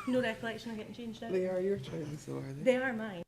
No recollection of getting changed out. They are your twins, though, are they? They are mine.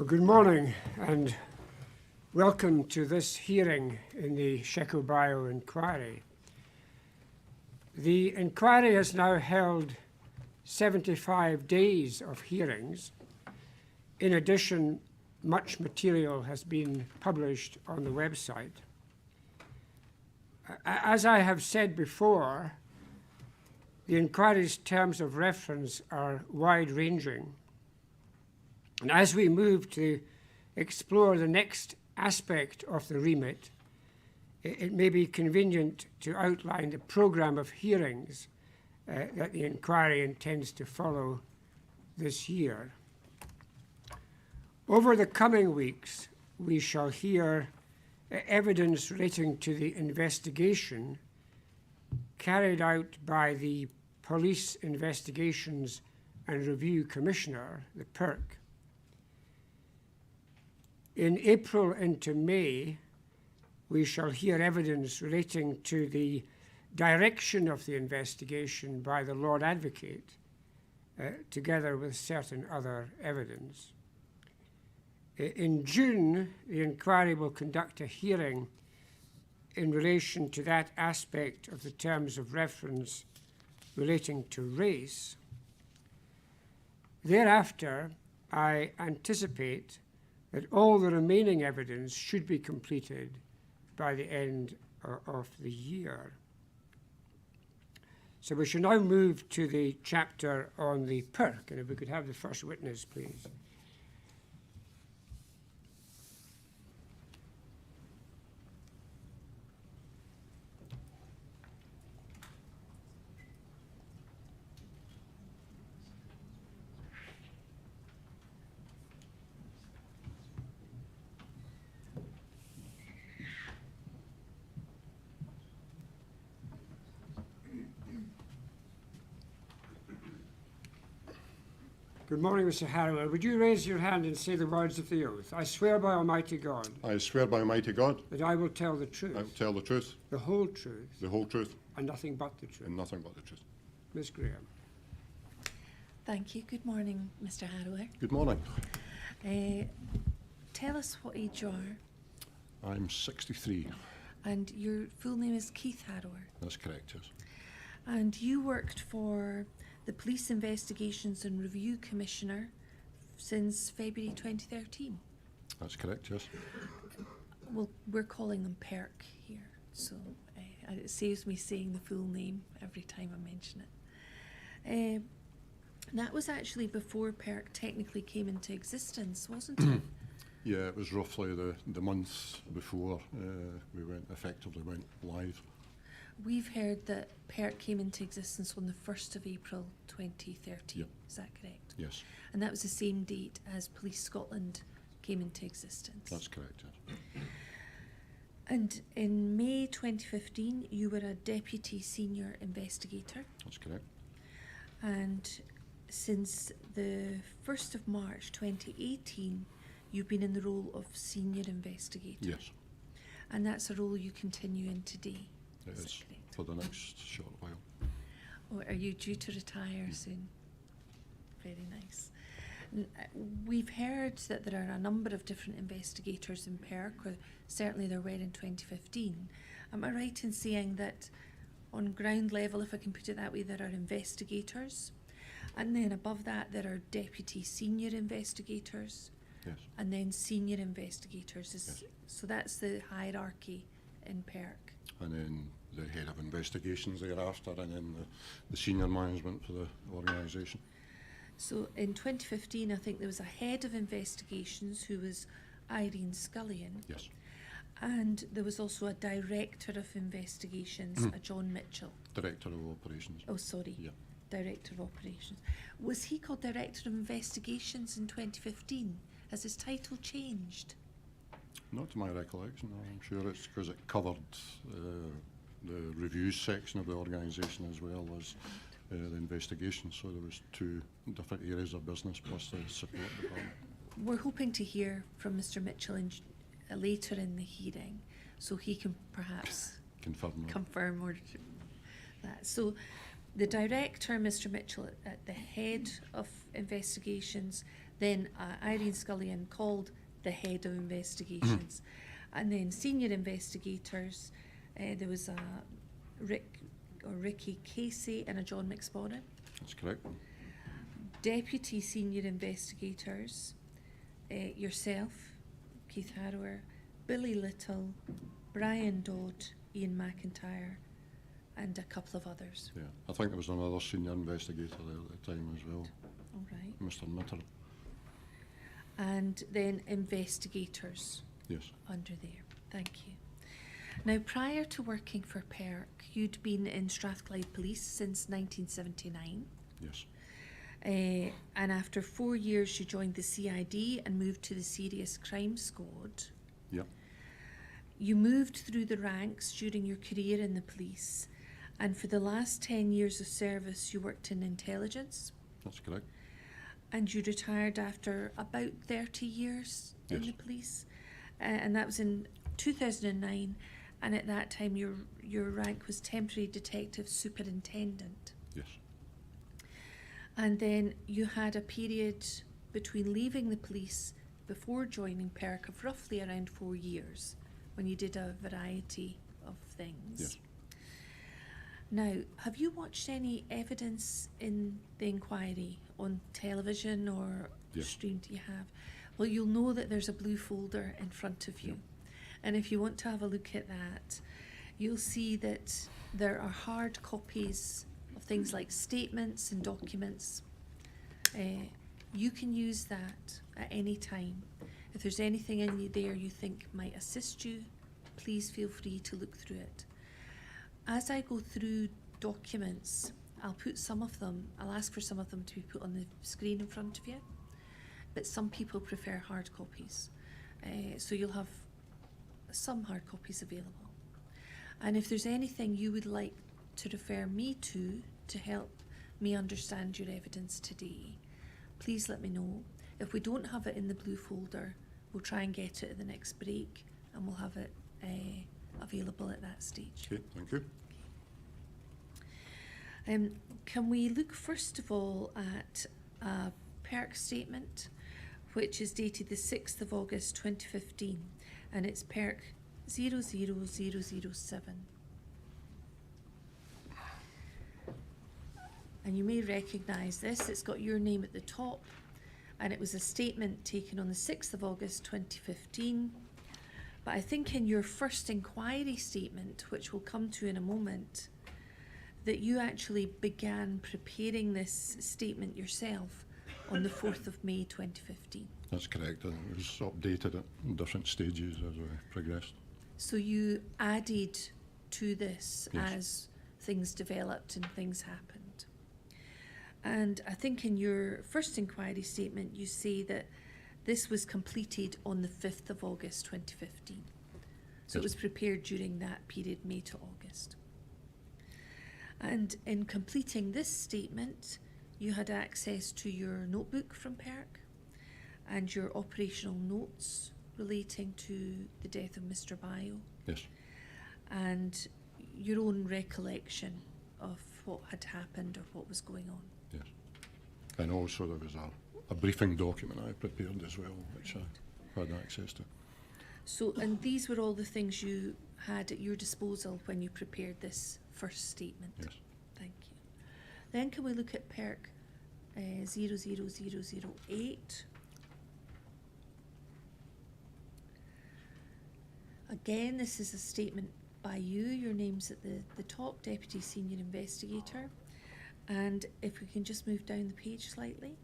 Well, good morning and welcome to this hearing in the Sheco Bio inquiry. The inquiry has now held 75 days of hearings. In addition, much material has been published on the website. As I have said before, the inquiry's terms of reference are wide-ranging. And as we move to explore the next aspect of the remit, it may be convenient to outline the programme of hearings that the inquiry intends to follow this year. Over the coming weeks, we shall hear evidence relating to the investigation carried out by the Police Investigations and Review Commissioner, the PIRC. In April into May, we shall hear evidence relating to the direction of the investigation by the Lord Advocate, together with certain other evidence. In June, the inquiry will conduct a hearing in relation to that aspect of the terms of reference relating to race. Thereafter, I anticipate that all the remaining evidence should be completed by the end of the year. So we shall now move to the chapter on the PIRC, and if we could have the first witness, please. Good morning, Mr. Harrower. Would you raise your hand and say the words of the oath? I swear by Almighty God. I swear by Almighty God. That I will tell the truth. I will tell the truth. The whole truth. The whole truth. And nothing but the truth. And nothing but the truth. Ms. Graham. Thank you. Good morning, Mr. Harrower. Good morning. Tell us what age you are. I'm 63. And your full name is Keith Harrower. That's correct, yes. And you worked for the Police Investigations and Review Commissioner since February 2013. That's correct, yes. Well, we're calling them PIRC here, so it saves me saying the full name every time I mention it. That was actually before PIRC technically came into existence, wasn't it? Yeah, it was roughly the month before we effectively went live. We've heard that PIRC came into existence on the 1st of April 2013. Yep. Is that correct? Yes. And that was the same date as Police Scotland came into existence. That's correct, yes. And in May 2015, you were a Deputy Senior Investigator. That's correct. And since the 1st of March 2018, you've been in the role of Senior Investigator. Yes. And that's a role you continue in today. It is for the next short while. Oh, are you due to retire soon? Very nice. We've heard that there are a number of different investigators in PIRC, or certainly there were in 2015. Am I right in saying that on ground level, if I can put it that way, there are investigators, and then above that there are Deputy Senior Investigators, Yes. and then Senior Investigators? Yes. So that's the hierarchy in PIRC. And then the head of investigations thereafter, and then the senior management for the organisation. So in 2015, I think there was a head of investigations who was Irene Scullion. Yes. And there was also a director of investigations, a John Mitchell. Director of operations. Oh, sorry. Yeah. Director of operations. Was he called Director of Investigations in 2015? Has his title changed? Not to my recollection, no. I'm sure it's because it covered the reviews section of the organisation as well as the investigation, so there was two different areas of business plus the support department. We're hoping to hear from Mr. Mitchell later in the hearing, so he can perhaps confirm or that. So the director, Mr. Mitchell, at the head of investigations, Then Irene Scullion called the head of investigations. And then senior investigators, there was a Ricky Casey and a John McSporran. That's correct. Deputy senior investigators, yourself, Keith Harrower, Billy Little, Brian Dodd, Ian McIntyre, and a couple of others. Yeah, I think there was another senior investigator there at the time as well, All right. Mr. Mitter. And then investigators Yes, under there. Thank you. Now, prior to working for PIRC, you'd been in Strathclyde Police since 1979. yes, And after 4 years, you joined the CID and moved to the Serious Crime Squad. yep, You moved through the ranks during your career in the police, and for the last 10 years of service, you worked in intelligence, that's correct. and you retired after about 30 years in Yes. the police. And that was in 2009, and at that time, your rank was Temporary Detective Superintendent. Yes, And then you had a period between leaving the police before joining PIRC of roughly around 4 years, when you did a variety of things. yes. Now, have you watched any evidence in the inquiry on television or Yes. streamed? You have. Well, you'll know that there's a blue folder in front of you. Yep. And if you want to have a look at that, you'll see that there are hard copies of things like statements and documents. You can use that at any time. If there's anything in there you think might assist you, please feel free to look through it. As I go through documents, I'll ask for some of them to be put on the screen in front of you, but some people prefer hard copies. So you'll have some hard copies available. And if there's anything you would like to refer me to help me understand your evidence today, please let me know. If we don't have it in the blue folder, we'll try and get it at the next break, and we'll have it available at that stage. Okay, thank you. Can we look first of all at a PIRC statement, which is dated the 6th of August 2015, and it's PIRC 00007. And you may recognise this, it's got your name at the top, and it was a statement taken on the 6th of August 2015. But I think in your first inquiry statement, which we'll come to in a moment, that you actually began preparing this statement yourself on the 4th of May 2015. That's correct. It was updated at different stages as we progressed. So you added to this Yes. as things developed and things happened. And I think in your first inquiry statement, you say that this was completed on the 5th of August 2015. So it Yes. was prepared during that period, May to August. And in completing this statement, you had access to your notebook from PIRC and your operational notes relating to the death of Mr. Bio, Yes, and your own recollection of what had happened or what was going on. yes. And also there was a briefing document I prepared as well, which I had access to. So, and these were all the things you had at your disposal when you prepared this first statement? Yes. Thank you. Then can we look at PIRC 00008? Again, this is a statement by you. Your name's at the top, Deputy Senior Investigator. And if we can just move down the page slightly.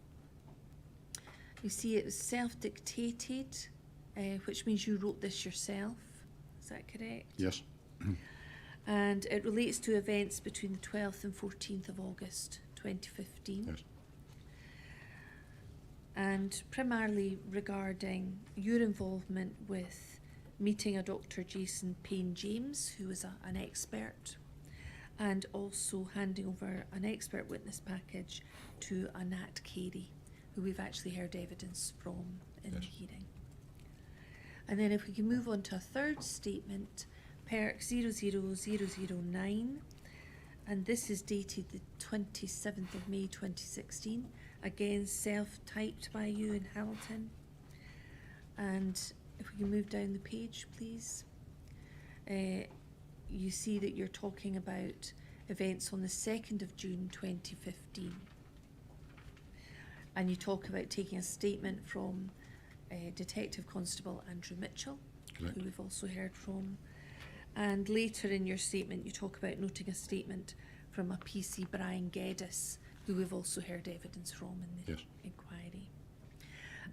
You see it was self-dictated, which means you wrote this yourself. Is that correct? Yes, And it relates to events between the 12th and 14th of August 2015. yes, And primarily regarding your involvement with meeting a Dr. Jason Payne James, who was an expert, and also handing over an expert witness package to a Nat Carey, who we've actually heard evidence from in the Yes. hearing. And then if we can move on to a third statement, PIRC 00009, and this is dated the 27th of May 2016, again self-typed by you in Hamilton. And if we can move down the page, please. You see that you're talking about events on the 2nd of June 2015. And you talk about taking a statement from Detective Constable Andrew Mitchell, Correct. who we've also heard from. And later in your statement, you talk about noting a statement from a PC, Brian Geddes, who we've also heard evidence from in the Yes. inquiry.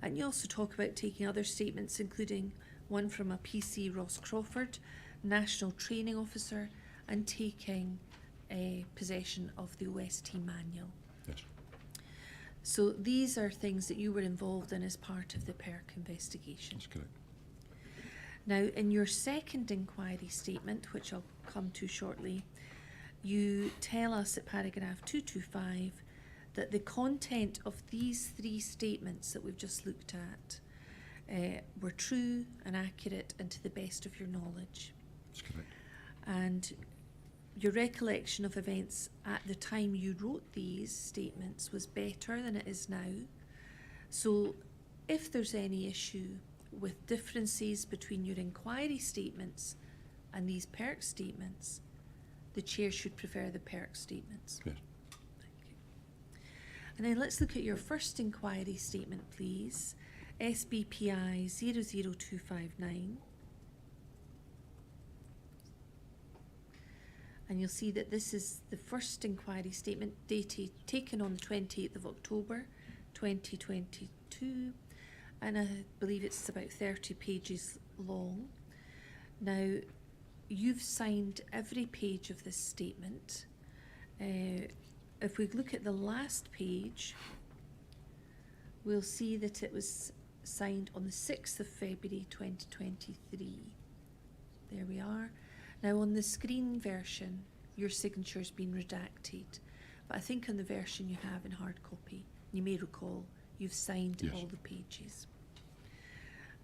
And you also talk about taking other statements, including one from a PC, Ross Crawford, National Training Officer, and taking possession of the OST manual. Yes. So these are things that you were involved in as part of the PIRC investigation. That's correct. Now, in your second inquiry statement, which I'll come to shortly, you tell us at paragraph 225 that the content of these 3 statements that we've just looked at were true and accurate and to the best of your knowledge. That's correct. And your recollection of events at the time you wrote these statements was better than it is now. So if there's any issue with differences between your inquiry statements and these PIRC statements, the chair should prefer the PIRC statements. Yes. Thank you. And then let's look at your first inquiry statement, please. SBPI 00259. And you'll see that this is the first inquiry statement taken on the 28th of October 2022, and I believe it's about 30 pages long. Now, you've signed every page of this statement. If we look at the last page, we'll see that it was signed on the 6th of February 2023. There we are. Now on the screen version, your signature's been redacted, but I think on the version you have in hard copy, you may recall, you've signed Yes. all the pages.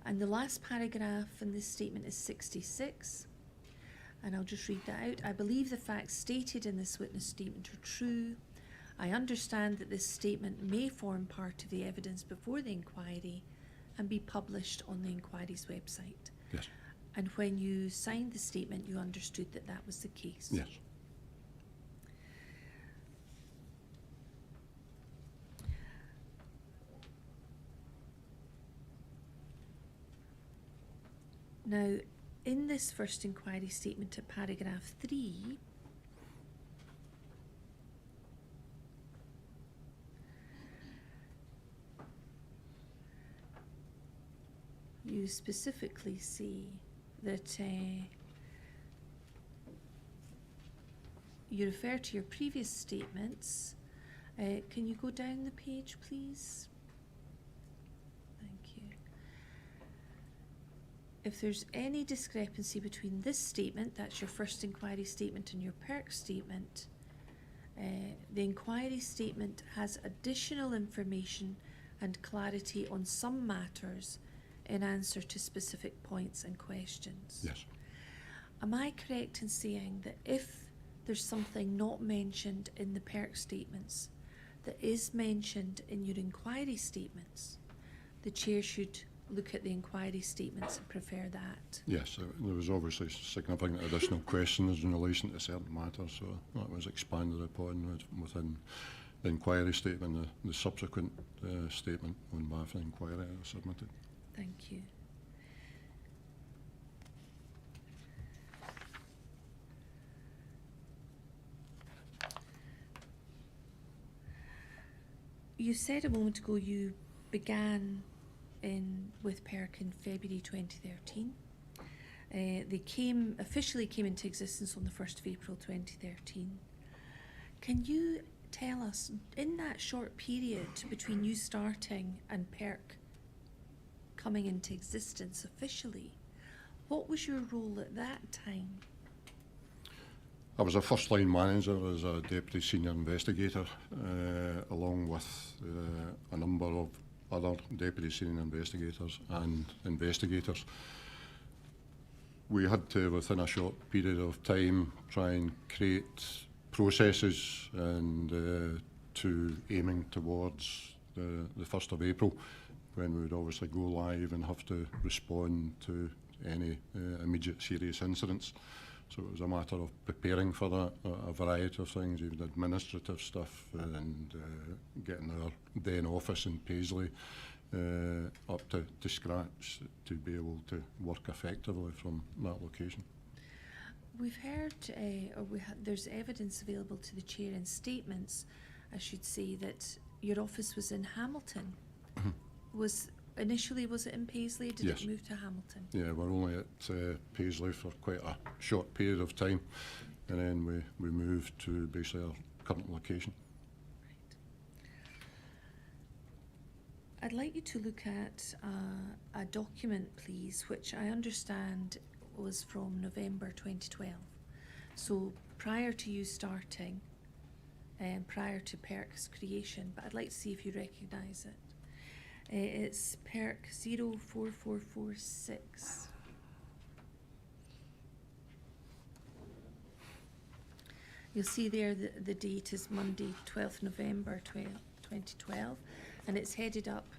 And the last paragraph in this statement is 66, and I'll just read that out. I believe the facts stated in this witness statement are true. I understand that this statement may form part of the evidence before the inquiry and be published on the inquiry's website. Yes. And when you signed the statement, you understood that that was the case. Yes. Now, in this first inquiry statement at paragraph 3, you specifically say that you refer to your previous statements. Can you go down the page, please? Thank you. If there's any discrepancy between this statement, that's your first inquiry statement, and your PIRC statement, the inquiry statement has additional information and clarity on some matters in answer to specific points and questions. Yes. Am I correct in saying that if there's something not mentioned in the PIRC statements that is mentioned in your inquiry statements, the chair should look at the inquiry statements and prefer that? Yes, there was obviously significant additional questions in relation to certain matters, so that was expanded upon within the inquiry statement, the subsequent statement on behalf of the inquiry I submitted. Thank you. You said a moment ago you began with PIRC in February 2013. They officially came into existence on the 1st of April 2013. Can you tell us, in that short period between you starting and PIRC coming into existence officially, what was your role at that time? I was a first-line manager as a deputy senior investigator, along with a number of other deputy senior investigators and investigators. We had to, within a short period of time, try and create processes and to aiming towards the 1st of April, when we would obviously go live and have to respond to any immediate serious incidents. So it was a matter of preparing for that, a variety of things, even administrative stuff, and getting our then office in Paisley up to scratch to be able to work effectively from that location. We've heard, there's evidence available to the chair in statements, I should say, that your office was in Hamilton. Initially, was it in Paisley? Did Yes. it move to Hamilton? Yeah, we're only at Paisley for quite a short period of time, and then we moved to basically our current location. I'd like you to look at a document, please, which I understand was from November 2012. So prior to you starting, and prior to PIRC's creation, but I'd like to see if you recognise it. It's PIRC 04446. You'll see there the date is Monday, 12th November 2012, and it's headed up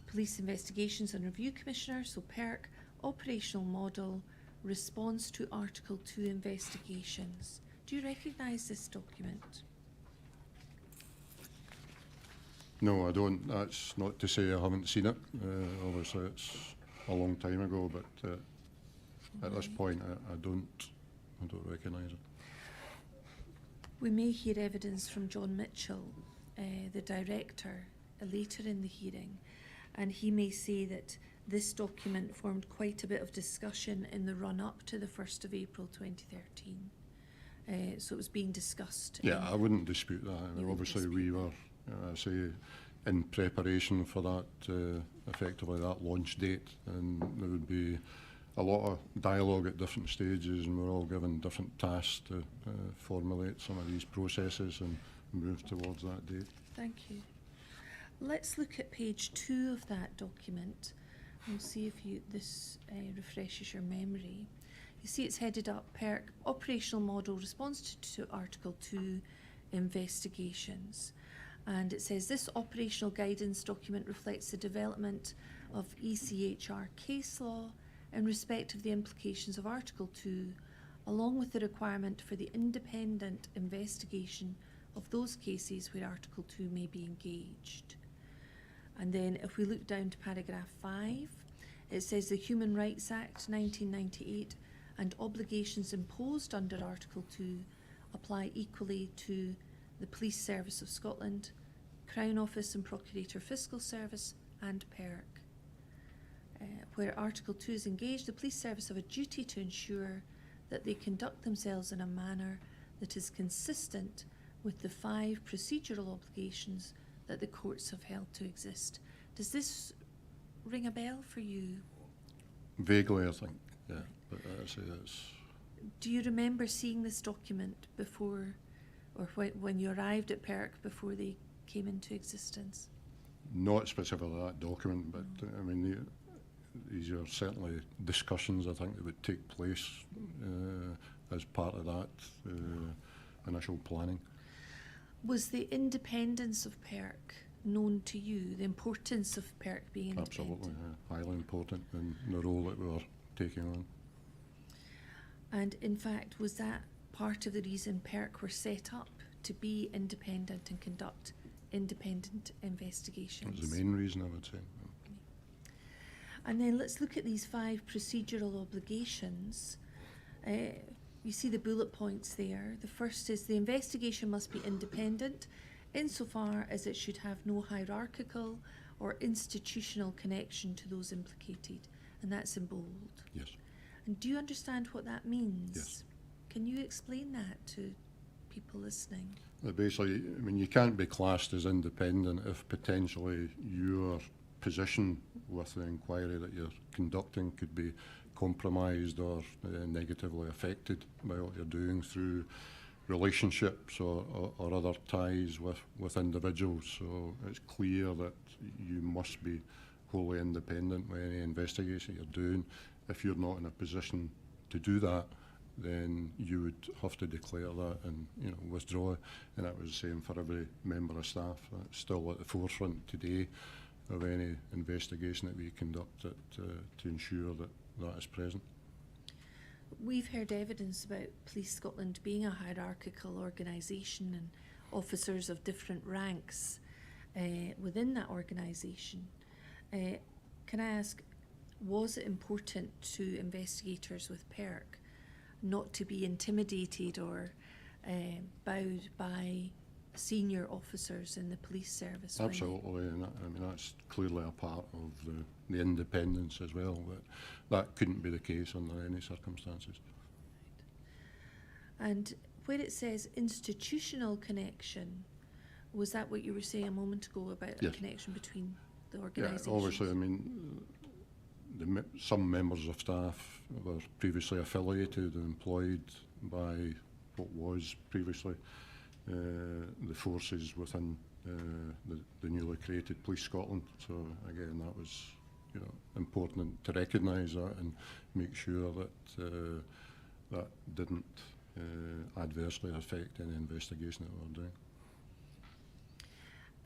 Police Investigations and Review Commissioner, so PIRC, Operational Model, Response to Article 2 Investigations. Do you recognise this document? No, I don't. That's not to say I haven't seen it. Obviously, it's a long time ago, but at this point, I don't recognise it. We may hear evidence from John Mitchell, the director, later in the hearing, and he may say that this document formed quite a bit of discussion in the run-up to the 1st of April 2013. So it was being discussed. Yeah, I wouldn't dispute that. You wouldn't Obviously, dispute we were, I say, in preparation for that, effectively that launch date, and there would be a lot of dialogue at different stages, and we're all given different tasks to formulate some of these processes and move towards that date. Thank you. Let's look at page 2 of that document. We'll see if this refreshes your memory. You see it's headed up PIRC, Operational Model, Response to Article 2 Investigations. And it says this operational guidance document reflects the development of ECHR case law in respect of the implications of Article 2, along with the requirement for the independent investigation of those cases where Article 2 may be engaged. And then if we look down to paragraph 5, it says the Human Rights Act 1998 and obligations imposed under Article 2 apply equally to the Police Service of Scotland, Crown Office and Procurator Fiscal Service, and PIRC. Where Article 2 is engaged, the Police Service have a duty to ensure that they conduct themselves in a manner that is consistent with the 5 procedural obligations that the courts have held to exist. Does this ring a bell for you? Vaguely, I think, yeah. But I say it's... Do you remember seeing this document before, or when you arrived at PIRC before they came into existence? Not specifically that document, but I mean, these are certainly discussions I think that would take place as part of that initial planning. Was the independence of PIRC known to you, the importance of PIRC being independent? Absolutely, yeah. Highly important in the role that we were taking on. And in fact, was that part of the reason PIRC were set up, to be independent and conduct independent investigations? That was the main reason, I would say. And then let's look at these 5 procedural obligations. You see the bullet points there. The first is the investigation must be independent insofar as it should have no hierarchical or institutional connection to those implicated. And that's in bold. Yes. And do you understand what that means? Yes. Can you explain that to people listening? Basically, I mean, you can't be classed as independent if potentially your position with the inquiry that you're conducting could be compromised or negatively affected by what you're doing through relationships or other ties with individuals. So it's clear that you must be wholly independent with any investigation you're doing. If you're not in a position to do that, then you would have to declare that and, you know, withdraw. And that was the same for every member of staff. It's still at the forefront today of any investigation that we conduct to ensure that that is present. We've heard evidence about Police Scotland being a hierarchical organisation and officers of different ranks within that organisation. Can I ask, was it important to investigators with PIRC not to be intimidated or bowed by senior officers in the police service? Absolutely, and I mean that's clearly a part of the independence as well. But that couldn't be the case under any circumstances. And where it says institutional connection, was that what you were saying a moment ago about Yes. a connection between the Yeah, organisations? obviously, I mean, some members of staff were previously affiliated and employed by what was previously the forces within the newly created Police Scotland. So again, that was, you know, important to recognise that and make sure that that didn't adversely affect any investigation that we're doing.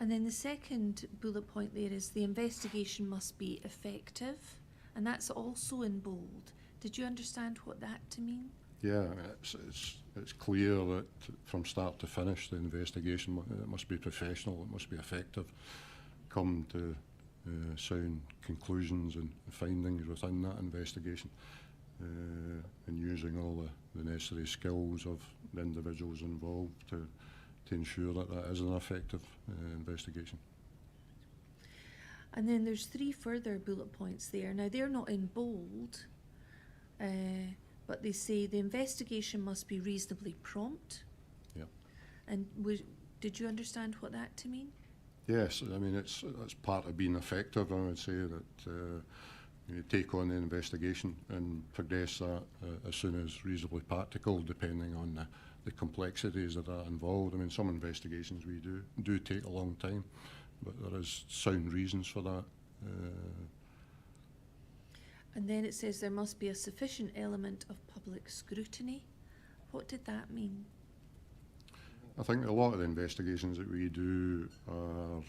And then the second bullet point there is the investigation must be effective, and that's also in bold. Did you understand what that to mean? Yeah, it's clear that from start to finish the investigation it must be professional, it must be effective, come to sound conclusions and findings within that investigation, and using all the necessary skills of the individuals involved to ensure that that is an effective investigation. And then there's 3 further bullet points there. Now they're not in bold, but they say the investigation must be reasonably prompt. Yeah. And did you understand what that to mean? Yes, I mean that's part of being effective. I would say that you take on the investigation and progress that as soon as reasonably practical, depending on the complexities that are involved. I mean, some investigations we do take a long time, but there is sound reasons for that. And then it says there must be a sufficient element of public scrutiny. What did that mean? I think a lot of the investigations that we do are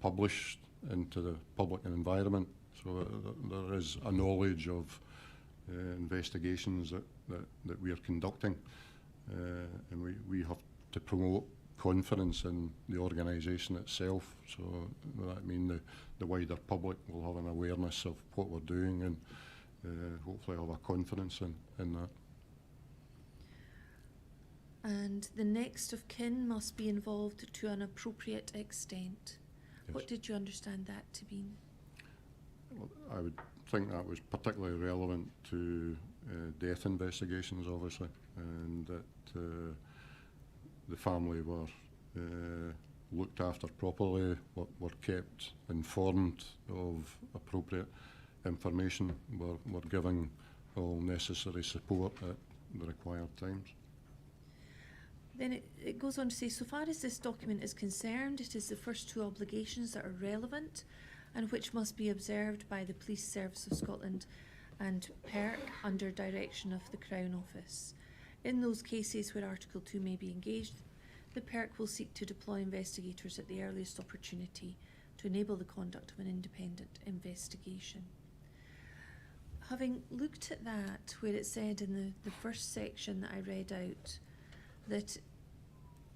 published into the public environment, so there is a knowledge of investigations that we are conducting, and we have to promote confidence in the organisation itself. So that means the wider public will have an awareness of what we're doing and hopefully have a confidence in that. And the next of kin must be involved to an appropriate extent. Yes. What did you understand that to mean? Well, I would think that was particularly relevant to death investigations, obviously, and that the family were looked after properly, were kept informed of appropriate information, were given all necessary support at the required times. Then it goes on to say, so far as this document is concerned, it is the first 2 obligations that are relevant and which must be observed by the Police Service of Scotland and PIRC under direction of the Crown Office. In those cases where Article 2 may be engaged, the PIRC will seek to deploy investigators at the earliest opportunity to enable the conduct of an independent investigation. Having looked at that, where it said in the first section that I read out that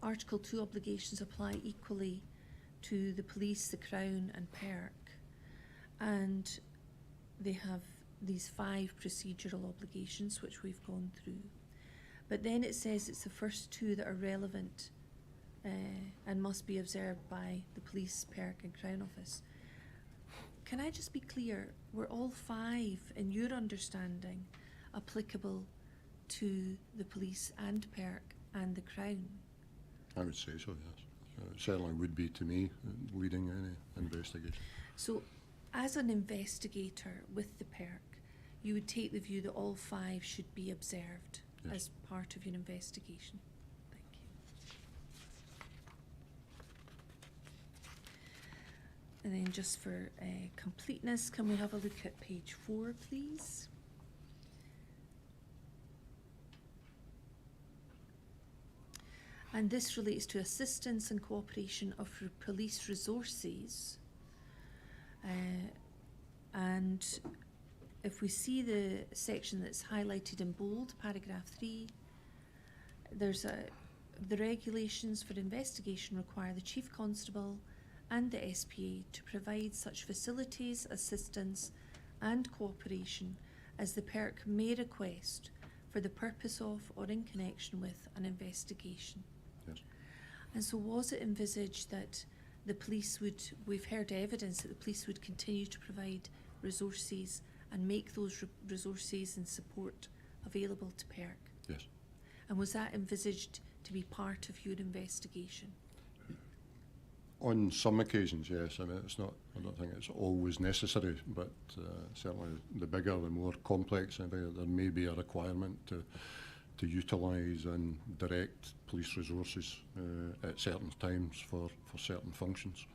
Article 2 obligations apply equally to the police, the Crown and PIRC, and they have these 5 procedural obligations which we've gone through. But then it says it's the first 2 that are relevant and must be observed by the police, PIRC and Crown Office. Can I just be clear, were all 5, in your understanding, applicable to the police and PIRC and the Crown? I would say so, yes. It certainly would be to me, leading any investigation. So, as an investigator with the PIRC, you would take the view that all 5 should be observed Yes. as part of your investigation. Thank you. And then just for completeness, can we have a look at page 4, please? And this relates to assistance and cooperation of police resources. And if we see the section that's highlighted in bold, paragraph 3, there's the regulations for investigation require the Chief Constable and the SPA to provide such facilities, assistance and cooperation as the PIRC may request for the purpose of or in connection with an investigation. Yes. And so was it envisaged that the police would, we've heard evidence that the police would continue to provide resources and make those resources and support available to PIRC? Yes. And was that envisaged to be part of your investigation? On some occasions, yes. I mean, it's not. I don't think it's always necessary, but certainly the bigger, the more complex, there may be a requirement to utilise and direct police resources at certain times for certain functions.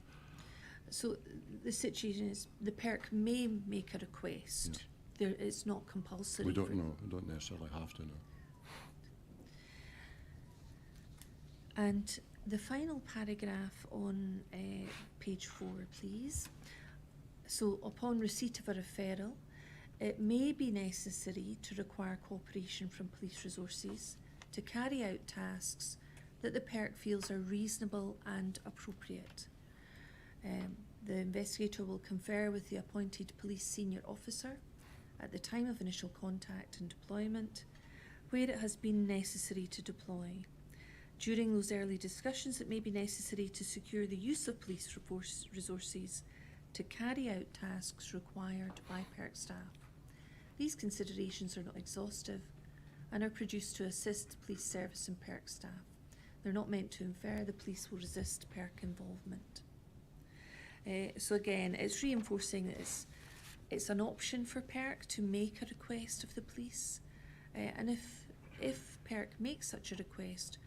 So the situation is the PIRC may make a request. Yes. It's not compulsory. We don't know. We don't necessarily have to know. And the final paragraph on page 4, please. So upon receipt of a referral, it may be necessary to require cooperation from police resources to carry out tasks that the PIRC feels are reasonable and appropriate. The investigator will confer with the appointed police senior officer at the time of initial contact and deployment, where it has been necessary to deploy. During those early discussions, it may be necessary to secure the use of police resources to carry out tasks required by PIRC staff. These considerations are not exhaustive and are produced to assist the police service and PIRC staff. They're not meant to infer the police will resist PIRC involvement. So again, it's reinforcing that it's an option for PIRC to make a request of the police. And if PIRC makes such a request,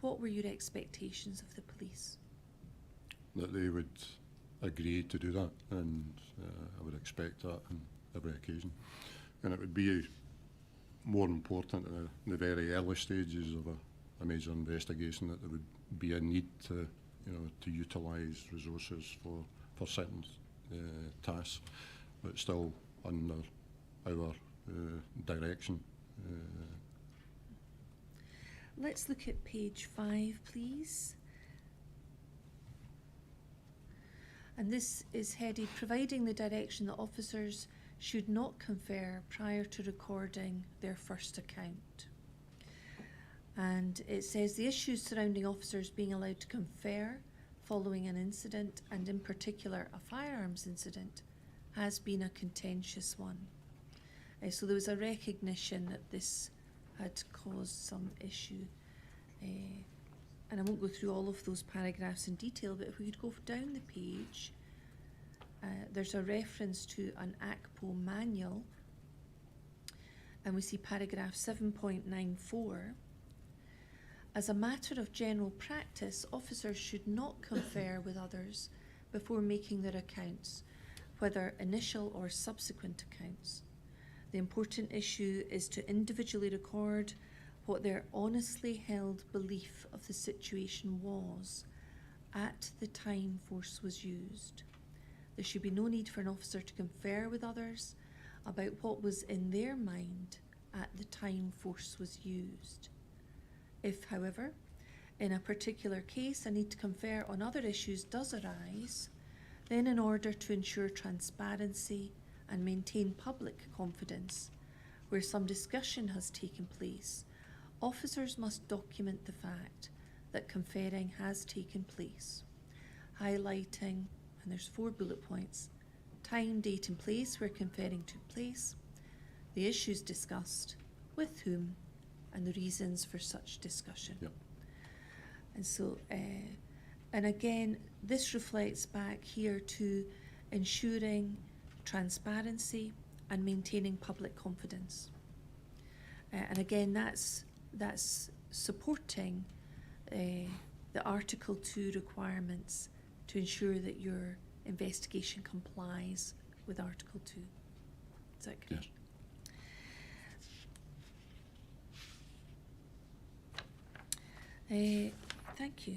what were your expectations of the police? That they would agree to do that, and I would expect that on every occasion. And it would be more important in the very early stages of a major investigation that there would be a need to, to utilise resources for certain tasks, but still under our direction. Let's look at page 5, please. And this is headed, providing the direction that officers should not confer prior to recording their first account. And it says the issues surrounding officers being allowed to confer following an incident, and in particular a firearms incident, has been a contentious one. So there was a recognition that this had caused some issue. And I won't go through all of those paragraphs in detail, but if we could go down the page, there's a reference to an ACPO manual, and we see paragraph 7.94. As a matter of general practice, officers should not confer with others before making their accounts, whether initial or subsequent accounts. The important issue is to individually record what their honestly held belief of the situation was at the time force was used. There should be no need for an officer to confer with others about what was in their mind at the time force was used. If, however, in a particular case a need to confer on other issues does arise, then in order to ensure transparency and maintain public confidence, where some discussion has taken place, officers must document the fact that conferring has taken place, highlighting, and there's 4 bullet points: time, date and place where conferring took place, the issues discussed, with whom, and the reasons for such discussion. Yep. And so, and again, this reflects back here to ensuring transparency and maintaining public confidence. And again, that's supporting the Article 2 requirements to ensure that your investigation complies with Article 2. Is that correct? Yes. thank you.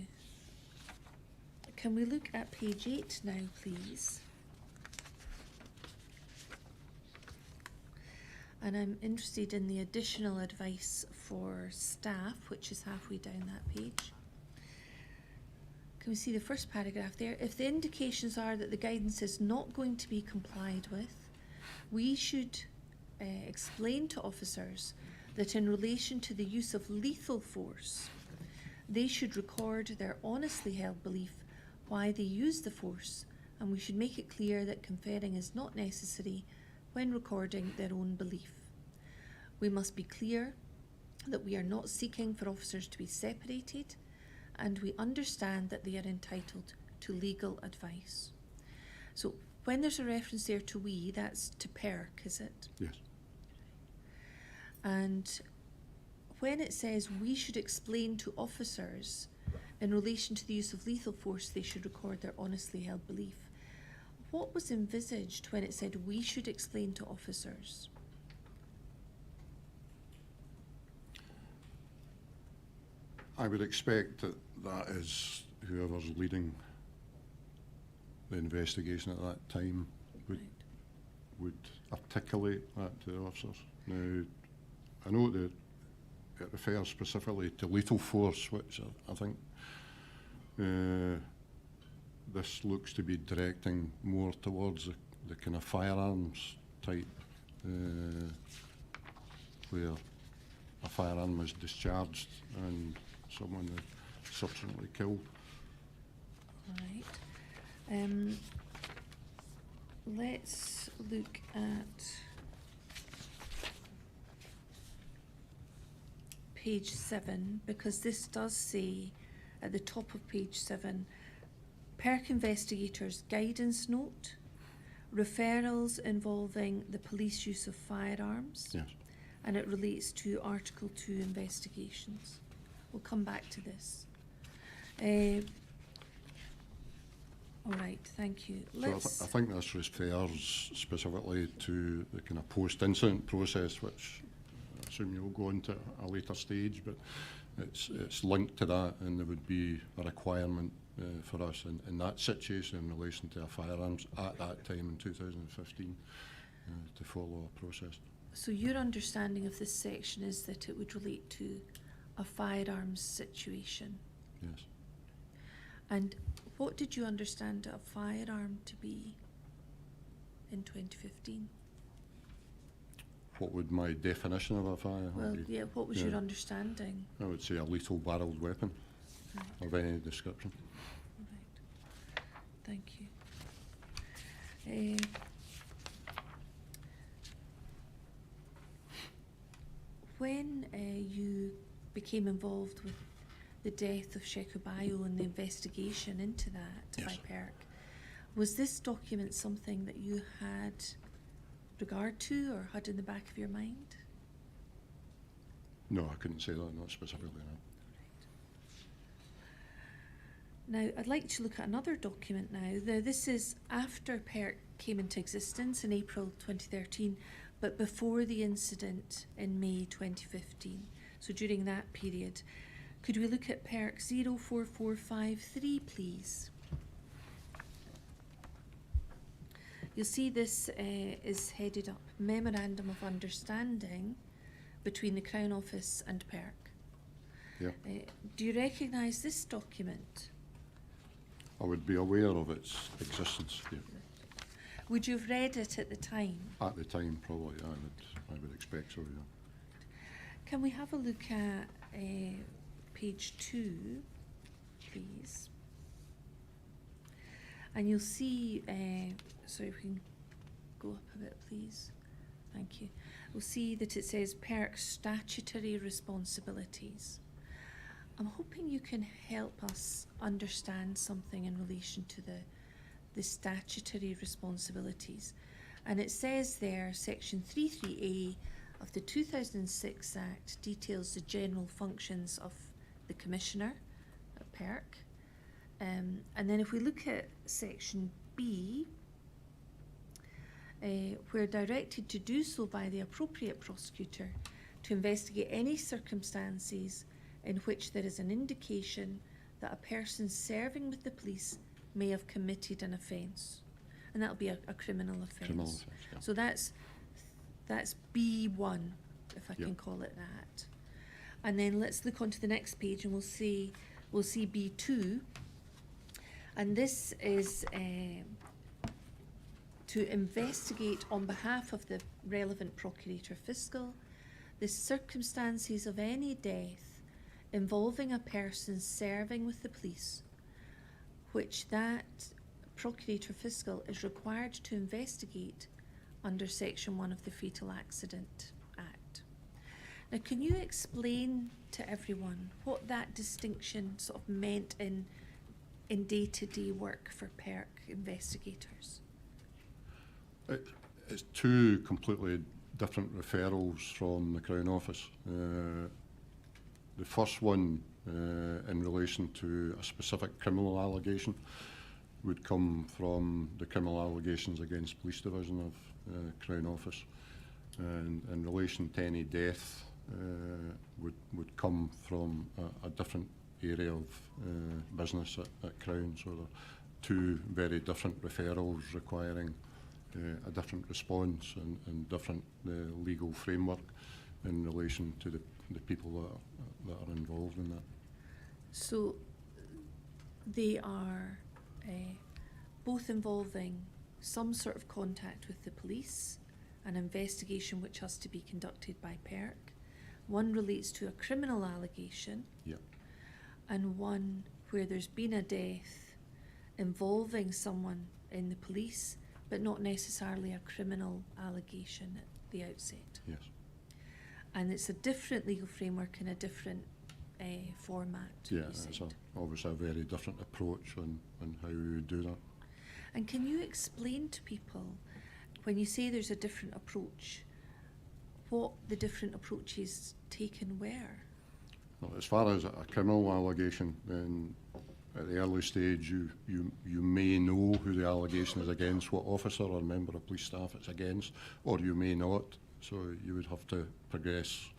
Can we look at page 8 now, please? And I'm interested in the additional advice for staff, which is halfway down that page. Can we see the first paragraph there? If the indications are that the guidance is not going to be complied with, we should explain to officers that in relation to the use of lethal force, they should record their honestly held belief why they use the force, and we should make it clear that conferring is not necessary when recording their own belief. We must be clear that we are not seeking for officers to be separated, and we understand that they are entitled to legal advice. So when there's a reference there to we, that's to PIRC, is it? Yes. And when it says we should explain to officers in relation to the use of lethal force, they should record their honestly held belief. What was envisaged when it said we should explain to officers? I would expect that that is whoever's leading the investigation at that time would articulate that to the officers. Now, I know that it refers specifically to lethal force, which I think this looks to be directing more towards the kind of firearms type, where a firearm is discharged and someone is subsequently killed. Right. Let's look at page 7, because this does say at the top of page 7, PIRC investigators guidance note, referrals involving the police use of firearms. Yes. And it relates to Article 2 investigations. We'll come back to this. All right, thank you. So I think this refers specifically to the kind of post-incident process, which I assume you'll go into a later stage, but it's linked to that, and there would be a requirement for us in that situation in relation to our firearms at that time in 2015 to follow a process. So your understanding of this section is that it would relate to a firearms situation? Yes. And what did you understand a firearm to be in 2015? What would my definition of a firearm be? Yeah, what was your understanding? I would say a lethal barreled weapon of any description. Right. Thank you. When you became involved with the death of Sheku and the investigation into that by PIRC, was this document something that you had regard to or had in the back of your mind? No, I couldn't say that, not specifically. No. Now, I'd like to look at another document now. This is after PIRC came into existence in April 2013, but before the incident in May 2015. So during that period, could we look at PIRC 04453, please? You'll see this is headed up Memorandum of Understanding between the Crown Office and PIRC. Yeah. Do you recognise this document? I would be aware of its existence. Yeah. Would you have read it at the time? At the time, probably, I would expect so. Yeah. Can we have a look at page 2, please? And you'll see, sorry, if we can go up a bit, please. Thank you. We'll see that it says PIRC statutory responsibilities. I'm hoping you can help us understand something in relation to the statutory responsibilities. And it says there, section 33A of the 2006 Act details the general functions of the Commissioner at PIRC. And then if we look at section B, we're directed to do so by the appropriate prosecutor to investigate any circumstances in which there is an indication that a person serving with the police may have committed an offence. And that'll be a criminal offence. Criminal offence, yeah. So that's B1, if I Yeah. can call it that. And then let's look onto the next page and we'll see B2. And this is to investigate on behalf of the relevant Procurator Fiscal the circumstances of any death involving a person serving with the police, which that Procurator Fiscal is required to investigate under Section 1 of the Fatal Accident Act. Now, can you explain to everyone what that distinction sort of meant in day-to-day work for PIRC investigators? It's two completely different referrals from the Crown Office. The first one, in relation to a specific criminal allegation, would come from the Criminal Allegations Against Police Division of Crown Office, and in relation to any death would come from a different area of business at Crown. So there are two very different referrals requiring a different response and different legal framework in relation to the people that are involved in that. So they are both involving some sort of contact with the police, an investigation which has to be conducted by PIRC. One relates to a criminal allegation, Yeah. and one where there's been a death involving someone in the police, but not necessarily a criminal allegation at the outset. Yes. And it's a different legal framework and a different format. Yeah, you it's said. obviously a very different approach on how we do that. And can you explain to people, when you say there's a different approach, what the different approaches taken were? Well, as far as a criminal allegation, then at the early stage you may know who the allegation is against, what officer or member of police staff it's against, or you may not. So you would have to progress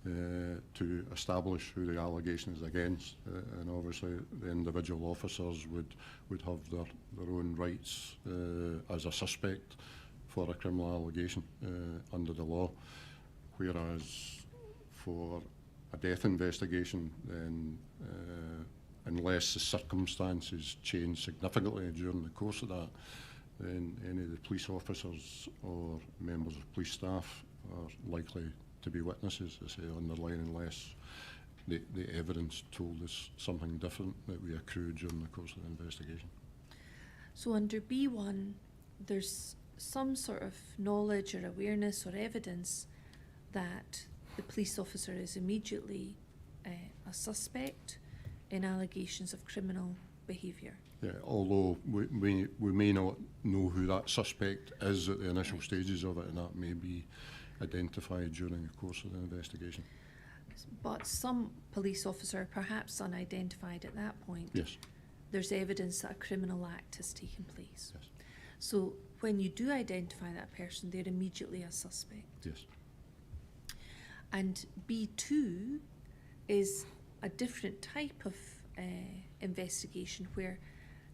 to establish who the allegation is against, and obviously the individual officers would have their own rights as a suspect for a criminal allegation under the law, whereas for a death investigation, then unless the circumstances change significantly during the course of that, then any of the police officers or members of police staff are likely to be witnesses, I say, on the line, unless the evidence told us something different that we accrued during the course of the investigation. So under B1, there's some sort of knowledge or awareness or evidence that the police officer is immediately a suspect in allegations of criminal behaviour. Yeah, although we may not know who that suspect is at the initial stages of it, and that may be identified during the course of the investigation. But some police officer, perhaps unidentified at that point, Yes. there's evidence that a criminal act has taken place. Yes. So when you do identify that person, they're immediately a suspect. Yes. And B2 is a different type of investigation where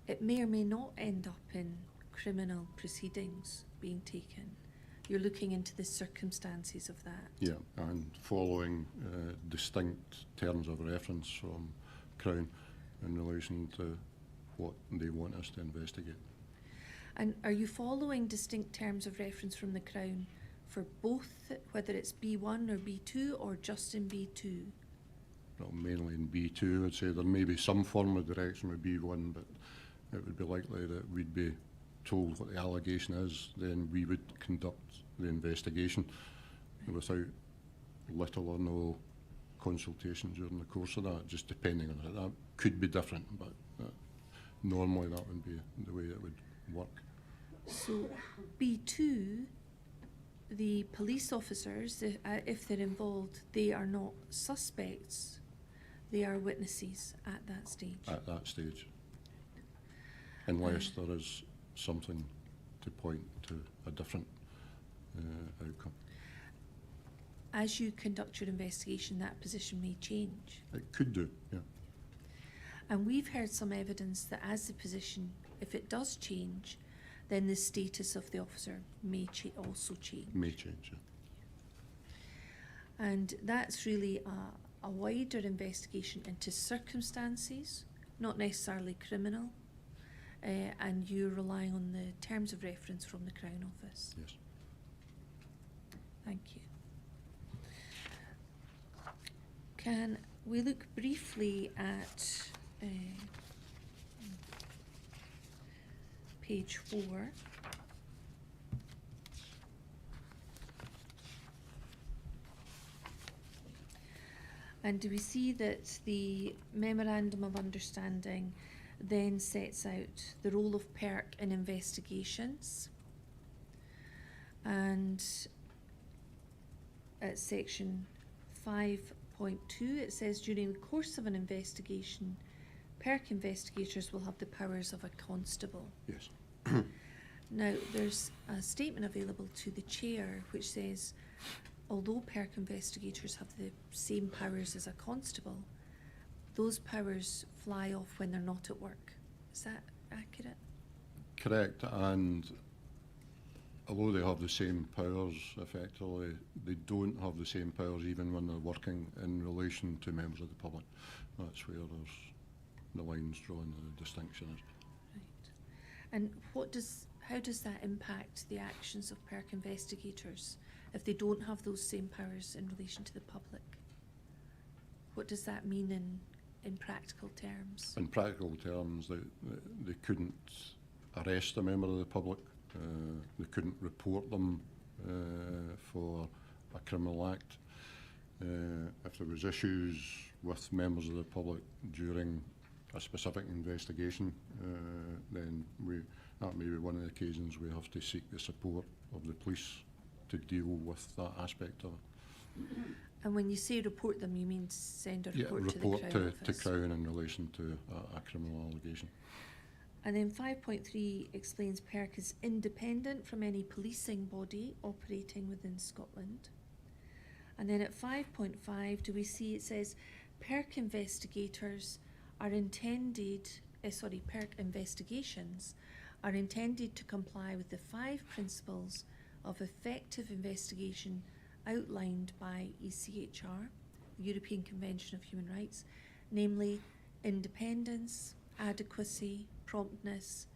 it may or may not end up in criminal proceedings being taken. You're looking into the circumstances of that. Yeah, and following distinct terms of reference from Crown in relation to what they want us to investigate. And are you following distinct terms of reference from the Crown for both, whether it's B1 or B2, or just in B2? Well, mainly in B2, I'd say there may be some form of direction with B1, but it would be likely that we'd be told what the allegation is, then we would conduct the investigation without little or no consultation during the course of that, just depending on it. That could be different, but normally that would be the way it would work. So B2, the police officers, if they're involved, they are not suspects, they are witnesses at that stage. At that stage, unless there is something to point to a different outcome. As you conduct your investigation, that position may change. It could do, yeah. And we've heard some evidence that as the position, if it does change, then the status of the officer may also change. May change, yeah. And that's really a wider investigation into circumstances, not necessarily criminal, and you're relying on the terms of reference from the Crown Office. Yes. Thank you. Can we look briefly at page 4? And do we see that the Memorandum of Understanding then sets out the role of PIRC in investigations? And at section 5.2 it says during the course of an investigation, PIRC investigators will have the powers of a constable. Yes. Now there's a statement available to the chair which says, although PIRC investigators have the same powers as a constable, those powers fly off when they're not at work. Is that accurate? Correct, and although they have the same powers, effectively, they don't have the same powers even when they're working in relation to members of the public. That's where there's the lines drawn, the distinction is. Right. And how does that impact the actions of PIRC investigators if they don't have those same powers in relation to the public? What does that mean in practical terms? In practical terms, they couldn't arrest a member of the public. They couldn't report them for a criminal act. If there was issues with members of the public during a specific investigation, then that may be one of the occasions we have to seek the support of the police to deal with that aspect of it. And when you say report them, you mean send a report, to the Crown Office? To Crown in relation to a criminal allegation. And then 5.3 explains PIRC is independent from any policing body operating within Scotland. And then at 5.5, do we see it says PIRC investigations are intended to comply with the 5 principles of effective investigation outlined by ECHR, the European Convention of Human Rights, namely independence, adequacy, promptness,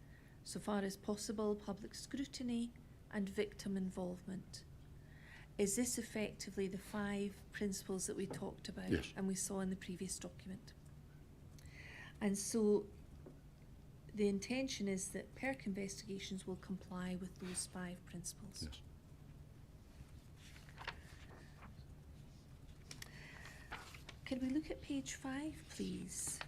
so far as possible, public scrutiny, and victim involvement. Is this effectively the 5 principles that we talked about? Yes. And we saw in the previous document? And so the intention is that PIRC investigations will comply with those 5 principles. Yes. Can we look at page 5, please?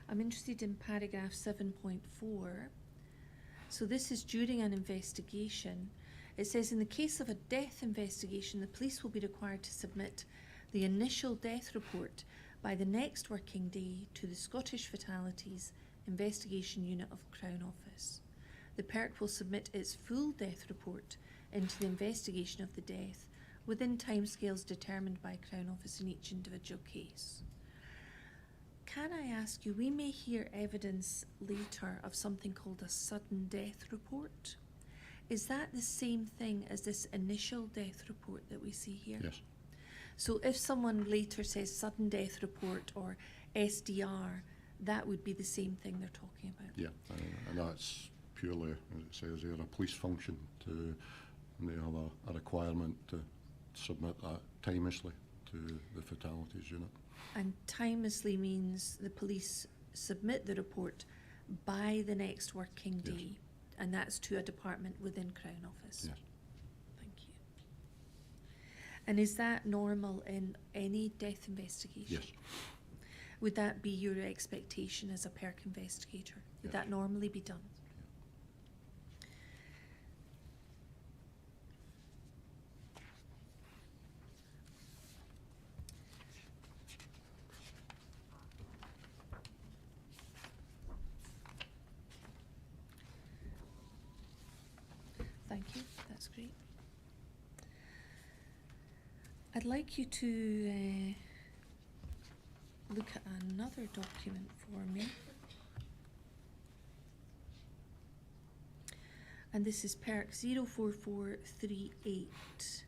I'm interested in paragraph 7.4. So this is during an investigation. It says in the case of a death investigation, the police will be required to submit the initial death report by the next working day to the Scottish Fatalities Investigation Unit of Crown Office. The PIRC will submit its full death report into the investigation of the death within timescales determined by Crown Office in each individual case. Can I ask you, we may hear evidence later of something called a sudden death report. Is that the same thing as this initial death report that we see here? Yes. So if someone later says sudden death report or SDR, that would be the same thing they're talking about? Yeah, and that's purely, as it says here, a police function and they have a requirement to submit that timelessly to the Fatalities Unit. And timelessly means the police submit the report by the next working day, Yes. and that's to a department within Crown Office. Yes. Thank you. And is that normal in any death investigation? Yes. Would that be your expectation as a PIRC investigator? Would Yes. that normally be done? Thank you, that's great. I'd like you to look at another document for me. And this is PIRC 04438.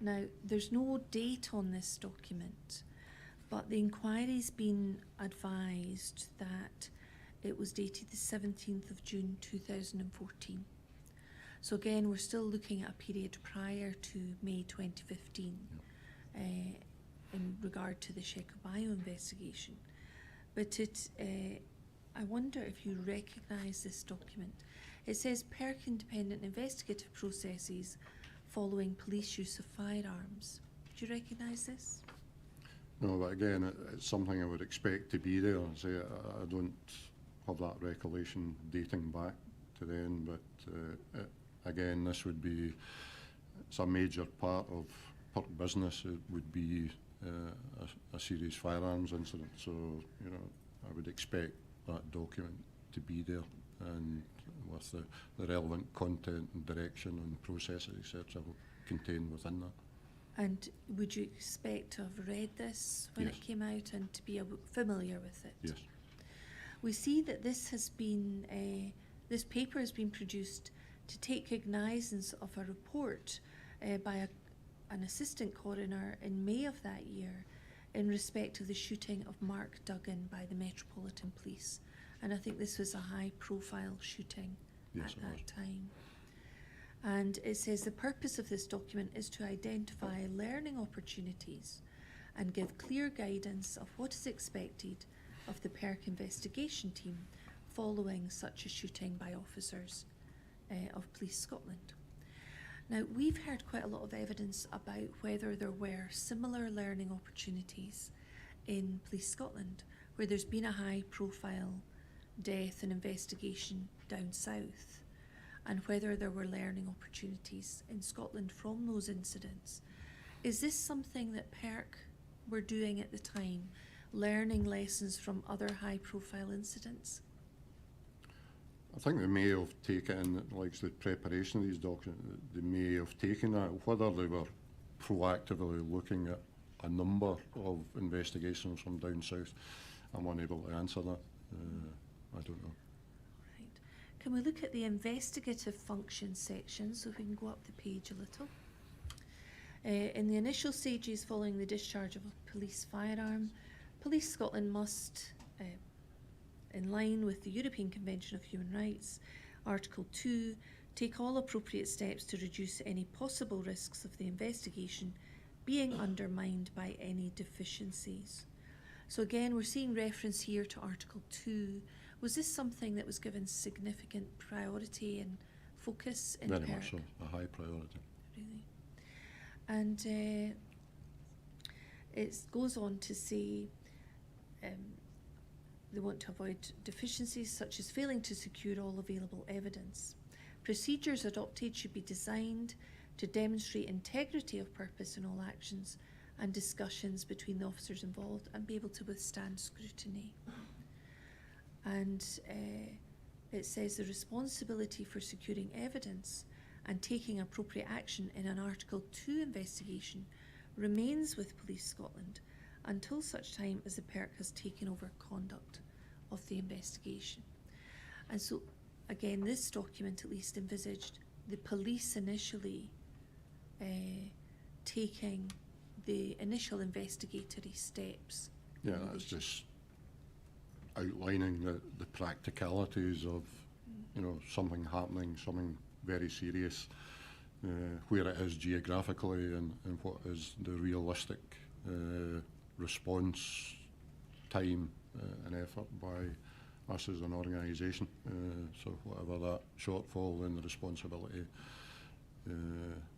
Now, there's no date on this document, but the inquiry's been advised that it was dated the 17th of June 2014. So again, we're still looking at a period prior to May 2015 in regard to the Shekobayo investigation. But I wonder if you recognise this document. It says PIRC independent investigative processes following police use of firearms. Do you recognise this? No, but again, it's something I would expect to be there. I don't have that recollection dating back to then, but again, this would be, it's a major part of PIRC business. It would be a serious firearms incident, so you know, I would expect that document to be there, and with the relevant content and direction and processes, etc., contained within that. And would you expect to have read this when Yes. it came out and to be familiar with it? Yes. We see that this has been, this paper has been produced to take cognizance of a report by an assistant coroner in May of that year in respect of the shooting of Mark Duggan by the Metropolitan Police. And I think this was a high-profile shooting Yes, at it that was. time. And it says the purpose of this document is to identify learning opportunities and give clear guidance of what is expected of the PIRC investigation team following such a shooting by officers of Police Scotland. Now, we've heard quite a lot of evidence about whether there were similar learning opportunities in Police Scotland, where there's been a high-profile death and investigation down south, and whether there were learning opportunities in Scotland from those incidents. Is this something that PIRC were doing at the time, learning lessons from other high-profile incidents? I think they may have taken, like the preparation of these documents, they may have taken that. Whether they were proactively looking at a number of investigations from down south, I'm unable to answer that. I don't know. Right. Can we look at the investigative function section, so if we can go up the page a little? In the initial stages following the discharge of a police firearm, Police Scotland must, in line with the European Convention of Human Rights, Article 2, take all appropriate steps to reduce any possible risks of the investigation being undermined by any deficiencies. So again, we're seeing reference here to Article 2. Was this something that was given significant priority and focus in Very PIRC? much so, a high priority. Really? And it goes on to say they want to avoid deficiencies such as failing to secure all available evidence. Procedures adopted should be designed to demonstrate integrity of purpose in all actions and discussions between the officers involved and be able to withstand scrutiny. And it says the responsibility for securing evidence and taking appropriate action in an Article 2 investigation remains with Police Scotland until such time as the PIRC has taken over conduct of the investigation. And so, again, this document at least envisaged the police initially taking the initial investigatory steps. Yeah, that's just outlining the practicalities of, you know, something happening, something very serious, where it is geographically and what is the realistic response time and effort by us as an organisation. So whatever that shortfall in the responsibility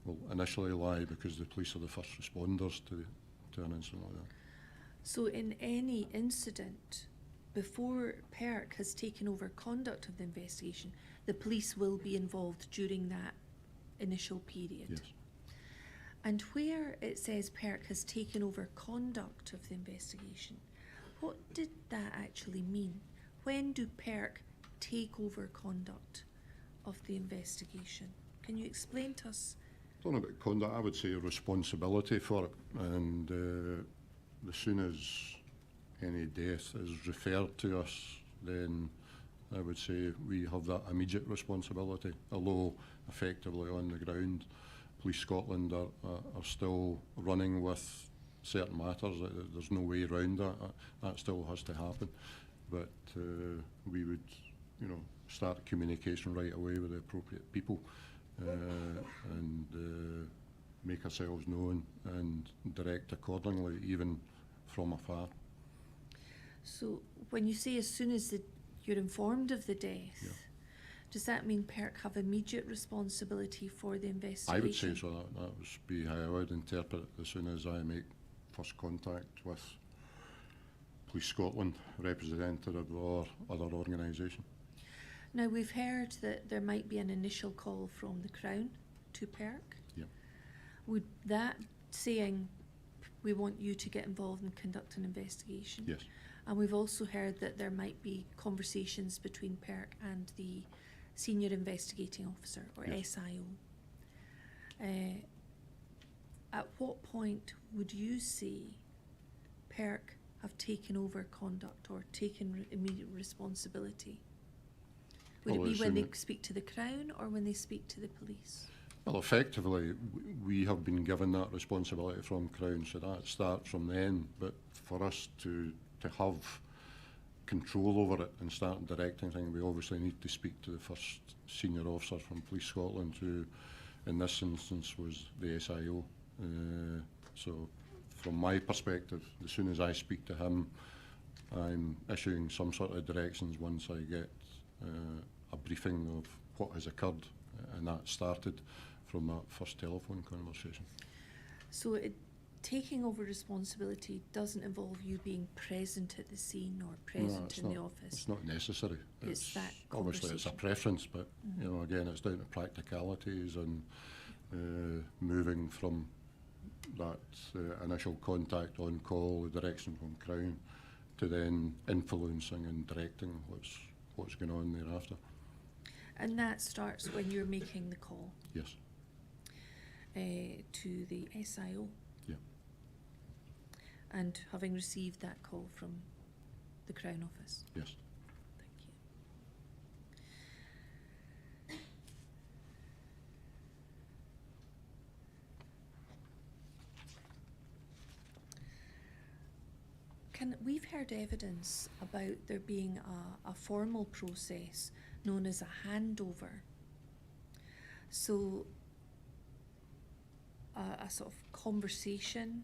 will initially lie, because the police are the first responders to an incident like that. So in any incident, before PIRC has taken over conduct of the investigation, the police will be involved during that initial period. Yes. And where it says PIRC has taken over conduct of the investigation, what did that actually mean? When do PIRC take over conduct of the investigation? Can you explain to us? I don't know about conduct, I would say responsibility for it, and as soon as any death is referred to us, then I would say we have that immediate responsibility, although effectively on the ground Police Scotland are still running with certain matters. There's no way around that. That still has to happen, but we would, start communication right away with the appropriate people and make ourselves known and direct accordingly, even from afar. So when you say as soon as you're informed of the death, Yeah. does that mean PIRC have immediate responsibility for the investigation? I would say so. That would be how I would interpret it. As soon as I make first contact with Police Scotland representative or other organisation. Now, we've heard that there might be an initial call from the Crown to PIRC. Yeah. Would that saying, we want you to get involved and conduct an investigation? Yes. And we've also heard that there might be conversations between PIRC and the Senior Investigating Officer, or Yes. SIO. At what point would you say PIRC have taken over conduct or taken immediate responsibility? Would Well, it be when they assuming- speak to the Crown or when they speak to the police? Well, effectively, we have been given that responsibility from Crown, so that starts from then. But for us to have control over it and start directing things, we obviously need to speak to the first senior officer from Police Scotland, who in this instance was the SIO. So from my perspective, as soon as I speak to him, I'm issuing some sort of directions once I get a briefing of what has occurred, and that started from that first telephone conversation. So taking over responsibility doesn't involve you being present at the scene or present in the office? It's not necessary. It's that obviously it's a conversation. preference, but again, it's down to practicalities and moving from that initial contact on call, the direction from Crown, to then influencing and directing what's going on thereafter. And that starts when you're making the call Yes. to the SIO? Yeah. And having received that call from the Crown Office? Yes. Thank you. We've heard evidence about there being a formal process known as a handover. So a sort of conversation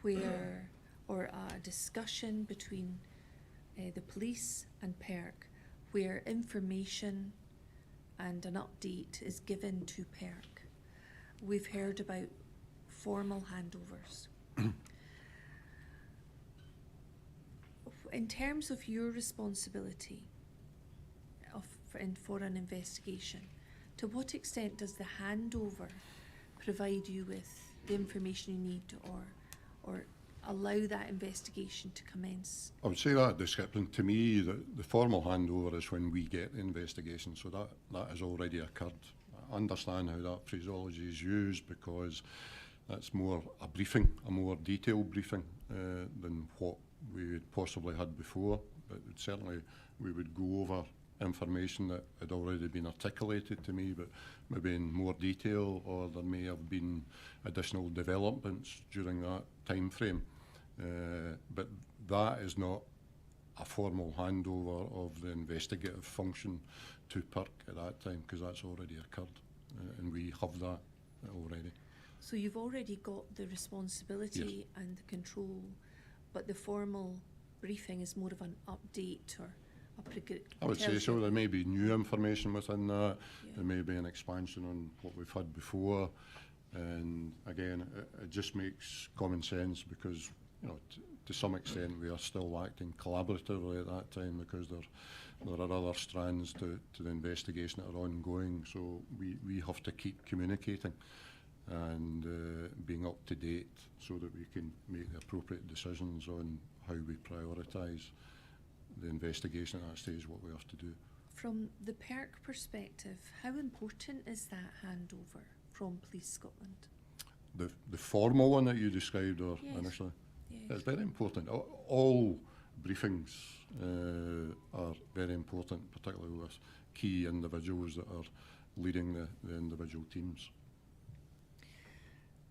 where, or a discussion between the police and PIRC, where information and an update is given to PIRC. We've heard about formal handovers. In terms of your responsibility for an investigation, to what extent does the handover provide you with the information you need or allow that investigation to commence? I would say that description, to me, the formal handover is when we get the investigation, so that has already occurred. I understand how that phraseology is used because that's more a briefing, a more detailed briefing than what we had possibly had before, but certainly we would go over information that had already been articulated to me, but maybe in more detail, or there may have been additional developments during that time frame. But that is not a formal handover of the investigative function to PIRC at that time, because that's already occurred, and we have that already. So you've already got the responsibility and the control, but the formal briefing is more of an update or I would say so. There may be new information within that. Yeah. There may be an expansion on what we've had before, and again, it just makes common sense because to some extent we are still acting collaboratively at that time because there are other strands to the investigation that are ongoing. So we have to keep communicating and being up to date so that we can make the appropriate decisions on how we prioritise the investigation at that stage, what we have to do. From the PIRC perspective, how important is that handover from Police Scotland? The formal one that you described Yes. initially, Yes. it's very important. All briefings are very important, particularly with key individuals that are leading the individual teams.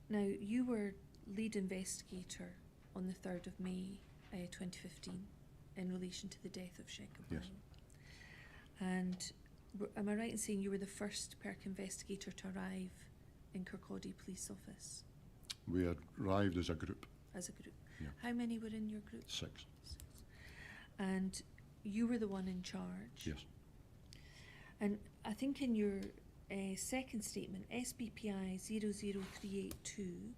Now, you were lead investigator on the 3rd of May 2015 in relation to the death of Sheik Yes. O'Brien. And am I right in saying you were the first PIRC investigator to arrive in Kirkcaldy Police Office We arrived as a group, as a group? Yeah. How many were in your group? 6. And you were the one in charge. Yes. And I think in your second statement, SBPI 00382,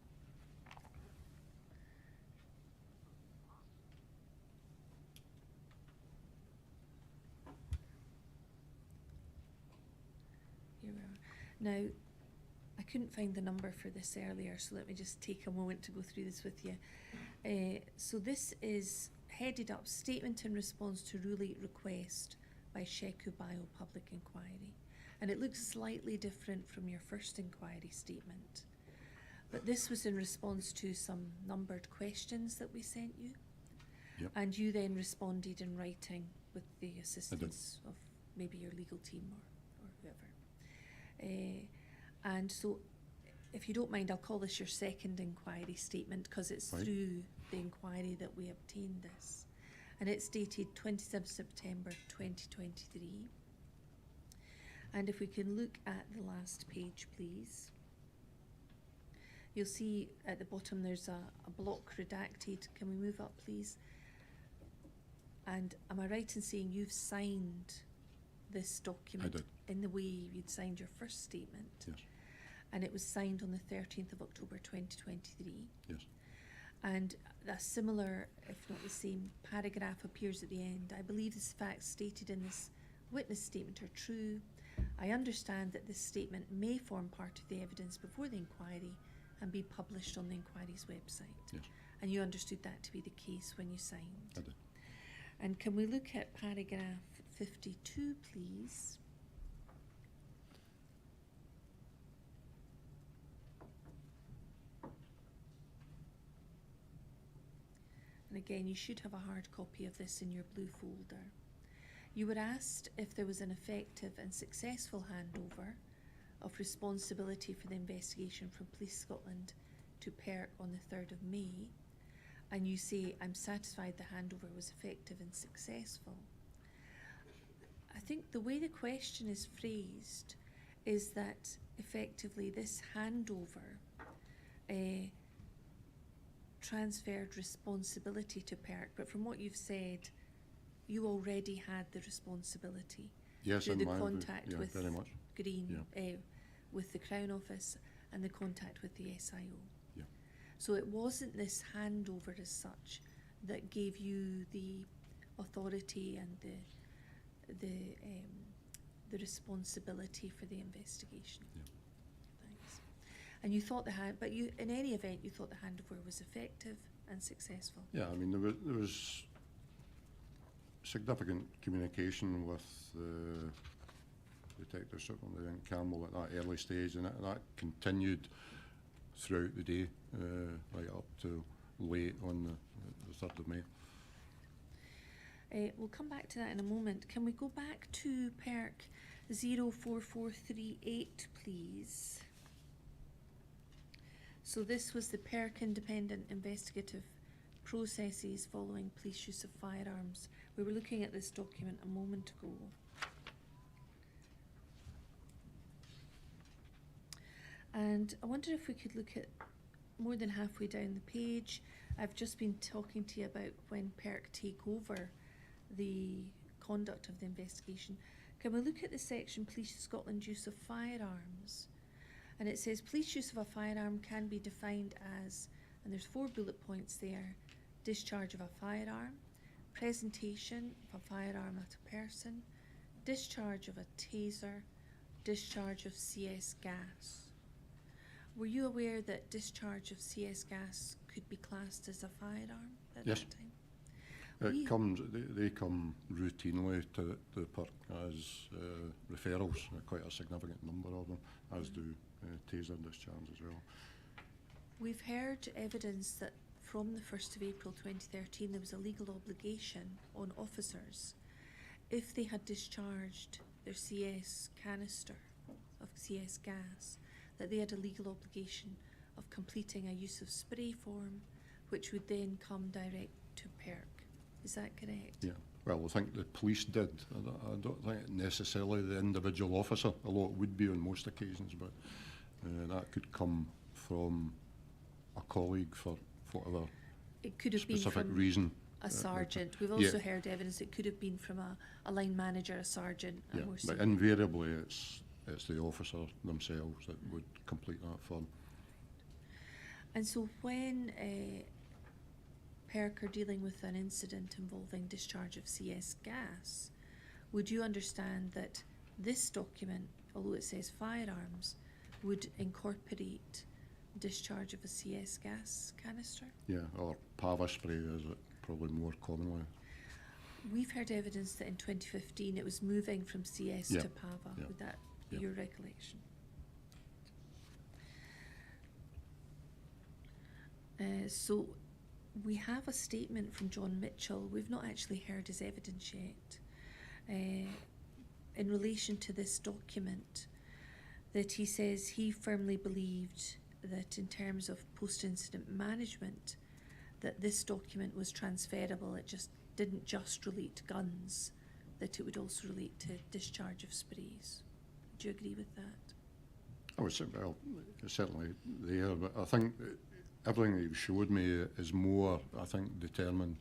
here we are. Now, I couldn't find the number for this earlier, so let me just take a moment to go through this with you. So this is headed up Statement in Response to Ruling Request by Sheku Bio Public Inquiry. And it looks slightly different from your first inquiry statement. But this was in response to some numbered questions that we sent you. Yep. And you then responded in writing with the assistance of maybe your legal team or whoever. And so, if you don't mind, I'll call this your second inquiry statement because it's Right. through the inquiry that we obtained this. And it's dated 27th September 2023. And if we can look at the last page, please. You'll see at the bottom there's a block redacted. Can we move up, please? And am I right in saying you've signed this document I did. in the way you'd signed your first statement? Yes. And it was signed on the 13th of October 2023. Yes. And a similar, if not the same, paragraph appears at the end. I believe the facts stated in this witness statement are true. I understand that this statement may form part of the evidence before the inquiry and be published on the inquiry's website. Yes. And you understood that to be the case when you signed. I did. And can we look at paragraph 52, please? And again, you should have a hard copy of this in your blue folder. You were asked if there was an effective and successful handover of responsibility for the investigation from Police Scotland to PIRC on the 3rd of May, and you say, I'm satisfied the handover was effective and successful. I think the way the question is phrased is that effectively this handover transferred responsibility to PIRC, but from what you've said, you already had the responsibility. Yes, through in the my view, contact yeah, with very much. Green, with the Crown Office, and the contact with the SIO. Yeah. So it wasn't this handover as such that gave you the authority and the responsibility for the investigation. Yeah. Thanks. And you thought but you, in any event, you thought the handover was effective and successful. Yeah, I mean, there was significant communication with Detective Superintendent Campbell at that early stage, and that continued throughout the day, right up to late on the 3rd of May. We'll come back to that in a moment. Can we go back to PIRC 04438, please? So this was the PIRC Independent Investigative Processes following police use of firearms. We were looking at this document a moment ago. And I wonder if we could look at more than halfway down the page. I've just been talking to you about when PIRC take over the conduct of the investigation. Can we look at the section Police Scotland use of firearms? And it says police use of a firearm can be defined as, and there's 4 bullet points there: discharge of a firearm, presentation of a firearm at a person, discharge of a taser, discharge of CS gas. Were you aware that discharge of CS gas could be classed as a firearm at Yes. that time? It comes. They come routinely to the PIRC as referrals. Quite a significant number of them, as do taser discharge as well. We've heard evidence that from the 1st of April 2013 there was a legal obligation on officers, if they had discharged their CS canister of CS gas, that they had a legal obligation of completing a use of spray form, which would then come direct to PIRC. Is that correct? Yeah. Well, I think the police did. I don't think necessarily the individual officer, although it would be on most occasions, but that could come from a colleague for whatever It could have been specific from reason. a sergeant. We've yeah. also heard evidence it could have been from a line manager, a sergeant, a Yeah, more but senior. invariably it's the officer themselves that would complete that form. And so when PIRC are dealing with an incident involving discharge of CS gas, would you understand that this document, although it says firearms, would incorporate discharge of a CS gas canister? Yeah, or PAVA spray is it probably more commonly. We've heard evidence that in 2015 it was moving from CS Yeah, to PAVA. yeah, Would that be yeah. your recollection? So we have a statement from John Mitchell. We've not actually heard his evidence yet. In relation to this document, that he says he firmly believed that in terms of post-incident management, that this document was transferable. It just didn't just relate to guns, that it would also relate to discharge of sprays. Do you agree with that? I would say, well, it's certainly there, but I think everything that you've showed me is more, I think, determined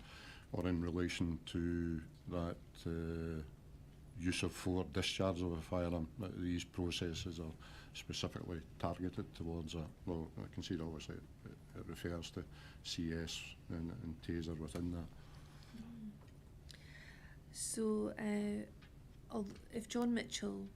or in relation to that use of force, discharge of a firearm. That these processes are specifically targeted towards that. Well, I can see that obviously it refers to CS and taser within that. So, if John Mitchell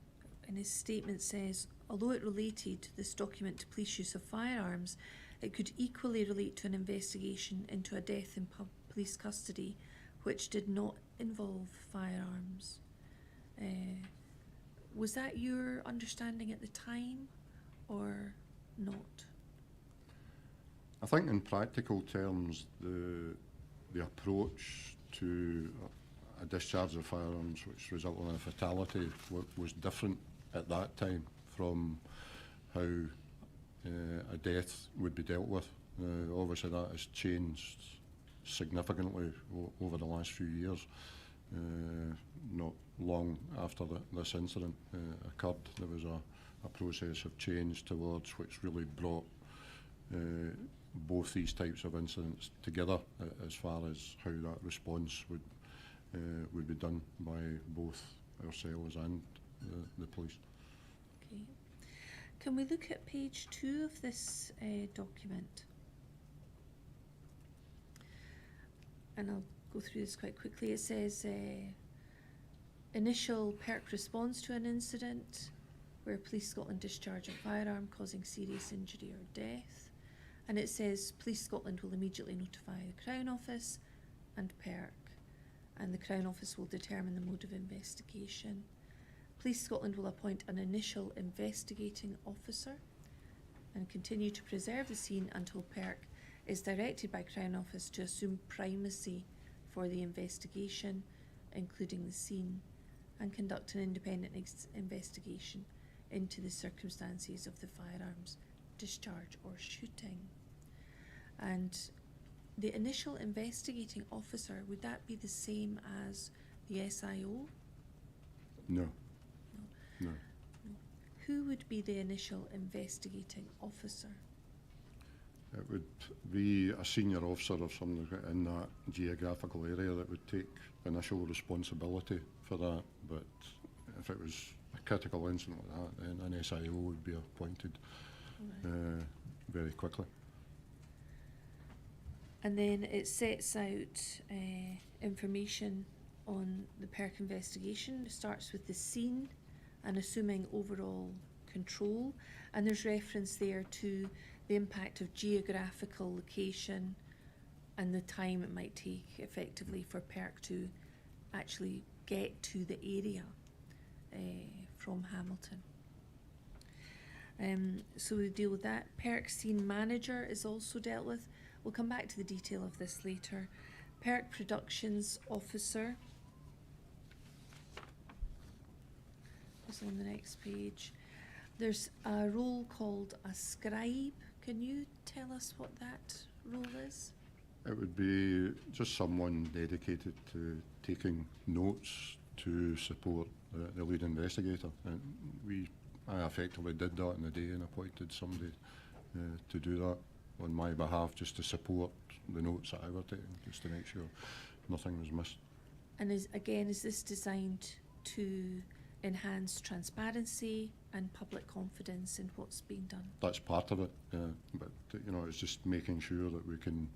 in his statement says, although it related this document to police use of firearms, it could equally relate to an investigation into a death in police custody which did not involve firearms. Was that your understanding at the time or not? I think in practical terms, the approach to a discharge of firearms which resulted in a fatality was different at that time from how a death would be dealt with. Obviously that has changed significantly over the last few years. Not long after this incident occurred, there was a process of change towards which really brought both these types of incidents together as far as how that response would be done by both ourselves and the police. Okay. Can we look at page 2 of this document? And I'll go through this quite quickly. It says initial PIRC response to an incident where Police Scotland discharge a firearm causing serious injury or death. And it says Police Scotland will immediately notify the Crown Office and PIRC, and the Crown Office will determine the mode of investigation. Police Scotland will appoint an initial investigating officer and continue to preserve the scene until PIRC is directed by Crown Office to assume primacy for the investigation, including the scene, and conduct an independent investigation into the circumstances of the firearms discharge or shooting. And the initial investigating officer, would that be the same as the SIO? No. No. Who would be the initial investigating officer? It would be a senior officer or somebody in that geographical area that would take initial responsibility for that, but if it was a critical incident like that, then an SIO would be appointed very quickly. And then it sets out information on the PIRC investigation. It starts with the scene and assuming overall control, and there's reference there to the impact of geographical location and the time it might take effectively for PIRC to actually get to the area from Hamilton. So we deal with that. PIRC scene manager is also dealt with. We'll come back to the detail of this later. PIRC productions officer is on the next page. There's a role called a scribe. Can you tell us what that role is? It would be just someone dedicated to taking notes to support the lead investigator. And I effectively did that in the day and appointed somebody to do that on my behalf, just to support the notes that I were taking, just to make sure nothing was missed. And is this designed to enhance transparency and public confidence in what's being done? That's part of it, but you know, it's just making sure that we can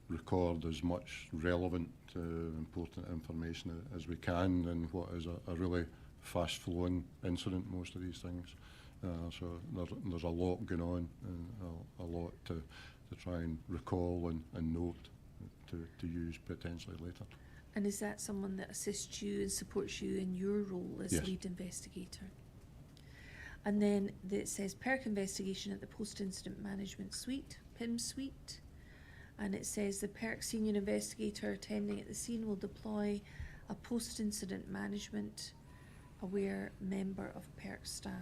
record as much relevant, important information as we can in what is a really fast-flowing incident, most of these things. So there's a lot going on, and a lot to try and recall and note to use potentially later. And is that someone that assists you and supports you in your role as Yes. lead investigator? And then it says PIRC investigation at the post-incident management suite, PIM suite. And it says the PIRC senior investigator attending at the scene will deploy a post-incident management aware member of PIRC staff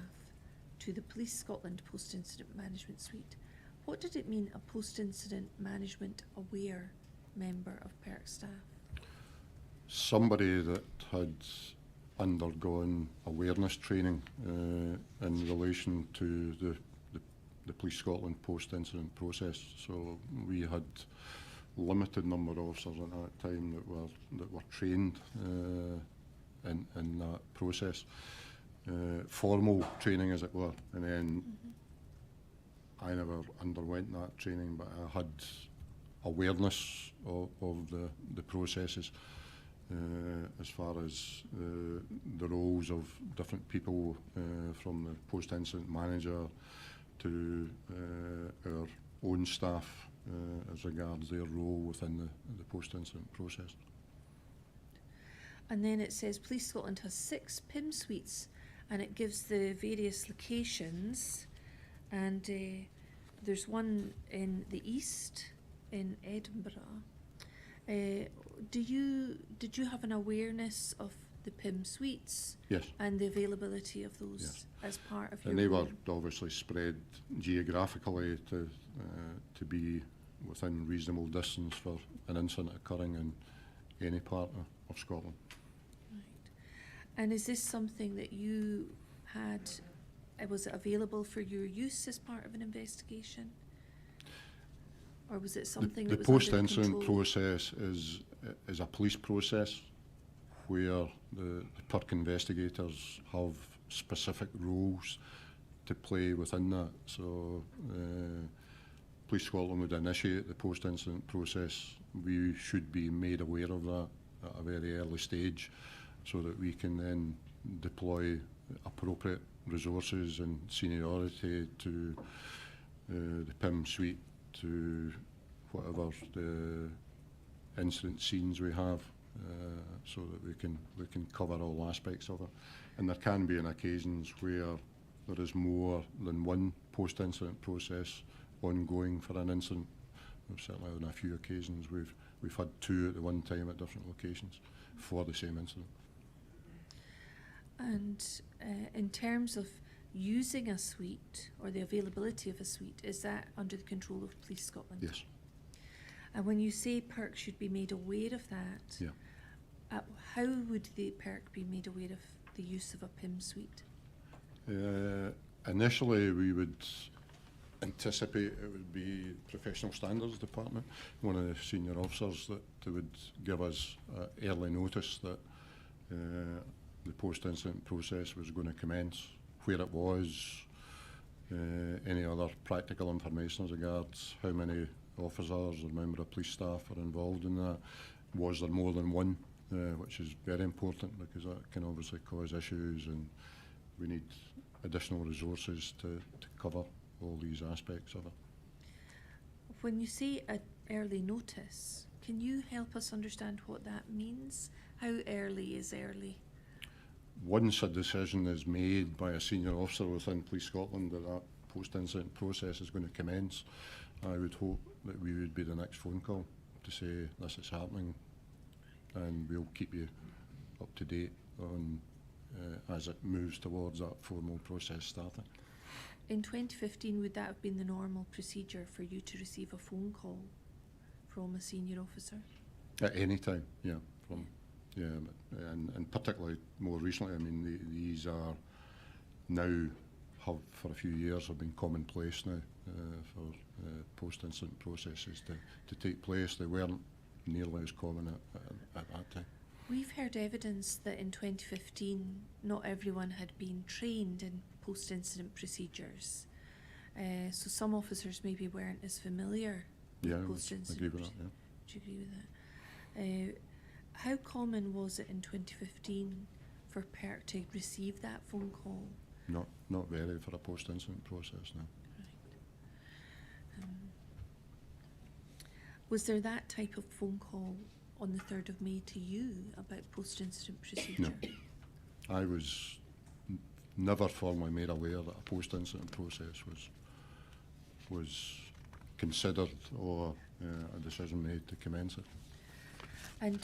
to the Police Scotland post-incident management suite. What did it mean, a post-incident management aware member of PIRC staff? Somebody that had undergone awareness training in relation to the Police Scotland post-incident process. So we had limited number of officers at that time that were trained in that process, formal training as it were, and then I never underwent that training, but I had awareness of the processes. As far as the roles of different people, from the post-incident manager to our own staff, as regards their role within the post-incident process. And then it says Police Scotland has 6 PIM suites, and it gives the various locations, and there's one in the east in Edinburgh. Did you have an awareness of the PIM suites? Yes. And the availability of those Yes. as part of your And they were role? obviously spread geographically to be within reasonable distance for an incident occurring in any part of Scotland. Right. And is this something that you had, was it available for your use as part of an investigation? Or was it something The that was under post-incident control? process is a police process where the PIRC investigators have specific roles to play within that. So Police Scotland would initiate the post-incident process. We should be made aware of that at a very early stage so that we can then deploy appropriate resources and seniority to the PIM suite, to whatever the incident scenes we have, so that we can cover all aspects of it. And there can be on occasions where there is more than one post-incident process ongoing for an incident. Certainly on a few occasions we've had 2 at the one time at different locations for the same incident. And in terms of using a suite or the availability of a suite, is that under the control of Police Scotland? Yes. And when you say PIRC should be made aware of that, Yeah. How would the PIRC be made aware of the use of a PIM suite? Initially, we would anticipate it would be Professional Standards Department, one of the senior officers that would give us early notice that the post-incident process was going to commence, where it was, any other practical information as regards how many officers or member of police staff are involved in that. Was there more than one, which is very important because that can obviously cause issues, and we need additional resources to cover all these aspects of it. When you say early notice. Can you help us understand what that means? How early is early? Once a decision is made by a senior officer within Police Scotland that that post-incident process is going to commence, I would hope that we would be the next phone call to say this is happening, and we'll keep you up to date on as it moves towards that formal process starting. In 2015, would that have been the normal procedure for you to receive a phone call from a senior officer? At any time, yeah. And particularly more recently, I mean, these are now, have for a few years, have been commonplace now for post-incident processes to take place. They weren't nearly as common at that time. We've heard evidence that in 2015, not everyone had been trained in post-incident procedures. So some officers maybe weren't as familiar Yeah, with I would post-incident agree with that, yeah. Do you agree with that? How common was it in 2015 for PIRC to receive that phone call? Not very for a post-incident process, no. Right. Was there that type of phone call on the 3rd of May to you about post-incident procedure? No. I was never formally made aware that a post-incident process was considered or a decision made to commence it. And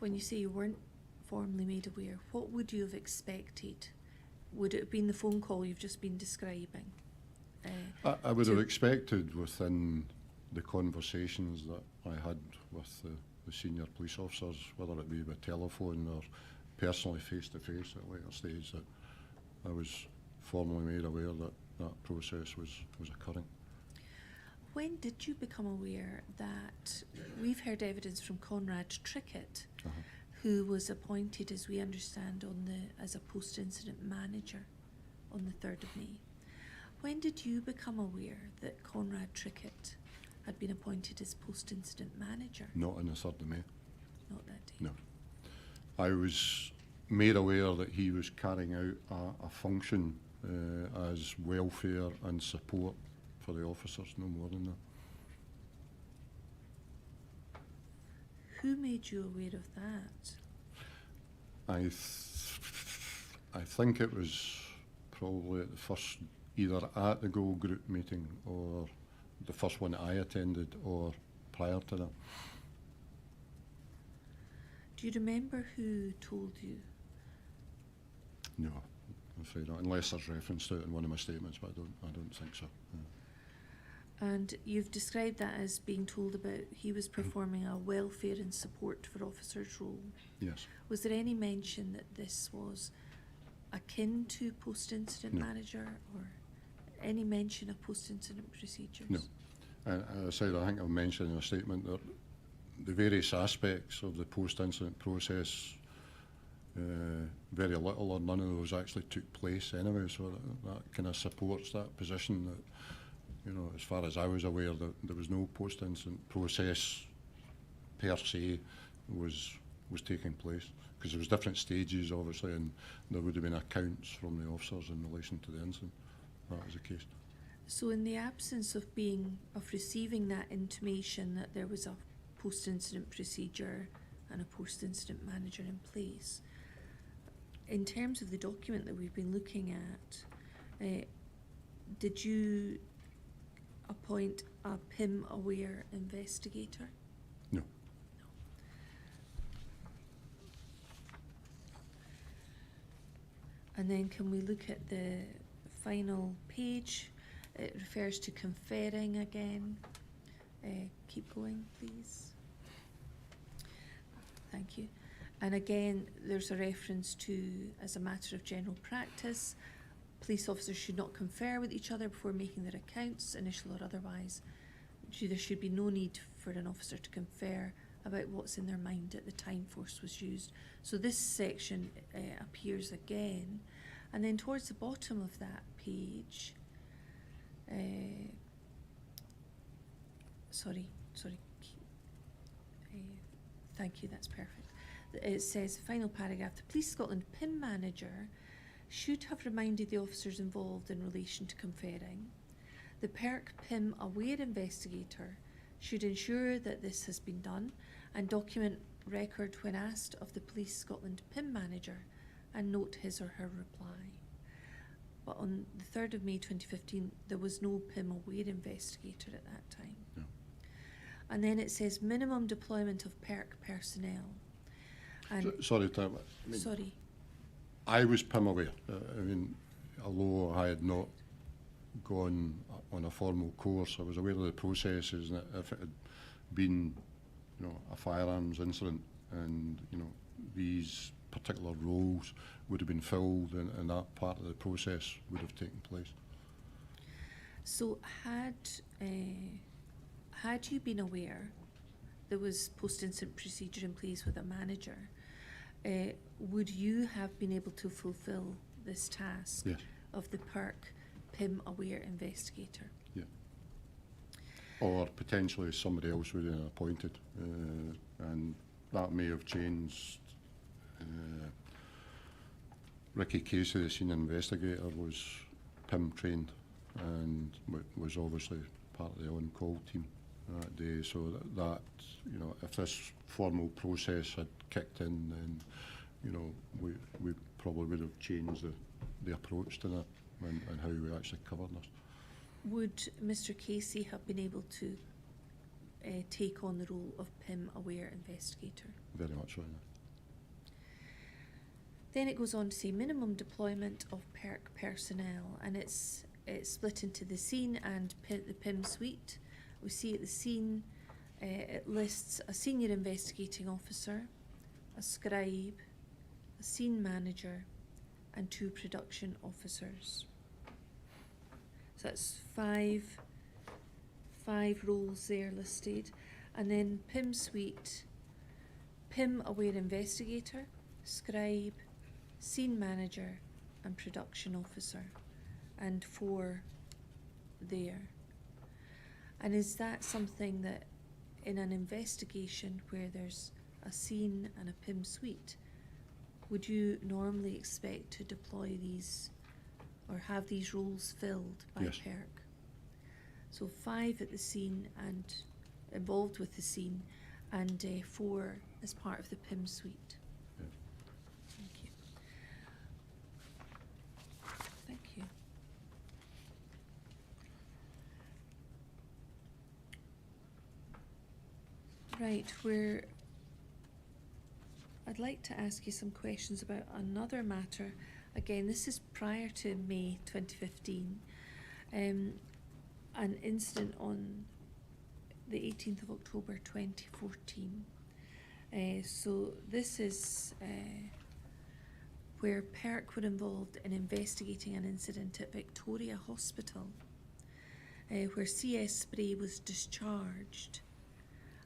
when you say you weren't formally made aware, what would you have expected? Would it have been the phone call you've just been describing? I would have expected within the conversations that I had with the senior police officers, whether it be by telephone or personally face-to-face at a later stage, that I was formally made aware that that process was occurring. When did you become aware that we've heard evidence from Conrad Trickett, who was appointed, as we understand, as a post-incident manager on the 3rd of May? When did you become aware that Conrad Trickett had been appointed as post-incident manager? Not on the 3rd of May. Not that day. No. I was made aware that he was carrying out a function as welfare and support for the officers, no more than that. Who made you aware of that? I think it was probably at the first, either at the Goal Group meeting or the first one I attended or prior to that. Do you remember who told you? No, I'm afraid not, unless there's reference to it in one of my statements, but I don't think so. Yeah. And you've described that as being told about he was performing a welfare and support for officers role. Yes. Was there any mention that this was akin to post-incident No. manager, or any mention of post-incident procedures? No. And as I said, I think I've mentioned in a statement that the various aspects of the post-incident process, very little or none of those actually took place anyway, so that kind of supports that position that, you know, as far as I was aware, that there was no post-incident process per se was taking place, because there was different stages obviously, and there would have been accounts from the officers in relation to the incident. That was the case. So in the absence of receiving that intimation that there was a post-incident procedure and a post-incident manager in place, in terms of the document that we've been looking at, did you appoint a PIM-aware investigator? No. And then can we look at the final page? It refers to conferring again. Keep going, please. Thank you. And again, there's a reference to, as a matter of general practice, police officers should not confer with each other before making their accounts, initial or otherwise. There should be no need for an officer to confer about what's in their mind at the time force was used. So this section appears again. And then towards the bottom of that page, thank you, that's perfect. It says, final paragraph, the Police Scotland PIM manager should have reminded the officers involved in relation to conferring. The PIRC PIM aware investigator should ensure that this has been done and document record when asked of the Police Scotland PIM manager and note his or her reply. But on the 3rd of May 2015, there was no PIM aware investigator at that time. Yeah. And then it says minimum deployment of PIRC personnel. And Sorry, Tim. sorry. I was PIM aware. Although I had not gone on a formal course, I was aware of the processes, and if it had been, a firearms incident, and these particular roles would have been filled, and that part of the process would have taken place. So had you been aware there was post-incident procedure in place with a manager, would you have been able to fulfil this task Yes. of the PIRC PIM aware investigator? Yeah. Or potentially somebody else would have been appointed, and that may have changed. Ricky Casey, the senior investigator, was PIM trained and was obviously part of the on-call team that day. So that if this formal process had kicked in, then we probably would have changed the approach to that and how we actually covered this. Would Mr. Casey have been able to take on the role of PIM aware investigator? Very much so. Yeah. Then it goes on to say minimum deployment of PIRC personnel, and it's split into the scene and the PIM suite. We see at the scene it lists a senior investigating officer, a scribe, a scene manager, and 2 production officers. So that's five roles there listed. And then PIM suite, PIM aware investigator, scribe, scene manager, and production officer, and 4 there. And is that something that in an investigation where there's a scene and a PIM suite, would you normally expect to deploy these or have these roles filled by Yes. PIRC? So 5 at the scene and involved with the scene, and 4 as part of the PIM suite. Yeah. Thank you. Thank you. Right, I'd like to ask you some questions about another matter. Again, this is prior to May 2015. An incident on the 18th of October 2014. So this is where PIRC were involved in investigating an incident at Victoria Hospital, where CS spray was discharged,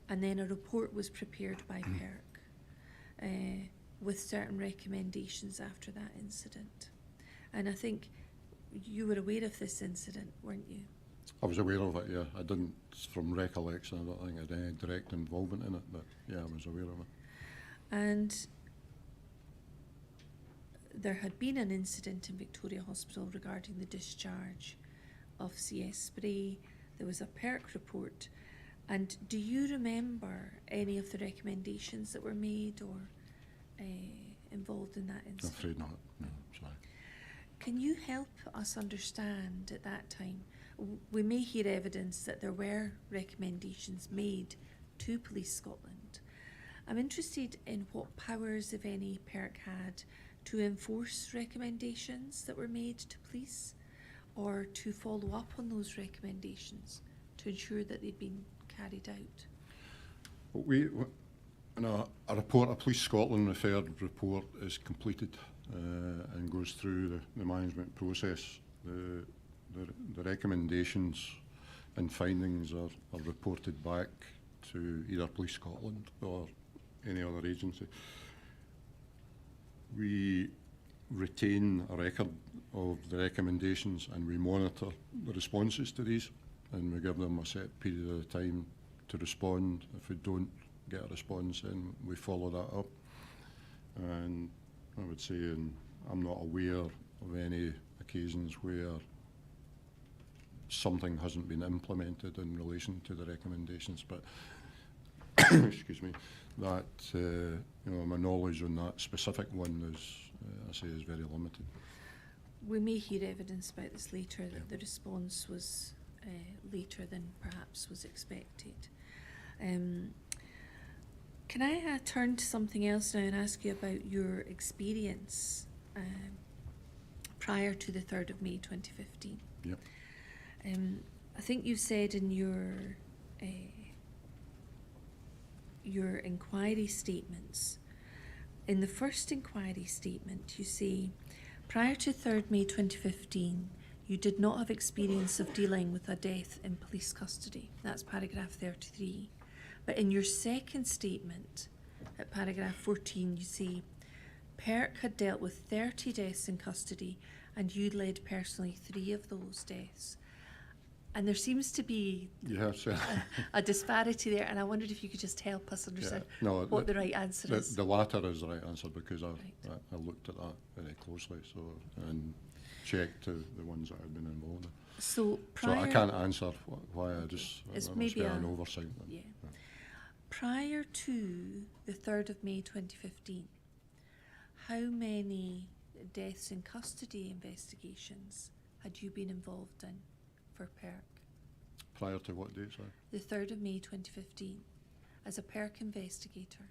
and then a report was prepared by PIRC with certain recommendations after that incident. And I think you were aware of this incident, weren't you? I was aware of it, yeah. I didn't, from recollection, I don't think I had any direct involvement in it, but yeah, I was aware of it. And there had been an incident in Victoria Hospital regarding the discharge of CS spray. There was a PIRC report. And do you remember any of the recommendations that were made or involved in that I'm incident? afraid not, no, sorry. Can you help us understand at that time? We may hear evidence that there were recommendations made to Police Scotland. I'm interested in what powers, if any, PIRC had to enforce recommendations that were made to police, or to follow up on those recommendations to ensure that they'd been carried out. A report, a Police Scotland referred report is completed and goes through the management process. The recommendations and findings are reported back to either Police Scotland or any other agency. We retain a record of the recommendations and we monitor the responses to these, and we give them a set period of time to respond. If we don't get a response, then we follow that up. And I would say, and I'm not aware of any occasions where something hasn't been implemented in relation to the recommendations, but excuse me, that you know, my knowledge on that specific one is, I say, is very limited. We may hear evidence about this later, that the response was later than perhaps was expected. Can I turn to something else now and ask you about your experience prior to the 3rd of May 2015? Yep. I think you said in your inquiry statements, in the first inquiry statement you say, prior to 3rd May 2015, you did not have experience of dealing with a death in police custody. That's paragraph 33. But in your second statement, at paragraph 14, you say, PIRC had dealt with 30 deaths in custody and you'd led personally 3 of those deaths. And there seems to be a disparity there, and I wondered if you could just help us understand what the right answer is. The latter is the right answer, because I looked at that very closely, and checked the ones that I've been involved in. So I can't answer why I just, it's it maybe must be an oversight. Yeah. Prior to the 3rd of May 2015, how many deaths in custody investigations had you been involved in for PIRC? Prior to what date, sorry? The 3rd of May 2015. As a PIRC investigator,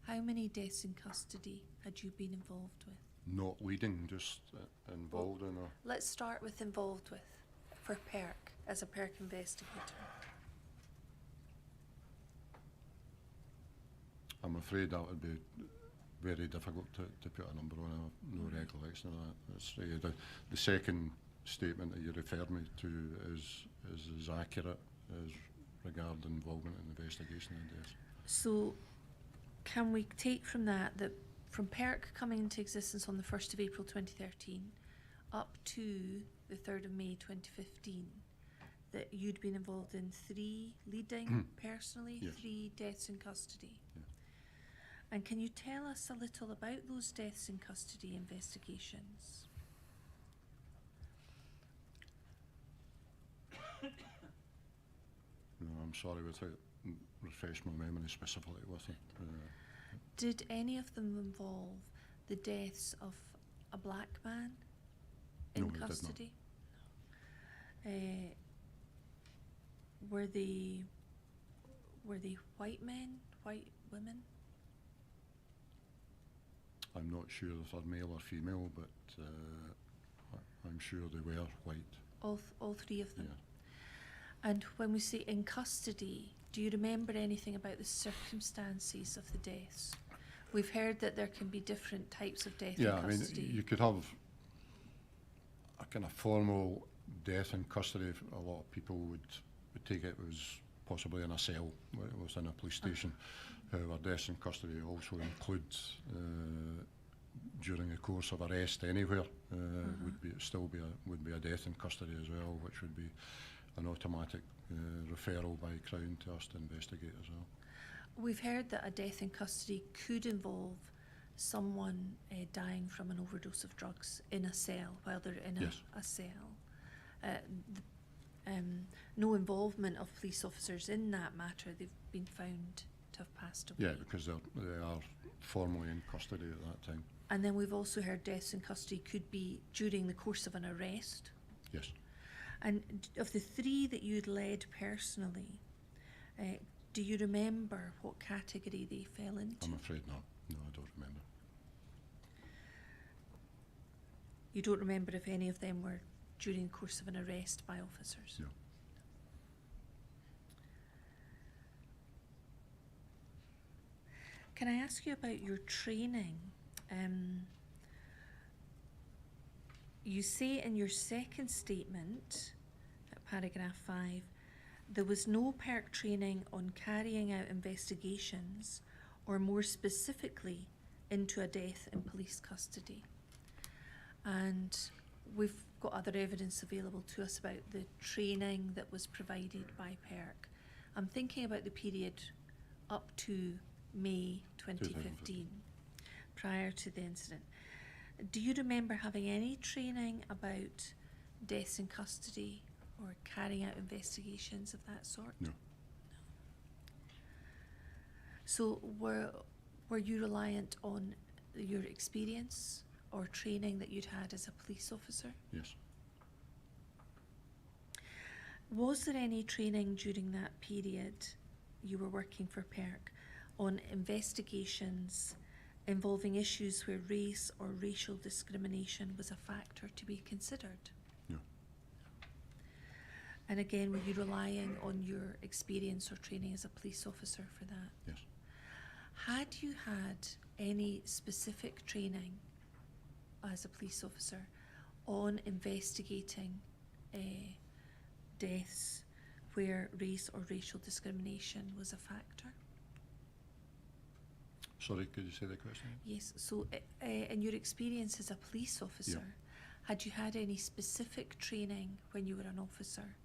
how many deaths in custody had you been involved with? Not leading, just involved in. Or Let's start with involved with, for PIRC, as a PIRC investigator. I'm afraid that would be very difficult to put a number on. I have no recollection of that. It's, the second statement that you referred me to is as accurate as regarding involvement in investigation and deaths. So can we take from that from PIRC coming into existence on the 1st of April 2013 up to the 3rd of May 2015, that you'd been involved in 3 leading personally, Yes. 3 deaths in custody? Yeah. And can you tell us a little about those deaths in custody investigations? No, I'm sorry, without refresh my memory specifically with it. Did any of them involve the deaths of a black man in No, it did not. custody? Were they white men, white women? I'm not sure if they're male or female, but I'm sure they were white. All 3 of them? Yeah. And when we say in custody, do you remember anything about the circumstances of the deaths? We've heard that there can be different types of death in custody. I mean, you could have a kind of formal death in custody. A lot of people would take it as possibly in a cell within a police station. However, deaths in custody also include during the course of arrest anywhere would be a death in custody as well, which would be an automatic referral by Crown to us to investigate as well. We've heard that a death in custody could involve someone dying from an overdose of drugs in a cell while they're in Yes. a cell. No involvement of police officers in that matter. They've been found to have passed away. Yeah, because they are formally in custody at that time. And then we've also heard deaths in custody could be during the course of an arrest. Yes. And of the 3 that you'd led personally, do you remember what category they fell into? I'm afraid not. No, I don't remember. You don't remember if any of them were during the course of an arrest by officers? No. Can I ask you about your training? You say in your second statement, at paragraph 5, there was no PIRC training on carrying out investigations, or more specifically, into a death in police custody. And we've got other evidence available to us about the training that was provided by PIRC. I'm thinking about the period up to May 2015, prior to the incident. Do you remember having any training about deaths in custody or carrying out investigations of that sort? No. So were you reliant on your experience or training that you'd had as a police officer? Yes. Was there any training during that period you were working for PIRC on investigations involving issues where race or racial discrimination was a factor to be considered? No. And again, were you relying on your experience or training as a police officer for that? Yes. Had you had any specific training as a police officer on investigating deaths where race or racial discrimination was a factor? Sorry, could you say the question? Yes, so in your experience as a police officer, had you had any specific training when you were an officer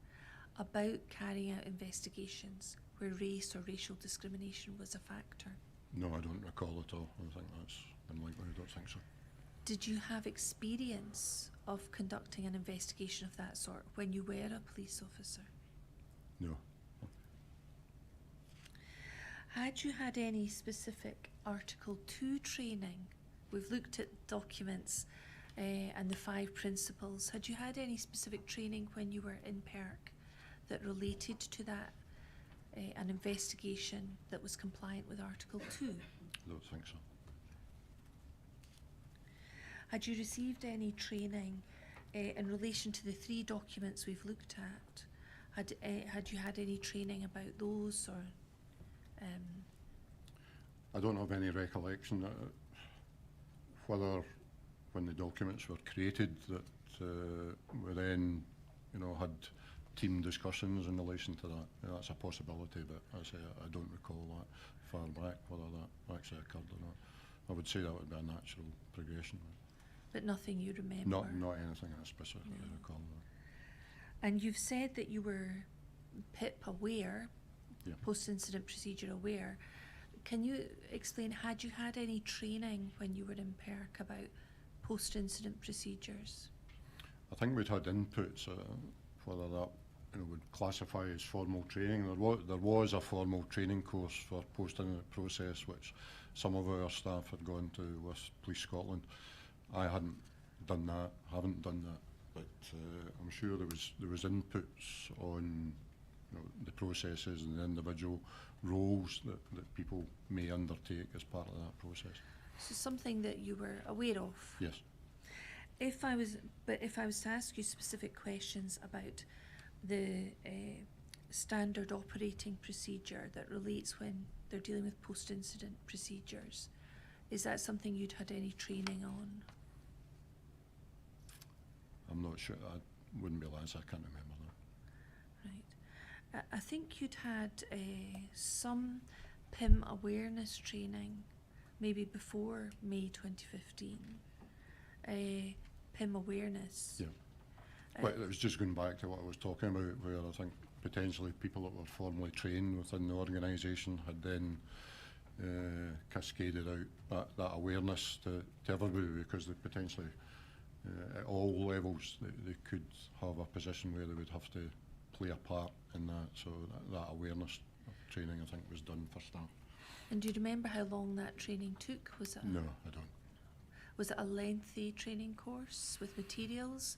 about carrying out investigations where race or racial discrimination was a factor? No, I don't recall at all. I think that's unlikely. I don't think so. Did you have experience of conducting an investigation of that sort when you were a police officer? No. Had you had any specific Article 2 training? We've looked at documents and the 5 principles. Had you had any specific training when you were in PIRC that related to that, an investigation that was compliant with Article 2? I don't think so. Had you received any training in relation to the 3 documents we've looked at? Had you had any training about those, or I don't have any recollection whether when the documents were created that we then, had team discussions in relation to that. That's a possibility, but I say I don't recall that far back whether that actually occurred or not. I would say that would be a natural progression. but nothing you remember? Not anything I specifically recall. No. And you've said that you were PIP aware, Yeah. post-incident procedure aware. Can you explain, had you had any training when you were in PIRC about post-incident procedures? I think we'd had inputs, whether that would classify as formal training. There was a formal training course for post-incident process, which some of our staff had gone to with Police Scotland. I hadn't done that, haven't done that, but I'm sure there was inputs on the processes and the individual roles that people may undertake as part of that process. So something that you were aware of? Yes. If I was to ask you specific questions about the standard operating procedure that relates when they're dealing with post-incident procedures, is that something you'd had any training on? I'm not sure. I wouldn't be able to answer. I can't remember that. Right. I think you'd had some PIM awareness training maybe before May 2015. PIM awareness. Yeah. But it was just going back to what I was talking about, where I think potentially people that were formally trained within the organisation had then cascaded out that awareness to everybody, because they potentially, at all levels, they could have a position where they would have to play a part in that. So that awareness training, I think, was done for staff. And do you remember how long that training took? Was it? No, I don't. Was it a lengthy training course with materials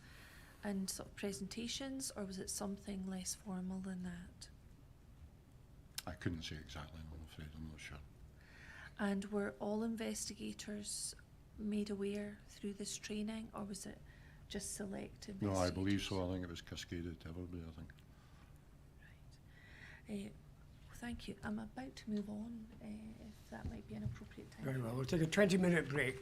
and sort of presentations, or was it something less formal than that? I couldn't say exactly, I'm afraid. I'm not sure. And were all investigators made aware through this training, or was it just select investigators? No, I believe so. I think it was cascaded to everybody, I think. Right. Thank you. I'm about to move on, if that might be an appropriate time. Very well. We'll take a 20-minute break.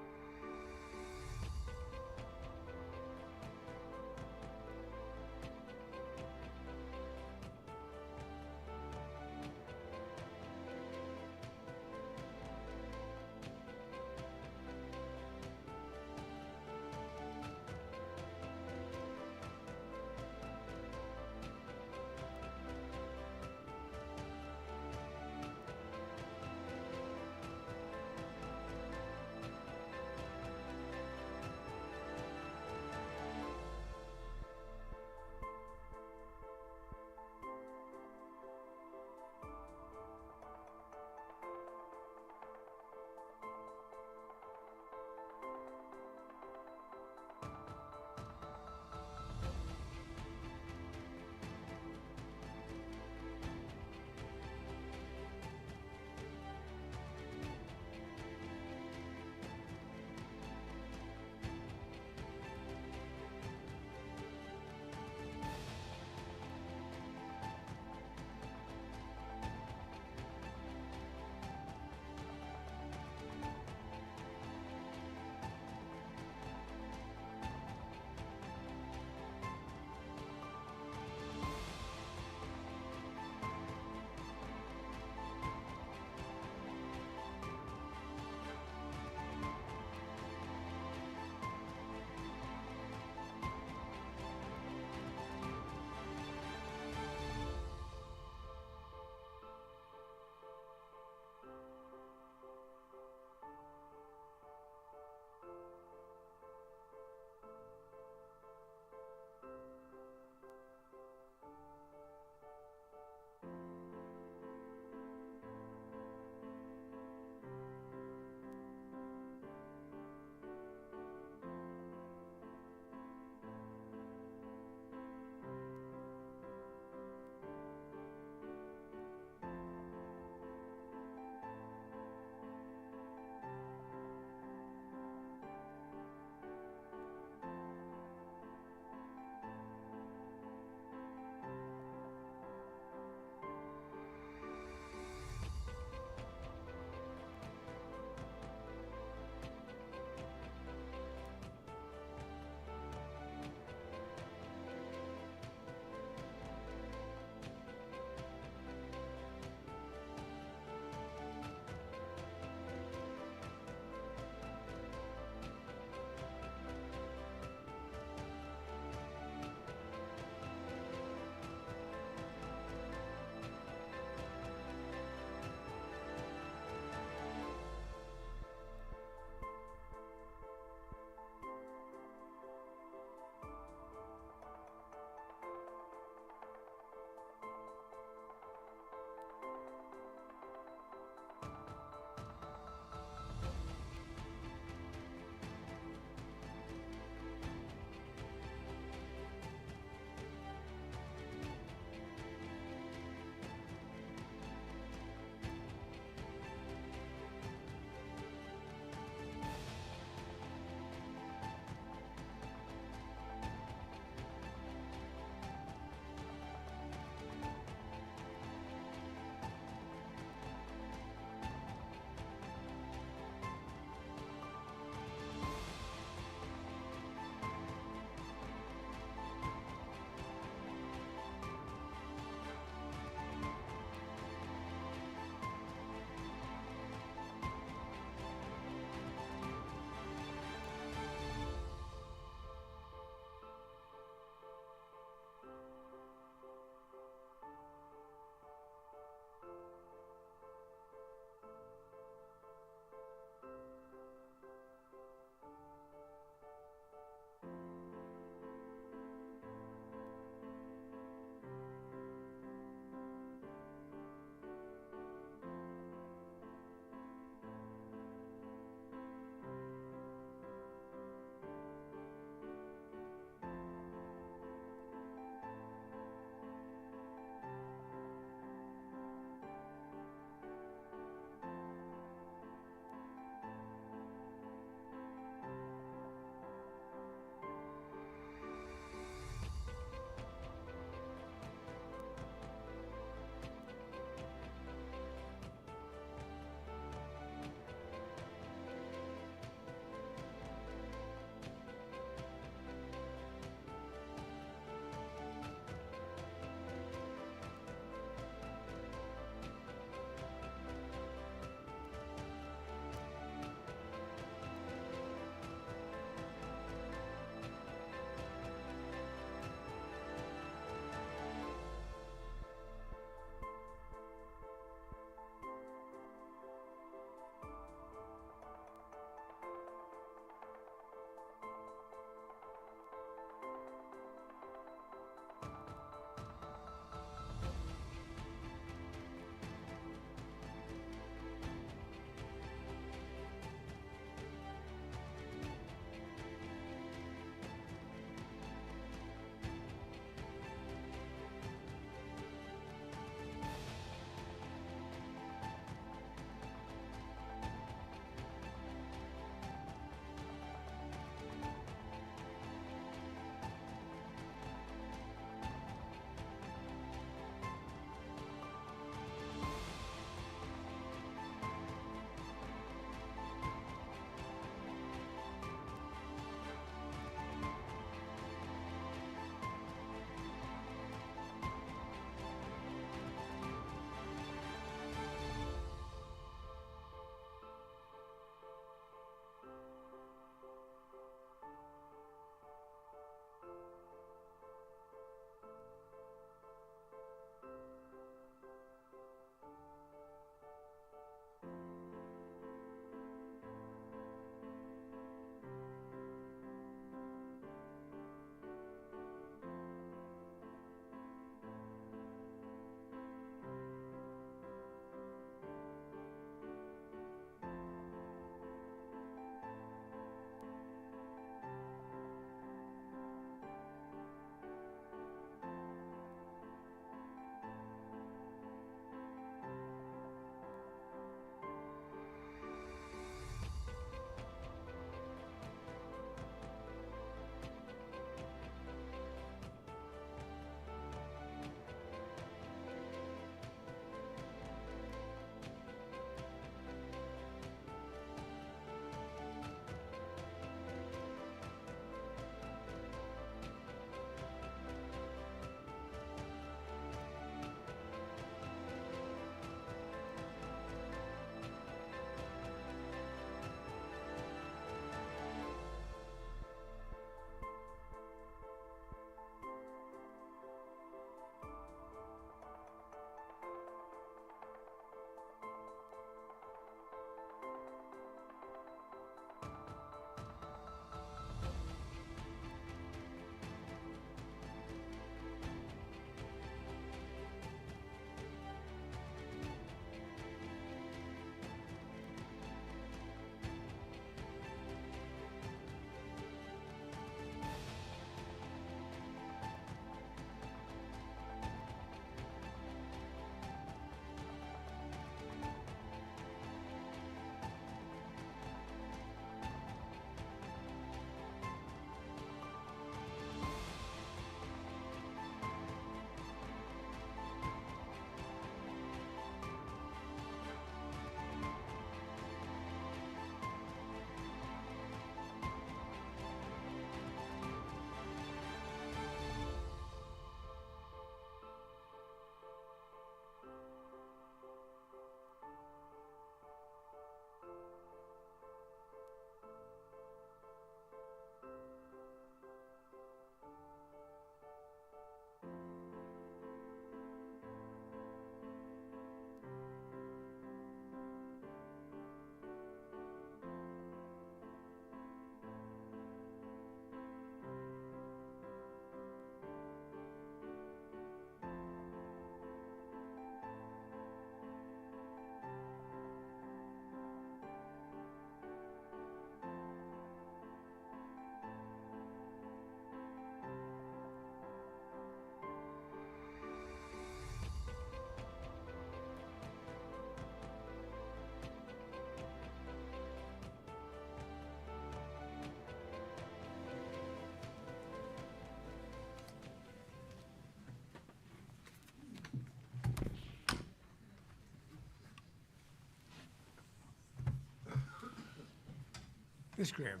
Ms. Graham.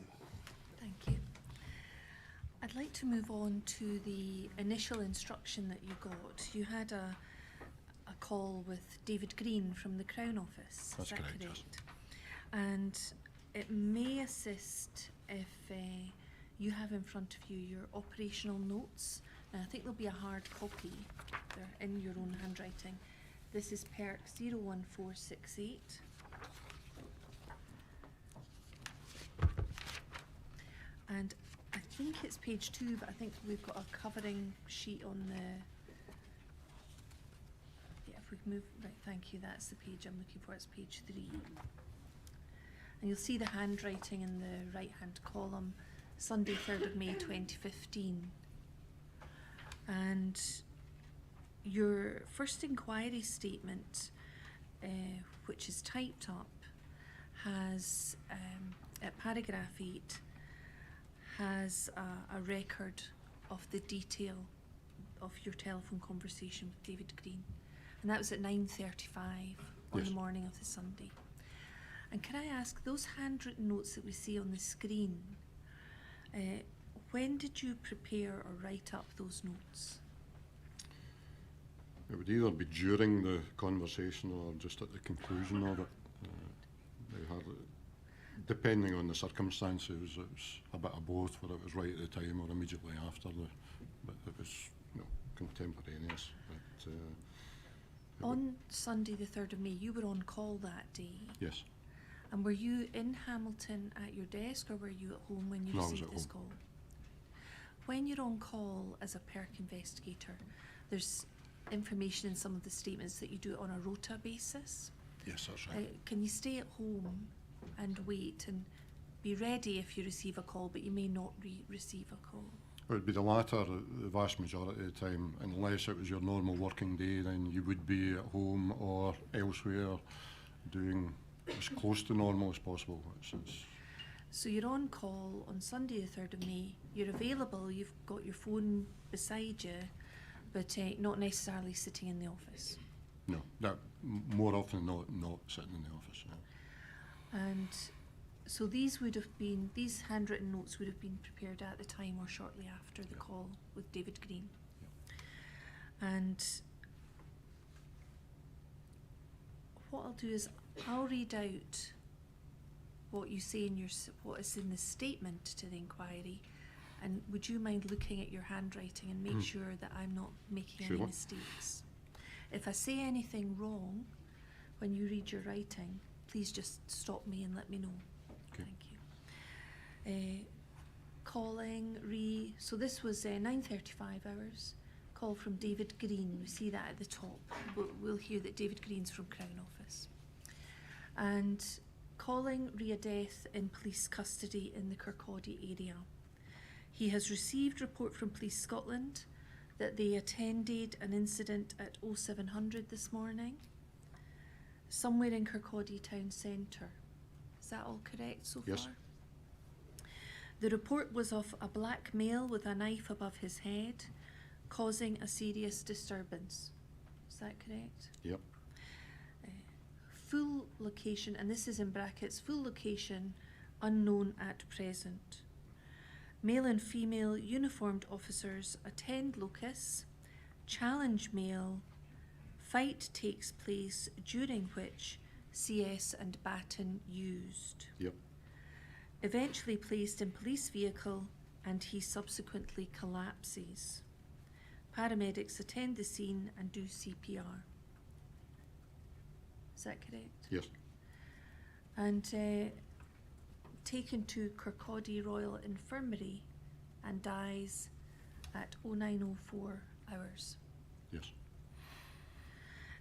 Thank you. I'd like to move on to the initial instruction that you got. You had a call with David Green from the Crown Office. That's is that correct, yes. And it may assist if you have in front of you your operational notes. Now, I think there'll be a hard copy. They're in your own handwriting. This is PIRC 01468. And I think it's page 2, but I think we've got a covering sheet on the... Yeah, if we move... Right, thank you, that's the page I'm looking for, it's page 3. And you'll see the handwriting in the right-hand column, Sunday 3rd of May 2015. And your first inquiry statement, which is typed up, has, at paragraph 8, has a record of the detail of your telephone conversation with David Green. And that was at 9:35 on Yes. the morning of the Sunday. And can I ask, those handwritten notes that we see on the screen, when did you prepare or write up those notes? It would either be during the conversation or just at the conclusion of it. They had, depending on the circumstances, it was a bit of both, whether it was right at the time or immediately after. But it was, contemporaneous. But, On Sunday the 3rd of May, you were on call that day. yes, And were you in Hamilton at your desk, or were you at home when you No, I was received at this home. call? When you're on call as a PIRC investigator, there's information in some of the statements that you do it on a rota basis. yes, that's right. Can you stay at home and wait and be ready if you receive a call, but you may not receive a call? It would be the latter the vast majority of the time, unless it was your normal working day, then you would be at home or elsewhere doing as close to normal as possible. So you're on call on Sunday the 3rd of May, you're available, you've got your phone beside you, but not necessarily sitting in the office. No, that more often than not sitting in the office. Yeah. And so these handwritten notes would have been prepared at the time or shortly after the call with David Green. And what I'll do is I'll read out what you say in what is in the statement to the inquiry, and would you mind looking at your handwriting and make sure that I'm not making any Sure. mistakes? If I say anything wrong when you read your writing, please just stop me and let me know. Okay. Thank you. Calling so this was 9:35 hours. Call from David Green. We see that at the top. We'll hear that David Green's from Crown Office. And calling re a death in police custody in the Kirkcaldy area. He has received report from Police Scotland that they attended an incident at 0700 this morning, somewhere in Kirkcaldy town centre. Is that all correct so Yes. far? The report was of a black male with a knife above his head, causing a serious disturbance. Is that correct? Yep. Full location, and this is in brackets, full location unknown at present. Male and female uniformed officers attend locus, challenge male, fight takes place during which CS and baton used. Yep. Eventually placed in police vehicle and he subsequently collapses. Paramedics attend the scene and do CPR. Is that correct? Yes. And taken to Kirkcaldy Royal Infirmary and dies at 0904 hours. Yes.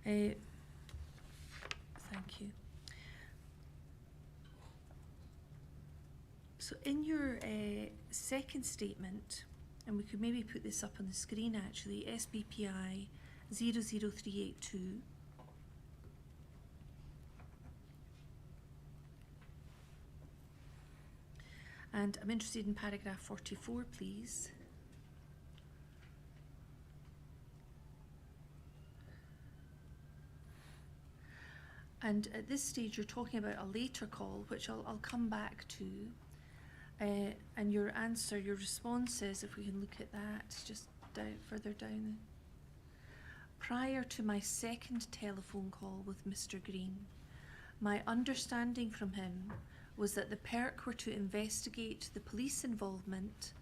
Thank you. So in your second statement, and we could maybe put this up on the screen actually, SBPI 00382. And I'm interested in paragraph 44, please. And at this stage, you're talking about a later call, which I'll come back to. And your answer, your response is, if we can look at that, just down, further down. Prior to my second telephone call with Mr. Green, my understanding from him was that the PIRC were to investigate the police involvement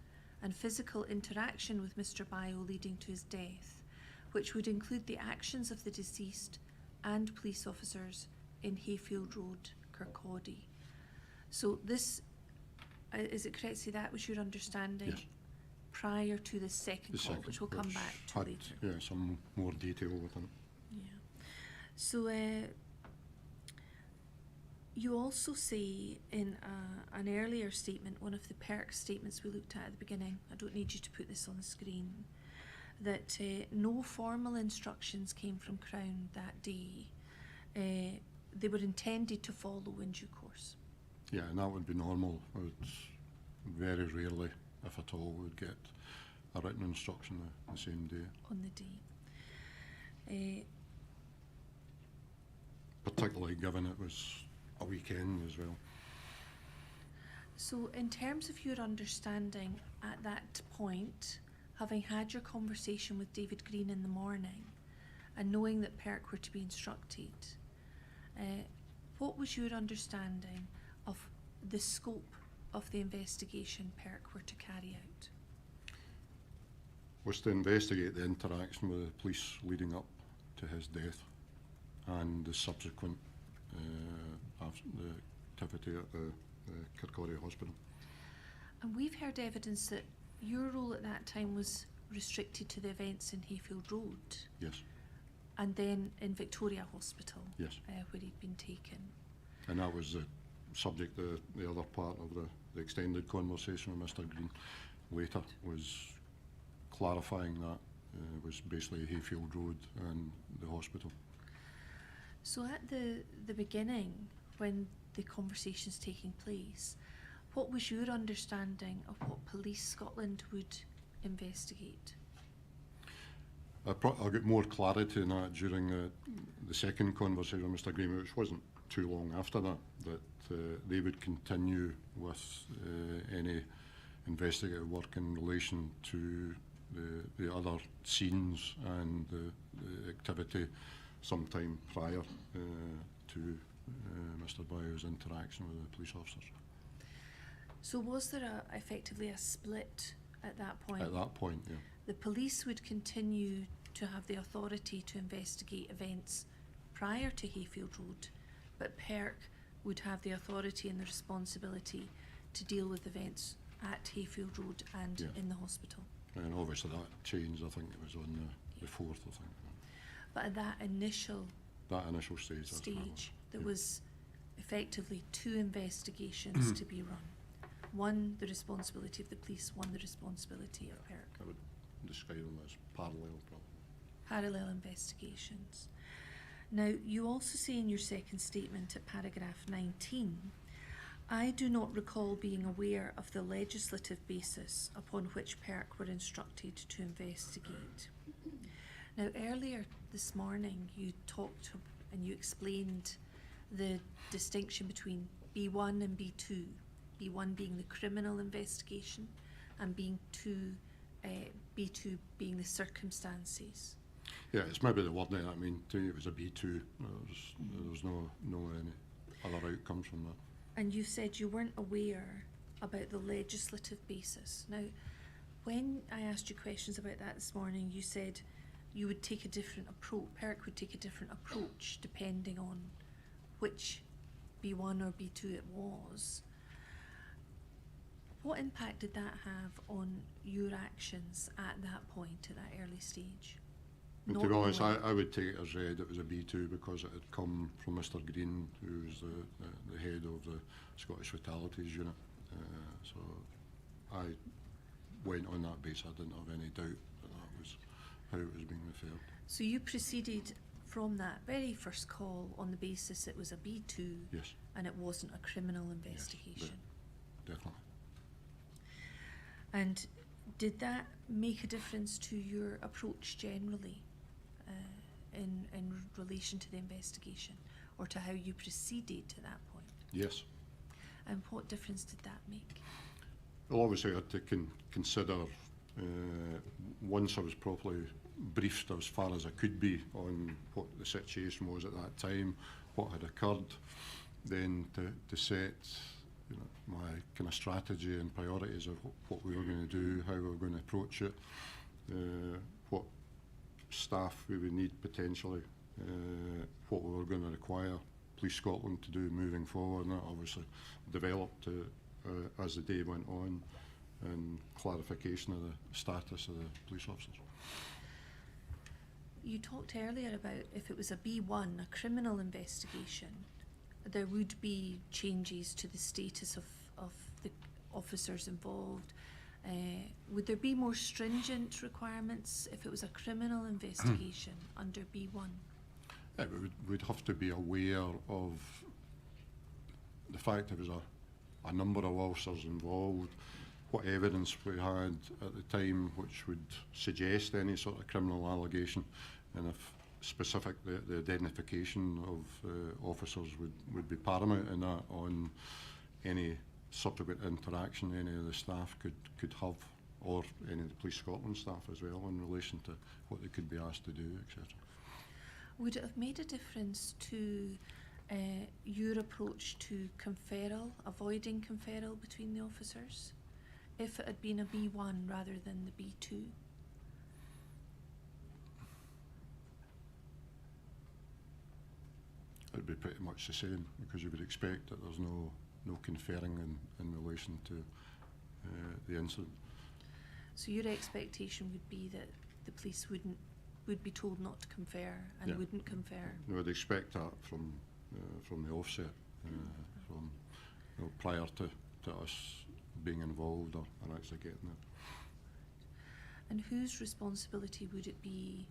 and physical interaction with Mr. Bio leading to his death, which would include the actions of the deceased and police officers in Hayfield Road, Kirkcaldy. So this, is it correct to say that was your understanding? Yes. Prior to the second call, which we'll come back to had, later. Yeah, some more detail within it. Yeah. So you also say in an earlier statement, one of the PIRC statements we looked at the beginning, I don't need you to put this on the screen, that no formal instructions came from Crown that day. They were intended to follow in due course. Yeah, and that would be normal. It's very rarely, if at all, would get a written instruction the same day. On the day. Particularly given it was a weekend as well. So in terms of your understanding at that point, having had your conversation with David Green in the morning and knowing that PIRC were to be instructed, what was your understanding of the scope of the investigation PIRC were to carry out? Was to investigate the interaction with the police leading up to his death and the subsequent the activity at the Kirkcaldy Hospital. And we've heard evidence that your role at that time was restricted to the events in Hayfield Road. Yes. And then in Victoria Hospital. Yes. Where he'd been taken. And that was the subject, the other part of the extended conversation with Mr. Green later, was clarifying that was basically Hayfield Road and the hospital. So at the beginning, when the conversation's taking place, what was your understanding of what Police Scotland would investigate? I got more clarity in that during the second conversation with Mr. Green, which wasn't too long after that, they would continue with any investigative work in relation to the other scenes and the activity sometime prior to Mr. Bio's interaction with the police officers. So was there effectively a split at that point? At that point, yeah. The police would continue to have the authority to investigate events prior to Hayfield Road, but PIRC would have the authority and the responsibility to deal with events at Hayfield Road and in the hospital. And obviously that changed, I think it was on the 4th, I think. But at that initial stage, there was effectively two investigations to be run. One, the responsibility of the police, one, the responsibility of PIRC. I would describe them as parallel, probably. Parallel investigations. Now, you also say in your second statement at paragraph 19, I do not recall being aware of the legislative basis upon which PIRC were instructed to investigate. Now, earlier this morning, you talked and you explained the distinction between B1 and B2. B1 being the criminal investigation and B2 being the circumstances. Yeah, it's maybe the wording. I mean, to me it was a B2. There was no any other outcomes from that. And you said you weren't aware about the legislative basis. Now, when I asked you questions about that this morning, you said you would take a different approach, PIRC would take a different approach depending on which B1 or B2 it was. What impact did that have on your actions at that point, at that early stage? And to be honest, I would take it as read it was a B2 because it had come from Mr. Green, who was the head of the Scottish Fatalities Unit. So I went on that basis. I didn't have any doubt that was how it was being referred. So you proceeded from that very first call on the basis it was a B2 yes. And it wasn't a criminal investigation? Yes, definitely. And did that make a difference to your approach generally in relation to the investigation, or to how you proceeded to that point? Yes. And what difference did that make? Well, obviously I had to consider, once I was properly briefed as far as I could be on what the situation was at that time, what had occurred, then to set, you know, my kind of strategy and priorities of what we were going to do, how we were going to approach it, what staff we would need potentially, what we were going to require Police Scotland to do moving forward, and that obviously developed as the day went on, and clarification of the status of the police officers. You talked earlier about if it was a B1, a criminal investigation, there would be changes to the status of the officers involved. Would there be more stringent requirements if it was a criminal investigation under B1? Yeah, we'd have to be aware of the fact there was a number of officers involved, what evidence we had at the time which would suggest any sort of criminal allegation, and if specific the identification of officers would be paramount in that, on any subsequent interaction any of the staff could have, or any of the Police Scotland staff as well, in relation to what they could be asked to do, etc. Would it have made a difference to your approach to conferral, avoiding conferral between the officers, if it had been a B1 rather than the B2? It'd be pretty much the same, because you would expect that there's no conferring in relation to the incident. So your expectation would be that the police would be told not to confer and Yeah. wouldn't confer? No, I'd expect that from the offset, from, you know, prior to us being involved or actually getting it. And whose responsibility would it be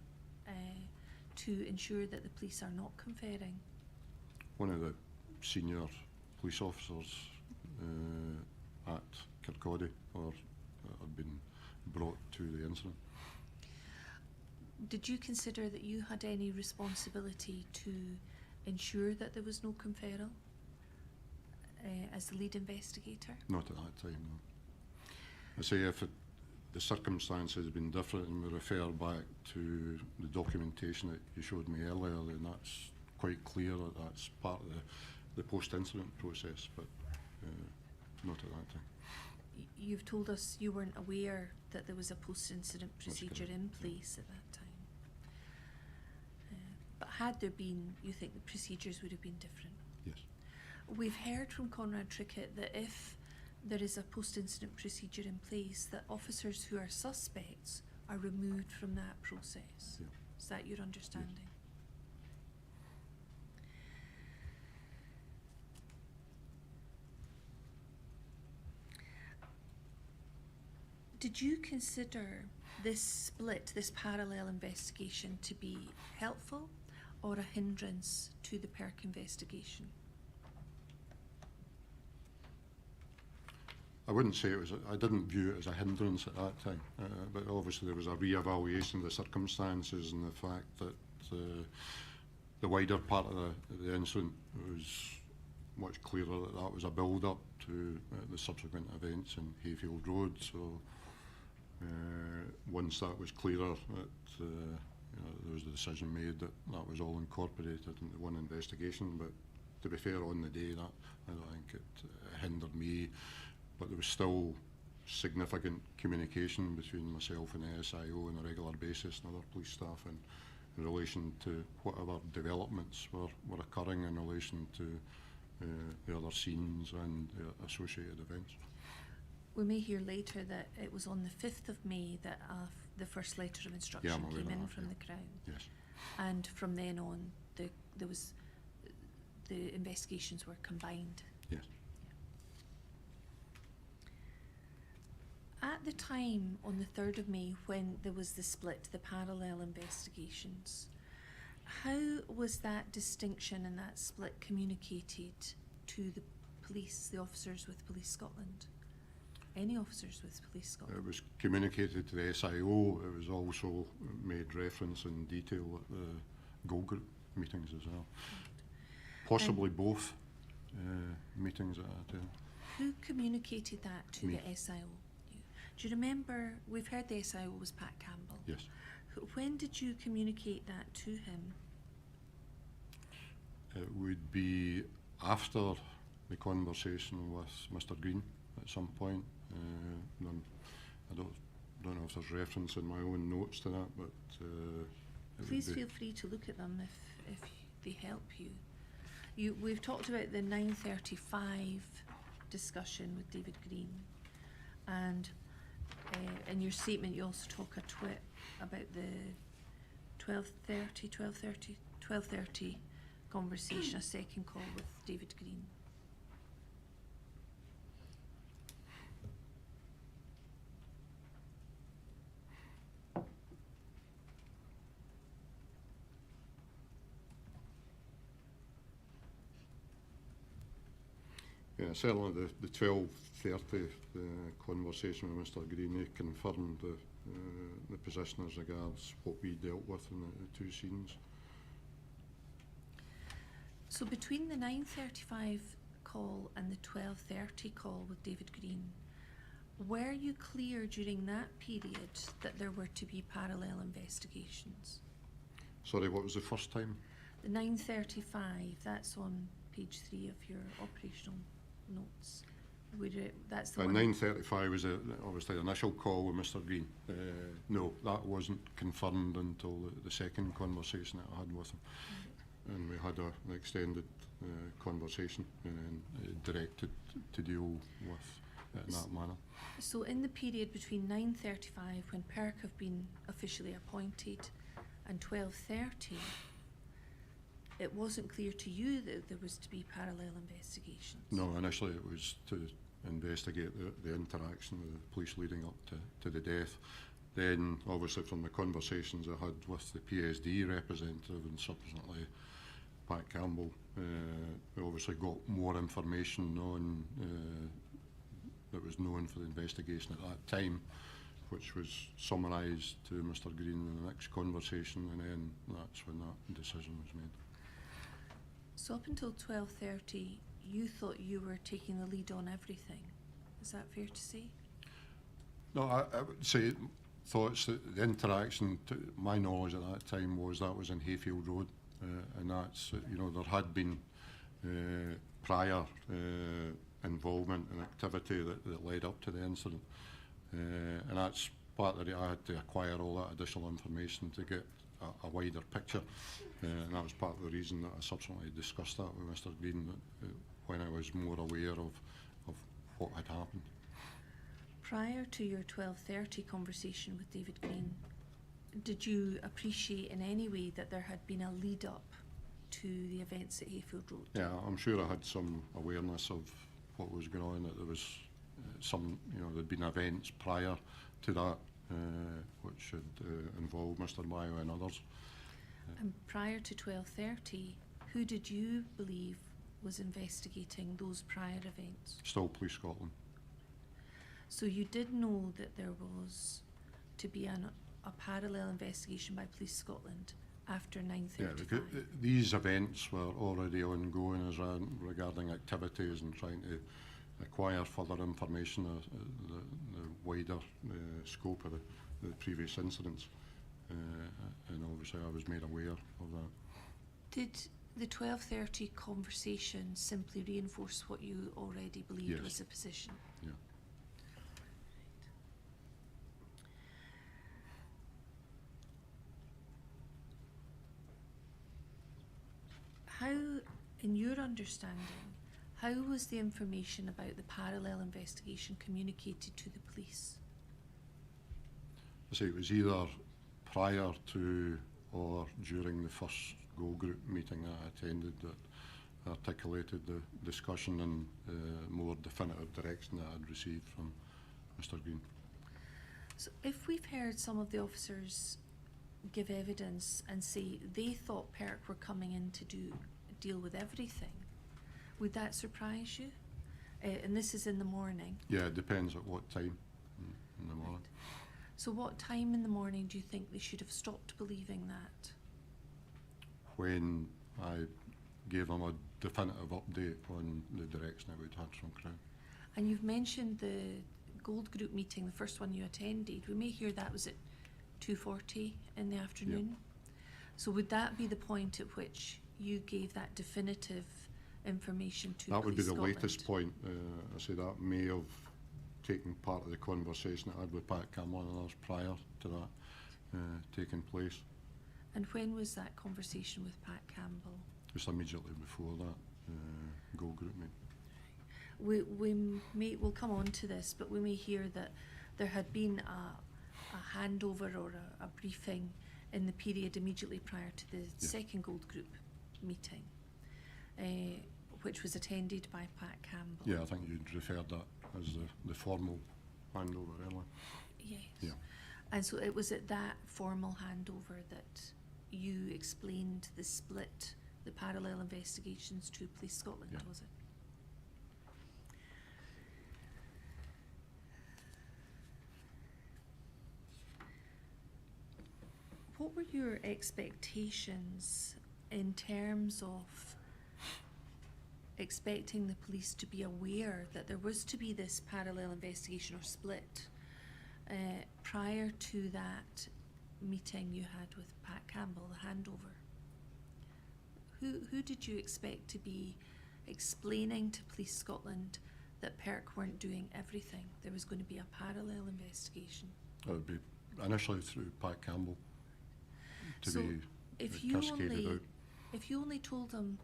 to ensure that the police are not conferring? One of the senior police officers at Kirkcaldy had been brought to the incident. Did you consider that you had any responsibility to ensure that there was no conferral as the lead investigator? Not at that time, no. I say if the circumstances had been different and we refer back to the documentation that you showed me earlier, then that's quite clear that that's part of the post-incident process, but not at that time. You've told us you weren't aware that there was a post-incident That's procedure correct. in place at that time. But had there been, you think the procedures would have been different? Yes. We've heard from Conrad Trickett that if there is a post-incident procedure in place, that officers who are suspects are removed from that process. Yeah. Is that your understanding? Did you consider this split, this parallel investigation, to be helpful or a hindrance to the PIRC investigation? I wouldn't say it was, I didn't view it as a hindrance at that time, but obviously there was a re-evaluation of the circumstances and the fact that the wider part of the incident was much clearer that was a build-up to the subsequent events in Hayfield Road. So once that was clearer, that you know, there was a decision made that was all incorporated into one investigation. But to be fair, on the day, that I don't think it hindered me. But there was still significant communication between myself and the SIO on a regular basis and other police staff in relation to whatever developments were occurring in relation to the other scenes and the associated events. We may hear later that it was on the 5th of May that the first letter of instruction came in from the Crown. Yes. And from then on, the investigations were combined. Yes. At the time, on the 3rd of May, when there was the split, the parallel investigations, how was that distinction and that split communicated to the police, the officers with Police Scotland? Any officers with Police Scotland? It was communicated to the SIO. It was also made reference in detail at the Go Group meetings as well. Possibly both meetings at that time. Who communicated that to Me. the SIO? You. Do you remember, we've heard the SIO was Pat Campbell. Yes. When did you communicate that to him? It would be after the conversation with Mr. Green at some point. Then I don't know if there's reference in my own notes to that, but it Please would be feel free to look at them if they help you. We've talked about the 9:35 discussion with David Green, and in your statement you also talk about the 12:30 conversation, a second call with David Green. Yeah, certainly the 12:30 conversation with Mr. Green, he confirmed the position as regards what we dealt with in the two scenes. So between the 9:35 call and the 12:30 call with David Green, were you clear during that period that there were to be parallel investigations? Sorry, what was the first time? The 9:35, that's on page 3 of your operational notes. That's the one. 9:35 was obviously the initial call with Mr. Green. No, that wasn't confirmed until the second conversation that I had with him. And we had an extended conversation and directed to deal with it in that manner. So in the period between 9:35, when PIRC have been officially appointed, and 12:30, it wasn't clear to you that there was to be parallel investigations? No, initially it was to investigate the interaction with the police leading up to the death. Then, obviously, from the conversations I had with the PSD representative and subsequently Pat Campbell, we obviously got more information on that was known for the investigation at that time, which was summarised to Mr. Green in the next conversation, and then that's when that decision was made. So up until 12:30, you thought you were taking the lead on everything. Is that fair to say? No, I would say thoughts that the interaction, to my knowledge at that time, was that was in Hayfield Road, and that's, there had been prior involvement and activity that led up to the incident, and that's part of it. I had to acquire all that additional information to get a wider picture, and that was part of the reason that I subsequently discussed that with Mr. Green when I was more aware of what had happened. Prior to your 12:30 conversation with David Green, did you appreciate in any way that there had been a lead up to the events at Hayfield Road? Yeah, I'm sure I had some awareness of what was going on, that there was there'd been events prior to that which had involved Mr. Mayo and others. And prior to 12:30, who did you believe was investigating those prior events? Still Police Scotland. So you did know that there was to be a parallel investigation by Police Scotland after 9:35? Yeah, because these events were already ongoing regarding activities and trying to acquire further information, the wider scope of the previous incidents, and obviously I was made aware of that. Did the 12:30 conversation simply reinforce what you already believed Yes. was the position? Yeah. How, in your understanding, how was the information about the parallel investigation communicated to the police? I say it was either prior to or during the first Go Group meeting that I attended that articulated the discussion and more definitive direction that I'd received from Mr. Green. So if we've heard some of the officers give evidence and say they thought PIRC were coming in to deal with everything, would that surprise you? And this is in the morning. Yeah, it depends at what time in the morning. So what time in the morning do you think they should have stopped believing that? When I gave them a definitive update on the direction I would had from Crown. And you've mentioned the Gold Group meeting, the first one you attended. We may hear that was at 2:40 in the afternoon. So would that be the point at which you gave that definitive information to That would be Police the Scotland? latest point. I say that may have taken part of the conversation I had with Pat Campbell and others prior to that taking place. And when was that conversation with Pat Campbell? Just immediately before that Gold Group meeting. We'll come on to this, but we may hear that there had been a handover or a briefing in the period immediately prior to the second Gold Group meeting, which was attended by Pat Campbell. Yeah, I think you'd referred that as the formal handover earlier. Yes. Yeah. And so it was at that formal handover that you explained the split, the parallel investigations to Police Scotland, Yeah. was it? What were your expectations in terms of expecting the police to be aware that there was to be this parallel investigation or split prior to that meeting you had with Pat Campbell, the handover? Who did you expect to be explaining to Police Scotland that PIRC weren't doing everything? There was going to be a parallel investigation. It would be initially through Pat Campbell to So be if you cascaded out. if you only told them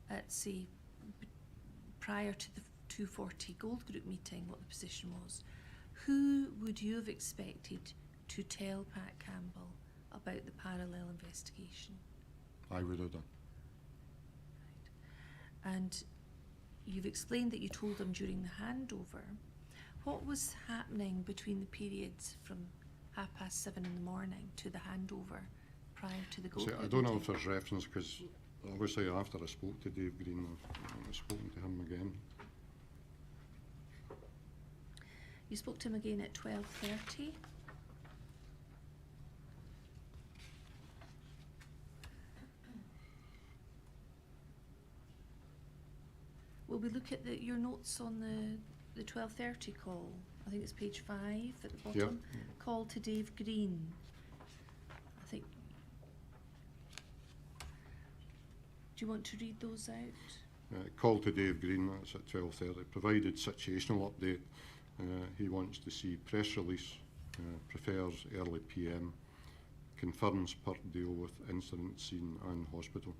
at, say, prior to the 2:40 Gold Group meeting what the position was, who would you have expected to tell Pat Campbell about the parallel investigation? I would have done. And you've explained that you told them during the handover. What was happening between the periods from 7:30 in the morning to the handover prior to the Gold See, Group I don't know meeting? if there's reference, because obviously after I spoke to Dave Green, I've spoken to him again. You spoke to him again at 12:30. Will we look at your notes on the 12:30 call? I think it's page 5 at the bottom. Call to Dave Green. I think. Do you want to read those out? Call to Dave Green, that's at 12:30. Provided situational update. He wants to see press release, prefers early PM, confirms PIRC deal with incident scene and hospital.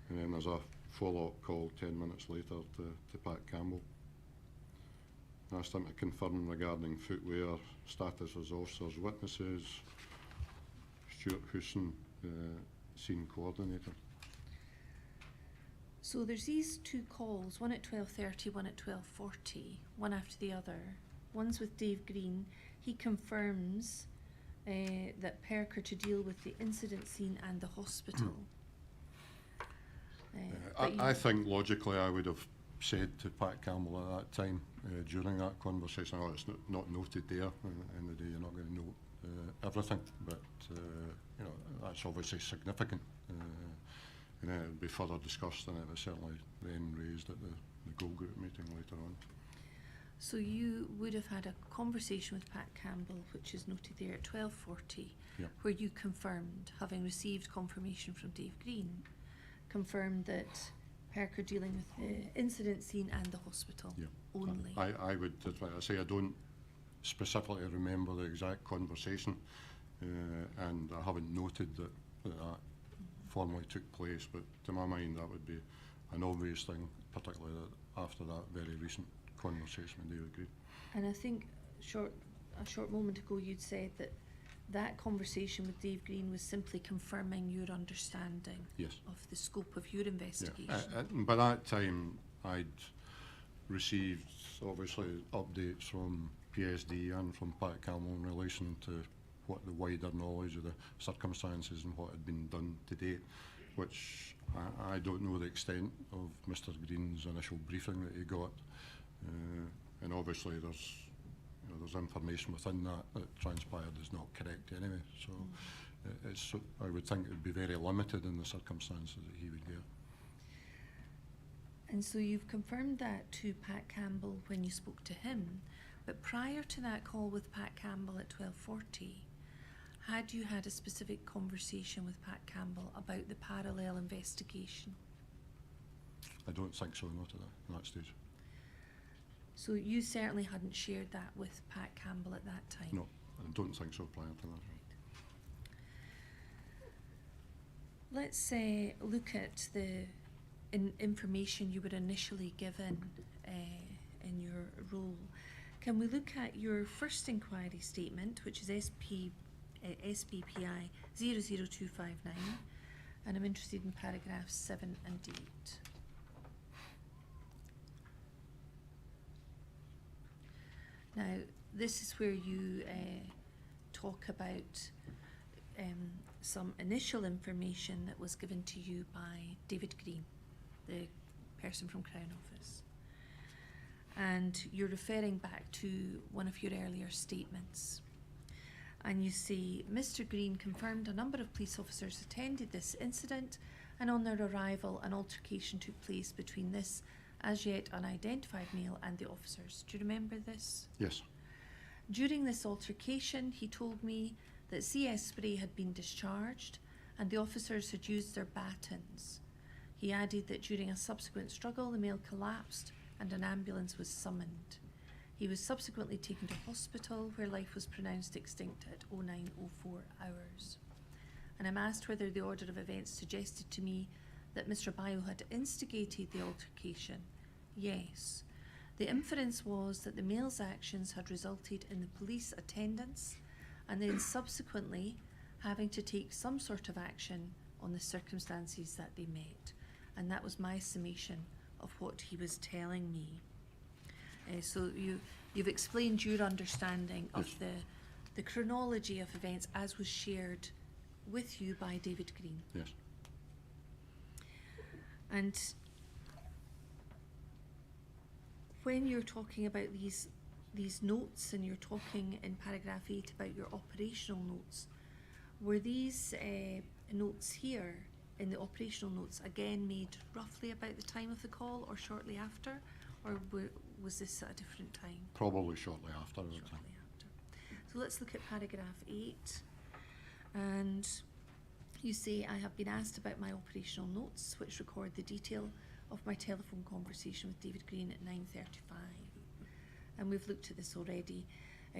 And then there's a follow-up call 10 minutes later to Pat Campbell. Asked him to confirm regarding footwear, status as officers, witnesses. Stuart Houston, scene coordinator. So there's these two calls, one at 12:30, one at 12:40, one after the other. One's with Dave Green. He confirms that PIRC are to deal with the incident scene and the hospital. I think logically I would have said to Pat Campbell at that time during that conversation, oh, it's not noted there, in the day you're not going to note everything, but you know, that's obviously significant, and then it would be further discussed, and it was certainly then raised at the Gold Group meeting later on. So you would have had a conversation with Pat Campbell, which is noted there at 12:40, where you confirmed, having received confirmation from Dave Green, confirmed that PIRC are dealing with the incident scene and the hospital only. I would, like I say, I don't specifically remember the exact conversation, and I haven't noted that formally took place, but to my mind that would be an obvious thing, particularly after that very recent conversation with David Green. And I think a short moment ago you'd said that that conversation with Dave Green was simply confirming your understanding of the scope of your investigation. By that time I'd received obviously updates from PSD and from Pat Campbell in relation to what the wider knowledge of the circumstances and what had been done to date, which I don't know the extent of Mr Green's initial briefing that he got, and obviously there's information within that transpired is not correct anyway, so I would think it would be very limited in the circumstances that he would get. And so you've confirmed that to Pat Campbell when you spoke to him, but prior to that call with Pat Campbell at 12:40, had you had a specific conversation with Pat Campbell about the parallel investigation? I don't think so, not at that stage. So you certainly hadn't shared that with Pat Campbell at that time? No, I don't think so prior to that. Let's look at the information you were initially given in your role. Can we look at your first inquiry statement, which is SBPI 00259, and I'm interested in paragraphs 7 and 8. Now, this is where you talk about some initial information that was given to you by David Green, the person from Crown Office. And you're referring back to one of your earlier statements. And you say, Mr. Green confirmed a number of police officers attended this incident, and on their arrival an altercation took place between this as yet unidentified male and the officers. Do you remember this? Yes. During this altercation, he told me that CS spray had been discharged and the officers had used their batons. He added that during a subsequent struggle, the male collapsed and an ambulance was summoned. He was subsequently taken to hospital where life was pronounced extinct at 09:04 hours. And I'm asked whether the order of events suggested to me that Mr. Bio had instigated the altercation. Yes. The inference was that the male's actions had resulted in the police attendance and then subsequently having to take some sort of action on the circumstances that they met. And that was my summation of what he was telling me. So you've explained your understanding of the chronology of events as was shared with you by David Green. Yes. And when you're talking about these notes, and you're talking in paragraph 8 about your operational notes, were these notes here in the operational notes again made roughly about the time of the call or shortly after, or was this at a different time? Probably shortly after. Shortly after. So let's look at paragraph 8, and you say, I have been asked about my operational notes, which record the detail of my telephone conversation with David Green at 9:35. And we've looked at this already.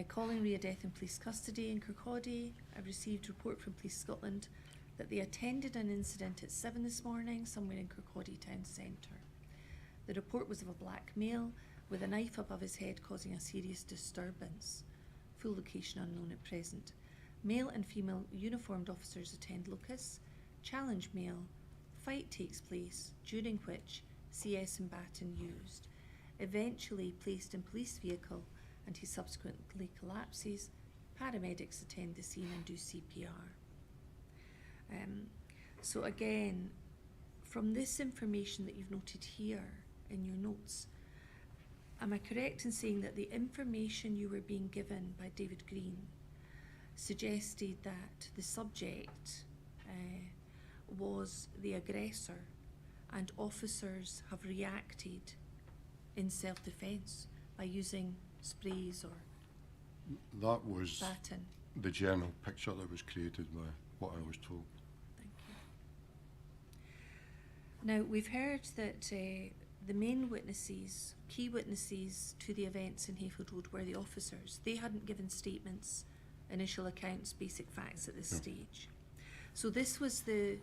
Calling Ria death in police custody in Kirkcaldy, I've received a report from Police Scotland that they attended an incident at 7 this morning somewhere in Kirkcaldy town centre. The report was of a black male with a knife above his head causing a serious disturbance. Full location unknown at present. Male and female uniformed officers attend locus. Challenge male. Fight takes place, during which CS and baton used. Eventually placed in police vehicle and he subsequently collapses. Paramedics attend the scene and do CPR. So again, from this information that you've noted here in your notes, am I correct in saying that the information you were being given by David Green suggested that the subject was the aggressor and officers have reacted in self-defence by using sprays or That was baton? the general picture that was created by what I was told. Thank you. Now, we've heard that the main witnesses, key witnesses to the events in Hayfield Road were the officers. They hadn't given statements, initial accounts, basic facts at this stage. So this was the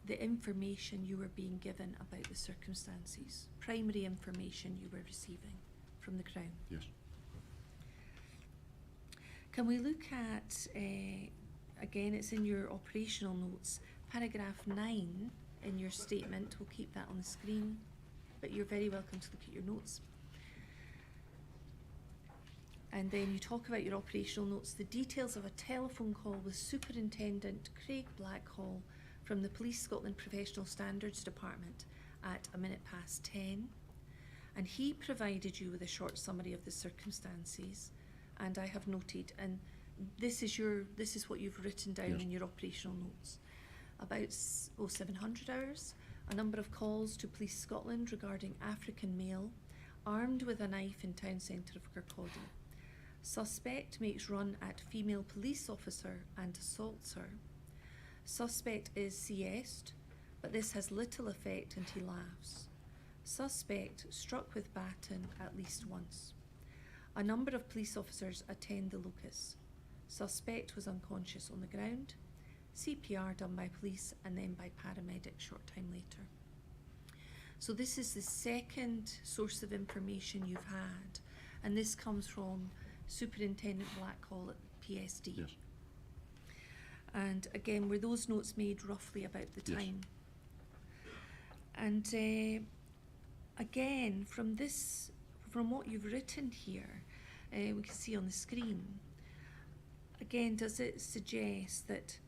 information you were being given about the circumstances, primary information you were receiving from the Crown. Yes. Can we look at, again, it's in your operational notes, paragraph 9 in your statement. We'll keep that on the screen, but you're very welcome to look at your notes. And then you talk about your operational notes, the details of a telephone call with Superintendent Craig Blackhall from the Police Scotland Professional Standards Department at 10:10. And he provided you with a short summary of the circumstances, and I have noted, and this is what you've written down Yes. in your operational notes. About 0700 hours, a number of calls to Police Scotland regarding African male armed with a knife in town centre of Kirkcaldy. Suspect makes run at female police officer and assaults her. Suspect is CS'd, but this has little effect and he laughs. Suspect struck with baton at least once. A number of police officers attend the locus. Suspect was unconscious on the ground. CPR done by police and then by paramedic short time later. So this is the second source of information you've had, and this comes from Superintendent Blackhall at PSD. Yes. And again, were those notes made roughly about the Yes. time? And again, from what you've written here, we can see on the screen, again, does it suggest that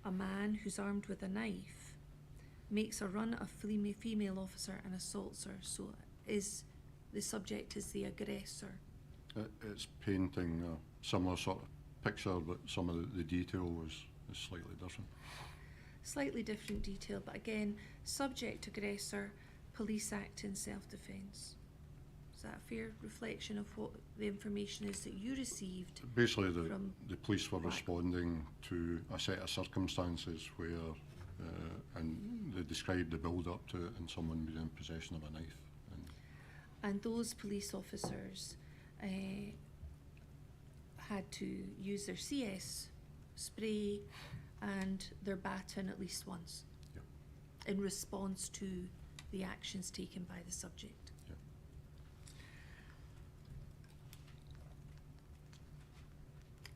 a man who's armed with a knife makes a run at a female officer and assaults her? So is the subject is the aggressor? It's painting a similar sort of picture, but some of the detail is slightly different. Slightly different detail, but again, subject aggressor, police act in self-defence. Is that a fair reflection of what the information is that you received? Basically, from the police were Black- responding to a set of circumstances where, and they described the build-up to it, and someone was in possession of a knife. And those police officers had to use their CS spray and their baton at least once. Yep. In response to the actions taken by the subject. Yep.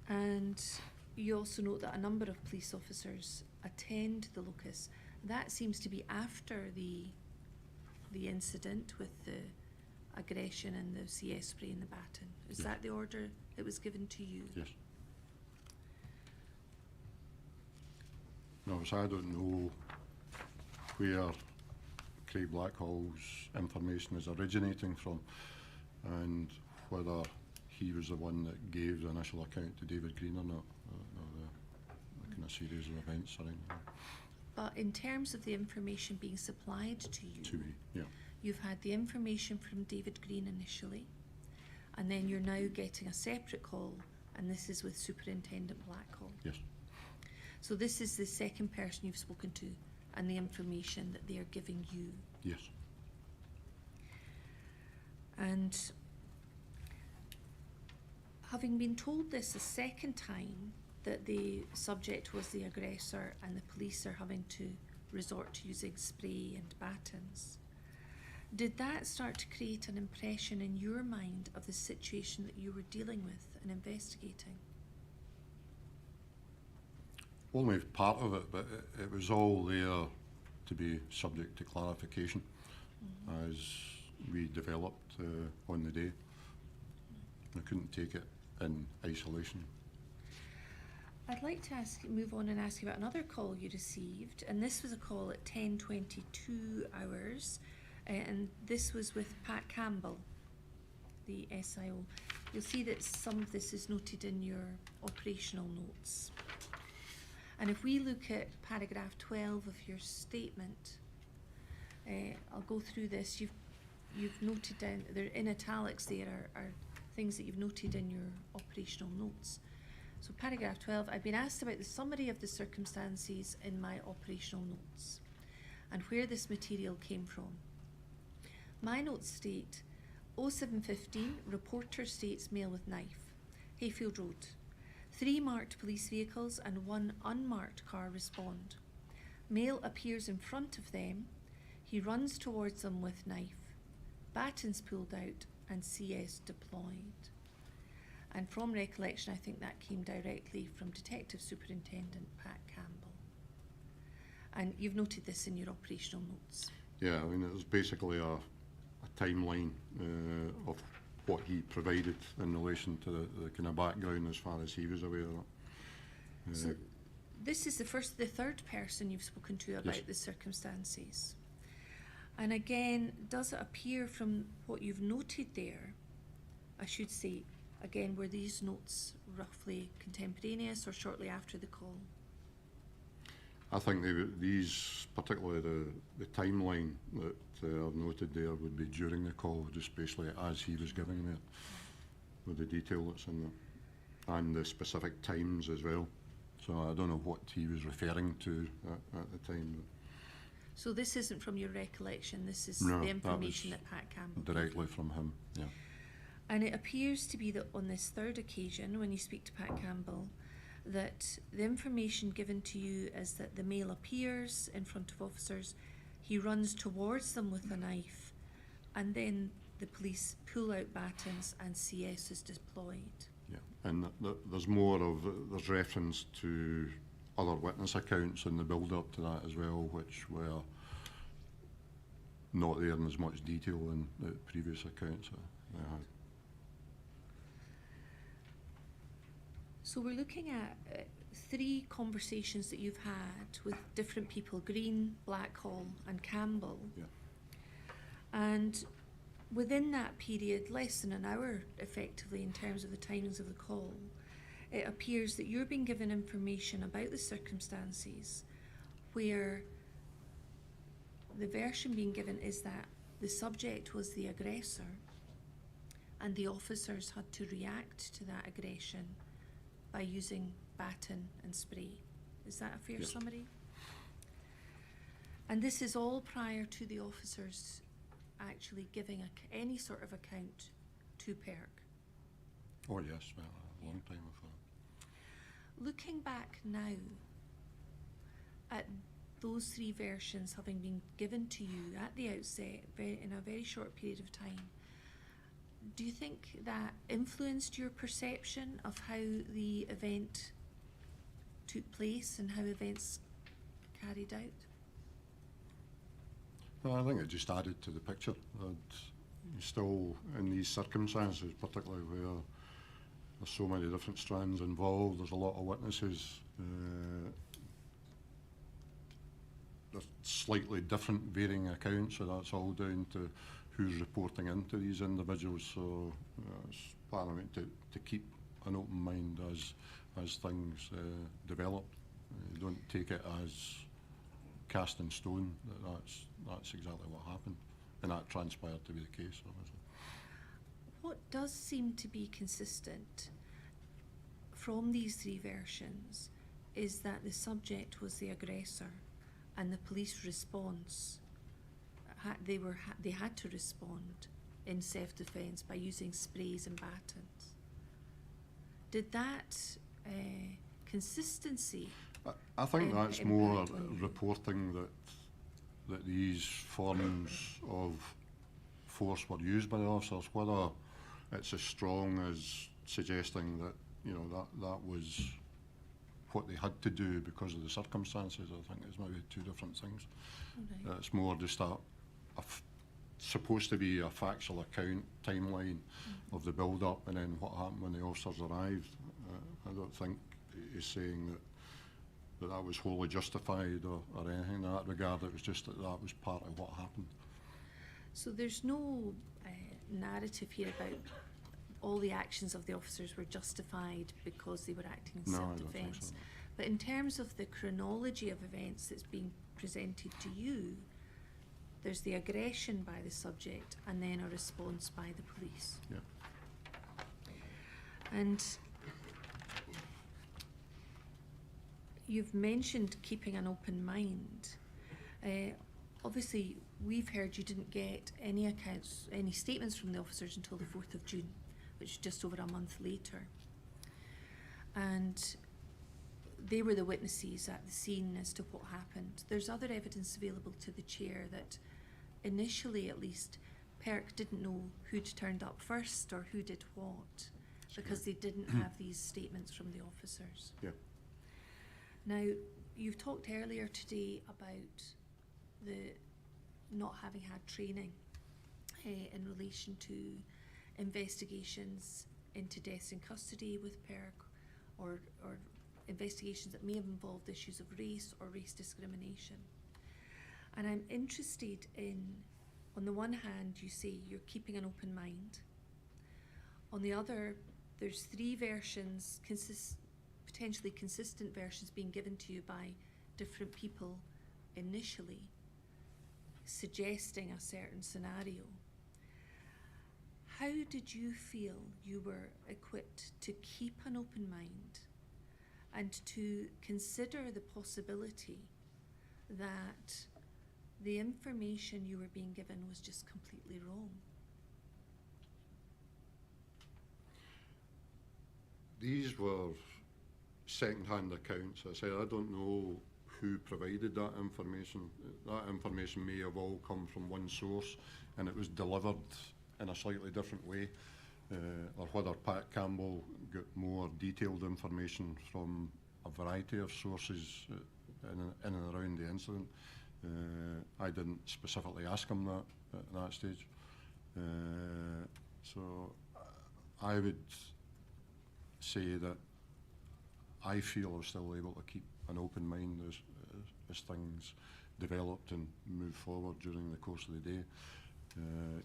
And you also note that a number of police officers attend the locus. That seems to be after the incident with the aggression and the CS spray and the baton. Is Yes. that the order that was given to you? Yes. No, so I don't know where Craig Blackhall's information is originating from, and whether he was the one that gave the initial account to David Green or not. The kind of series of events around that. But in terms of the information being supplied to you, To me, yeah. you've had the information from David Green initially, and then you're now getting a separate call, and this is with Superintendent Blackhall. Yes. So this is the second person you've spoken to, and the information that they are giving you. Yes. And having been told this a second time, that the subject was the aggressor and the police are having to resort to using spray and batons, did that start to create an impression in your mind of the situation that you were dealing with and investigating? Only part of it, but it was all there to be subject to clarification as we developed on the day. I couldn't take it in isolation. I'd like to move on and ask you about another call you received, and this was a call at 10:22 hours, and this was with Pat Campbell, the SIO. You'll see that some of this is noted in your operational notes. And if we look at paragraph 12 of your statement, I'll go through this. You've noted down, they're in italics there, are things that you've noted in your operational notes. So paragraph 12, I've been asked about the summary of the circumstances in my operational notes and where this material came from. My notes state, 07:15, reporter states male with knife, Hayfield Road. 3 marked police vehicles and 1 unmarked car respond. Male appears in front of them. He runs towards them with knife. Batons pulled out and CS deployed. And from recollection, I think that came directly from Detective Superintendent Pat Campbell. And you've noted this in your operational notes. Yeah, I mean, it was basically a timeline of what he provided in relation to the kind of background as far as he was aware of it. So this is the third person you've spoken to about Yes. the circumstances. And again, does it appear from what you've noted there, I should say, again, were these notes roughly contemporaneous or shortly after the call? I think these, particularly the timeline that I've noted there, would be during the call, just basically as he was giving it, with the detail that's in there, and the specific times as well. So I don't know what he was referring to at the time. So this isn't from your recollection, this is No, the that information was that Pat Campbell gave Directly you. from him, yeah. And it appears to be that on this third occasion, when you speak to Pat Campbell, that the information given to you is that the male appears in front of officers, he runs towards them with a knife, and then the police pull out batons and CS is deployed. Yeah, and there's more of, there's reference to other witness accounts in the build-up to that as well, which were not there in as much detail in the previous accounts I had. So we're looking at 3 conversations that you've had with different people, Green, Blackhall and Campbell. Yeah. And within that period, less than an hour effectively in terms of the timings of the call, it appears that you're being given information about the circumstances where the version being given is that the subject was the aggressor and the officers had to react to that aggression by using baton and spray. Is that a fair Yes. summary? And this is all prior to the officers actually giving any sort of account to PIRC. Oh yes, well, a long time before. Looking back now at those 3 versions having been given to you at the outset in a very short period of time, do you think that influenced your perception of how the event took place and how events carried out? Well, I think it just added to the picture. That still, in these circumstances, particularly where there's so many different strands involved, there's a lot of witnesses. There's slightly different varying accounts, so that's all down to who's reporting into these individuals. So it's paramount to keep an open mind as things develop. You don't take it as cast in stone that that's exactly what happened, and that transpired to be the case, obviously. What does seem to be consistent from these 3 versions is that the subject was the aggressor and the police response, they had to respond in self-defence by using sprays and batons. Did that consistency? I think that's impact more on you? reporting that these forms of force were used by the officers. Whether it's as strong as suggesting that, you know, that was what they had to do because of the circumstances, I think is maybe 2 different things. Right. It's more just supposed to be a factual account, timeline of the build-up, and then what happened when the officers arrived. I don't think he's saying that was wholly justified or anything in that regard. It was just that was part of what happened. So there's no narrative here about all the actions of the officers were justified because they were acting in No, I don't think self-defence. so. But in terms of the chronology of events that's being presented to you, there's the aggression by the subject and then a response by the police. Yeah. And you've mentioned keeping an open mind. Obviously, we've heard you didn't get any accounts, any statements from the officers until the 4th of June, which is just over a month later. And they were the witnesses at the scene as to what happened. There's other evidence available to the chair that initially, at least, PIRC didn't know who'd turned up first or who did what, because they didn't have these statements from the officers. Yeah. Now, you've talked earlier today about the not having had training in relation to investigations into deaths in custody with PIRC or investigations that may have involved issues of race or race discrimination. And I'm interested in, on the one hand, you say you're keeping an open mind. On the other, there's 3 versions, potentially consistent versions being given to you by different people initially suggesting a certain scenario. How did you feel you were equipped to keep an open mind and to consider the possibility that the information you were being given was just completely wrong? These were second-hand accounts. I say I don't know who provided that information. That information may have all come from one source and it was delivered in a slightly different way, or whether Pat Campbell got more detailed information from a variety of sources in and around the incident. I didn't specifically ask him that at that stage. So I would say that I feel I'm still able to keep an open mind as things developed and moved forward during the course of the day.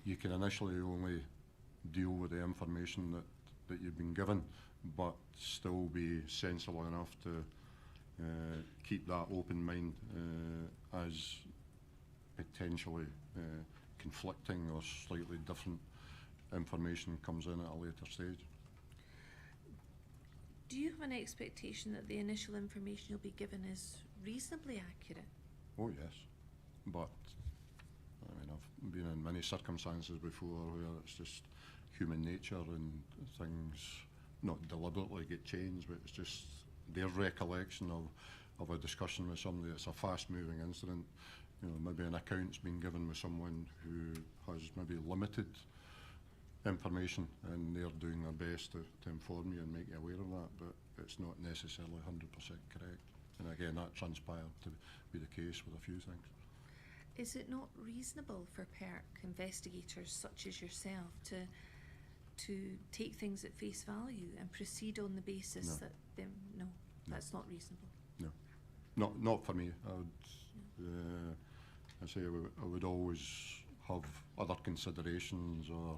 You can initially only deal with the information that you've been given, but still be sensible enough to keep that open mind as potentially conflicting or slightly different information comes in at a later stage. Do you have an expectation that the initial information you'll be given is reasonably accurate? Oh yes, but I mean I've been in many circumstances before where it's just human nature and things not deliberately get changed, but it's just their recollection of a discussion with somebody. It's a fast-moving incident. You know, maybe an account's been given with someone who has maybe limited information and they're doing their best to inform you and make you aware of that, but it's not necessarily 100% correct. And again, that transpired to be the case with a few things. Is it not reasonable for PIRC investigators such as yourself to take things at face value and proceed on the basis No. that no, that's not reasonable? No, not for me. I would, I say I would always have other considerations or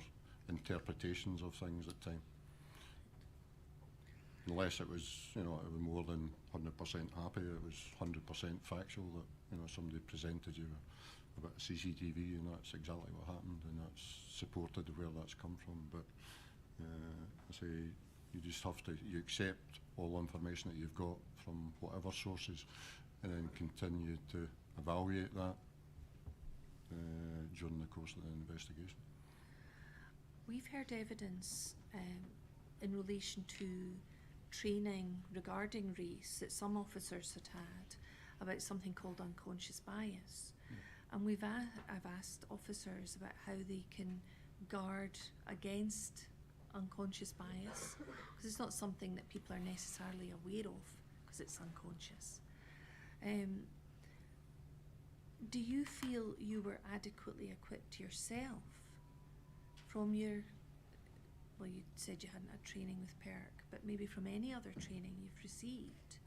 interpretations of things at time. Unless it was, you know, it was more than 100% happy, it was 100% factual that, you know, somebody presented you about CCTV and that's exactly what happened and that's supported where that's come from. But I say you just have to, you accept all information that you've got from whatever sources and then continue to evaluate that during the course of the investigation. We've heard evidence in relation to training regarding race that some officers had had about something called unconscious bias. And I've asked officers about how they can guard against unconscious bias, because it's not something that people are necessarily aware of because it's unconscious. Do you feel you were adequately equipped yourself from your, well, you said you hadn't had training with PIRC, but maybe from any other training you've received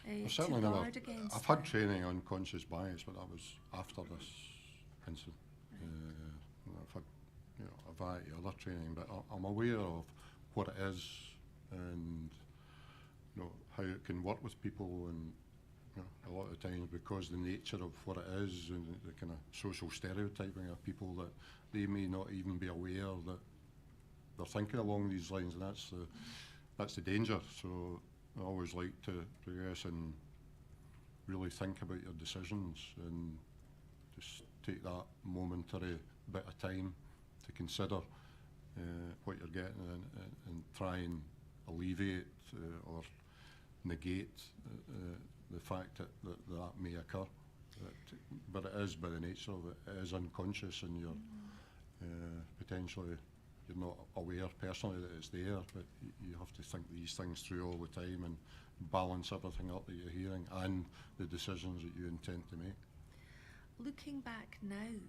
I've certainly never, against I've had that? training on conscious bias, but that was after this incident. I've had, you know, a variety of other training, but I'm aware of what it is and, you know, how it can work with people, and, you know, a lot of times because the nature of what it is and the kind of social stereotyping of people, that they may not even be aware that they're thinking along these lines, and that's the danger. So I always like to progress and really think about your decisions and just take that momentary bit of time to consider what you're getting and try and alleviate or negate the fact that may occur. But it is, by the nature of it, it is unconscious, and you're potentially, you're not aware personally that it's there, but you have to think these things through all the time and balance everything up that you're hearing and the decisions that you intend to make. Looking back now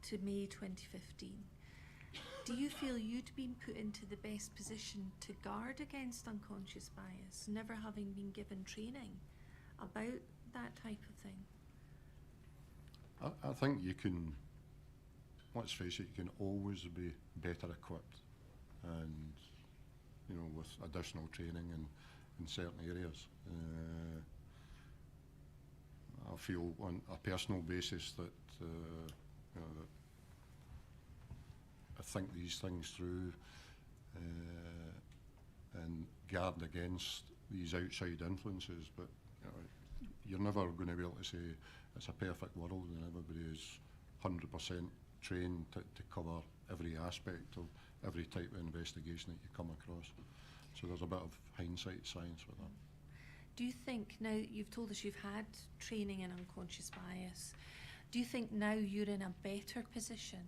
to May 2015, do you feel you'd been put into the best position to guard against unconscious bias, never having been given training about that type of thing? I think you can, let's face it, you can always be better equipped, and, you know, with additional training in certain areas. feel on a personal basis that, you know, that I think these things through and guard against these outside influences. But you know, you're never going to be able to say it's a perfect world and everybody is 100% trained to cover every aspect of every type of investigation that you come across. So there's a bit of hindsight science with that. Do you think, now you've told us you've had training in unconscious bias, do you think now you're in a better position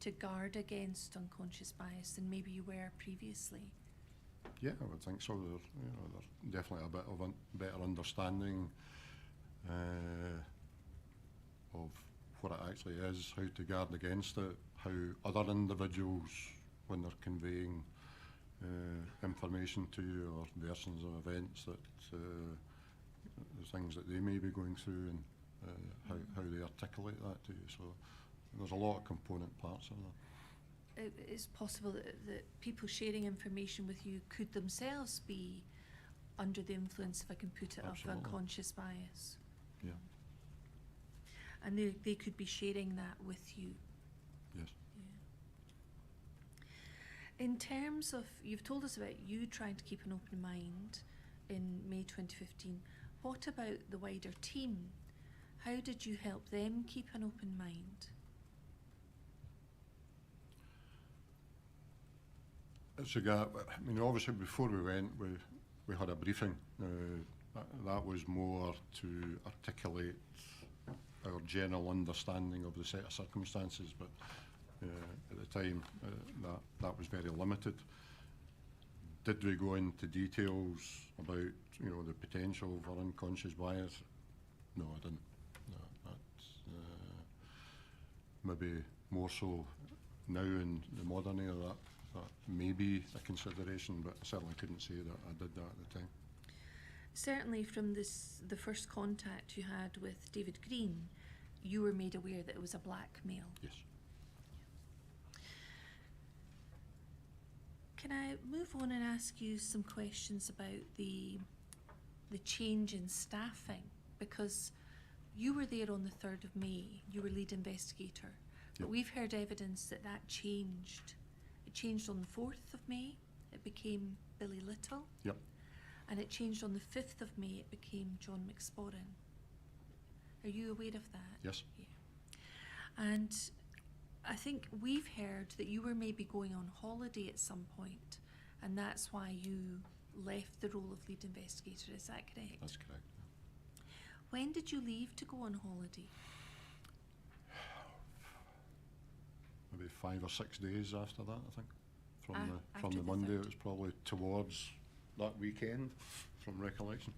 to guard against unconscious bias than maybe you were previously? Yeah, I would think so. There's definitely a bit of a better understanding of what it actually is, how to guard against it, how other individuals, when they're conveying information to you or versions of events, that the things that they may be going through and how they articulate that to you. So there's a lot of component parts of that. It is possible that people sharing information with you could themselves be under the influence, if I can put it, Absolutely. of unconscious bias. Yeah. And they could be sharing that with you. Yes. Yeah. In terms of, you've told us about you trying to keep an open mind in May 2015. What about the wider team? How did you help them keep an open mind? It's a gap. I mean, obviously, before we went, we had a briefing. That was more to articulate our general understanding of the set of circumstances, but at the time, that was very limited. Did we go into details about, you know, the potential for unconscious bias? No, I didn't. No, that's maybe more so now in the modern era. That may be a consideration, but I certainly couldn't say that I did that at the time. Certainly from the first contact you had with David Green, you were made aware that it was a blackmail. Yes. Can I move on and ask you some questions about the change in staffing? Because you were there on the 3rd of May, you were lead investigator, but Yep. we've heard evidence that that changed. It changed on the 4th of May, it became Billy Little. Yep. And it changed on the 5th of May, it became John McSporran. Are you aware of that? Yes. Yeah. And I think we've heard that you were maybe going on holiday at some point, and that's why you left the role of lead investigator. Is that correct? That's correct. When did you leave to go on holiday? Maybe 5 or 6 days after that, I think. From After the the Monday, 3rd. it was probably towards that weekend, from recollection.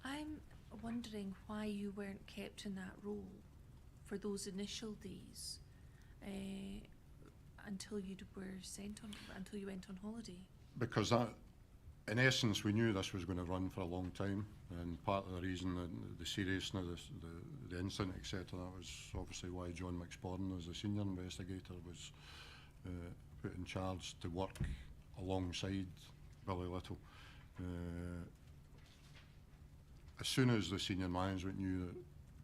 I'm wondering why you weren't kept in that role for those initial days until you went on holiday. Because that, in essence, we knew this was going to run for a long time, and part of the reason, the seriousness of the incident, etc., that was obviously why John McSporran, as the senior investigator, was put in charge to work alongside Billy Little. As soon as the senior management knew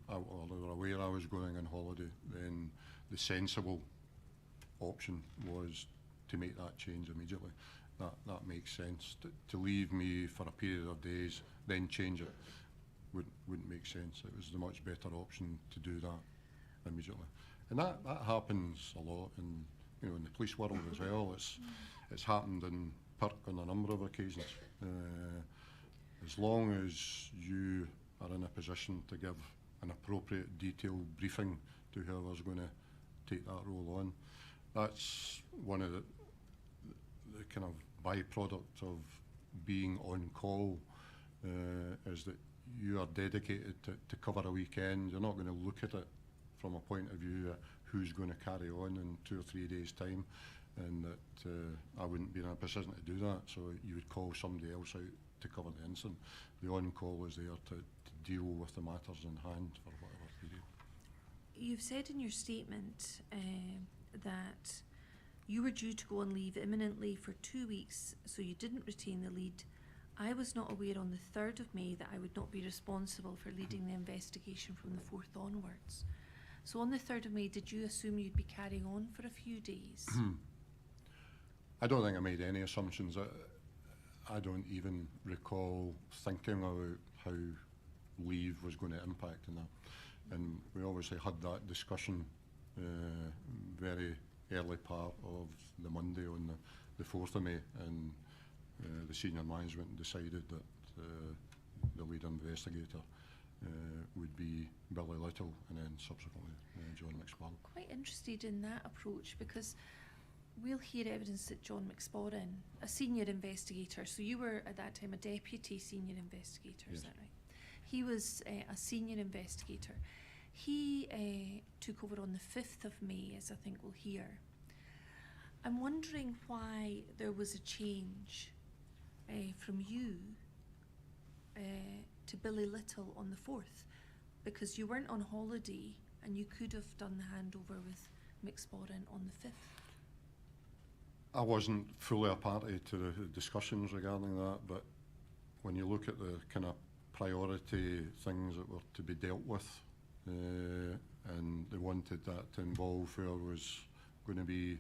that, or they were aware I was going on holiday, then the sensible option was to make that change immediately. That makes sense. To leave me for a period of days, then change it, wouldn't make sense. It was the much better option to do that immediately. And that happens a lot in, you know, in the police world as well. It's happened in PIRC on a number of occasions. As long as you are in a position to give an appropriate detailed briefing to whoever's going to take that role on, that's one of the kind of byproduct of being on call, is that you are dedicated to cover a weekend. You're not going to look at it from a point of view of who's going to carry on in 2 or 3 days' time, and that I wouldn't be in a position to do that, so you would call somebody else out to cover the incident. The on-call is there to deal with the matters in hand for whatever period. You've said in your statement that you were due to go on leave imminently for 2 weeks, so you didn't retain the lead I was not aware on the 3rd of May that I would not be responsible for leading the investigation from the 4th onwards. So on the 3rd of May, did you assume you'd be carrying on for a few days? I don't think I made any assumptions. I don't even recall thinking about how leave was going to impact on that. And we obviously had that discussion very early part of the Monday on the 4th of May, and the senior management decided that the lead investigator would be Billy Little, and then subsequently John McSpadden. Quite interested in that approach, because we'll hear evidence that John McSpadden, a senior investigator, so you were at that time a deputy senior investigator, Yes. is that right? He was a senior investigator. He took over on the 5th of May, as I think we'll hear. I'm wondering why there was a change from you to Billy Little on the 4th, because you weren't on holiday and you could have done the handover with McSpadden on the 5th. I wasn't fully a party to the discussions regarding that, but when you look at the kind of priority things that were to be dealt with, and they wanted that to involve who was going to be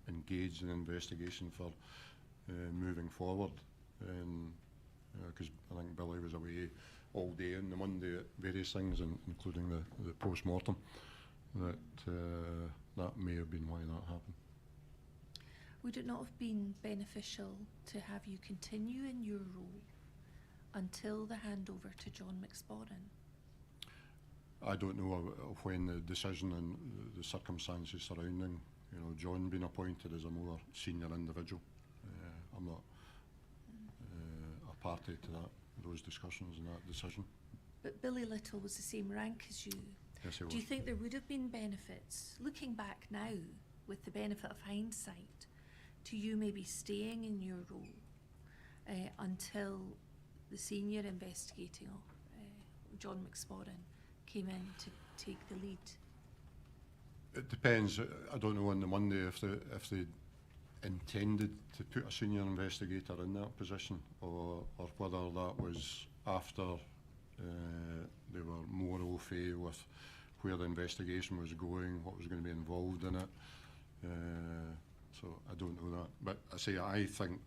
engaged in investigation for moving forward, and because I think Billy was away all day on the Monday at various things, including the post-mortem, that may have been why that happened. Would it not have been beneficial to have you continue in your role until the handover to John McSpadden? I don't know when the decision and the circumstances surrounding, John being appointed as a more senior individual. I'm not a party to those discussions and that decision. But Billy Little was the same rank as you. Yes, he was. Do you think there would have been benefits, looking back now, with the benefit of hindsight, to you maybe staying in your role until the senior investigating John McSpadden came in to take the lead? It depends. I don't know on the Monday if they intended to put a senior investigator in that position, or whether that was after they were more au fait with where the investigation was going, what was going to be involved in it. So I don't know that. But I think,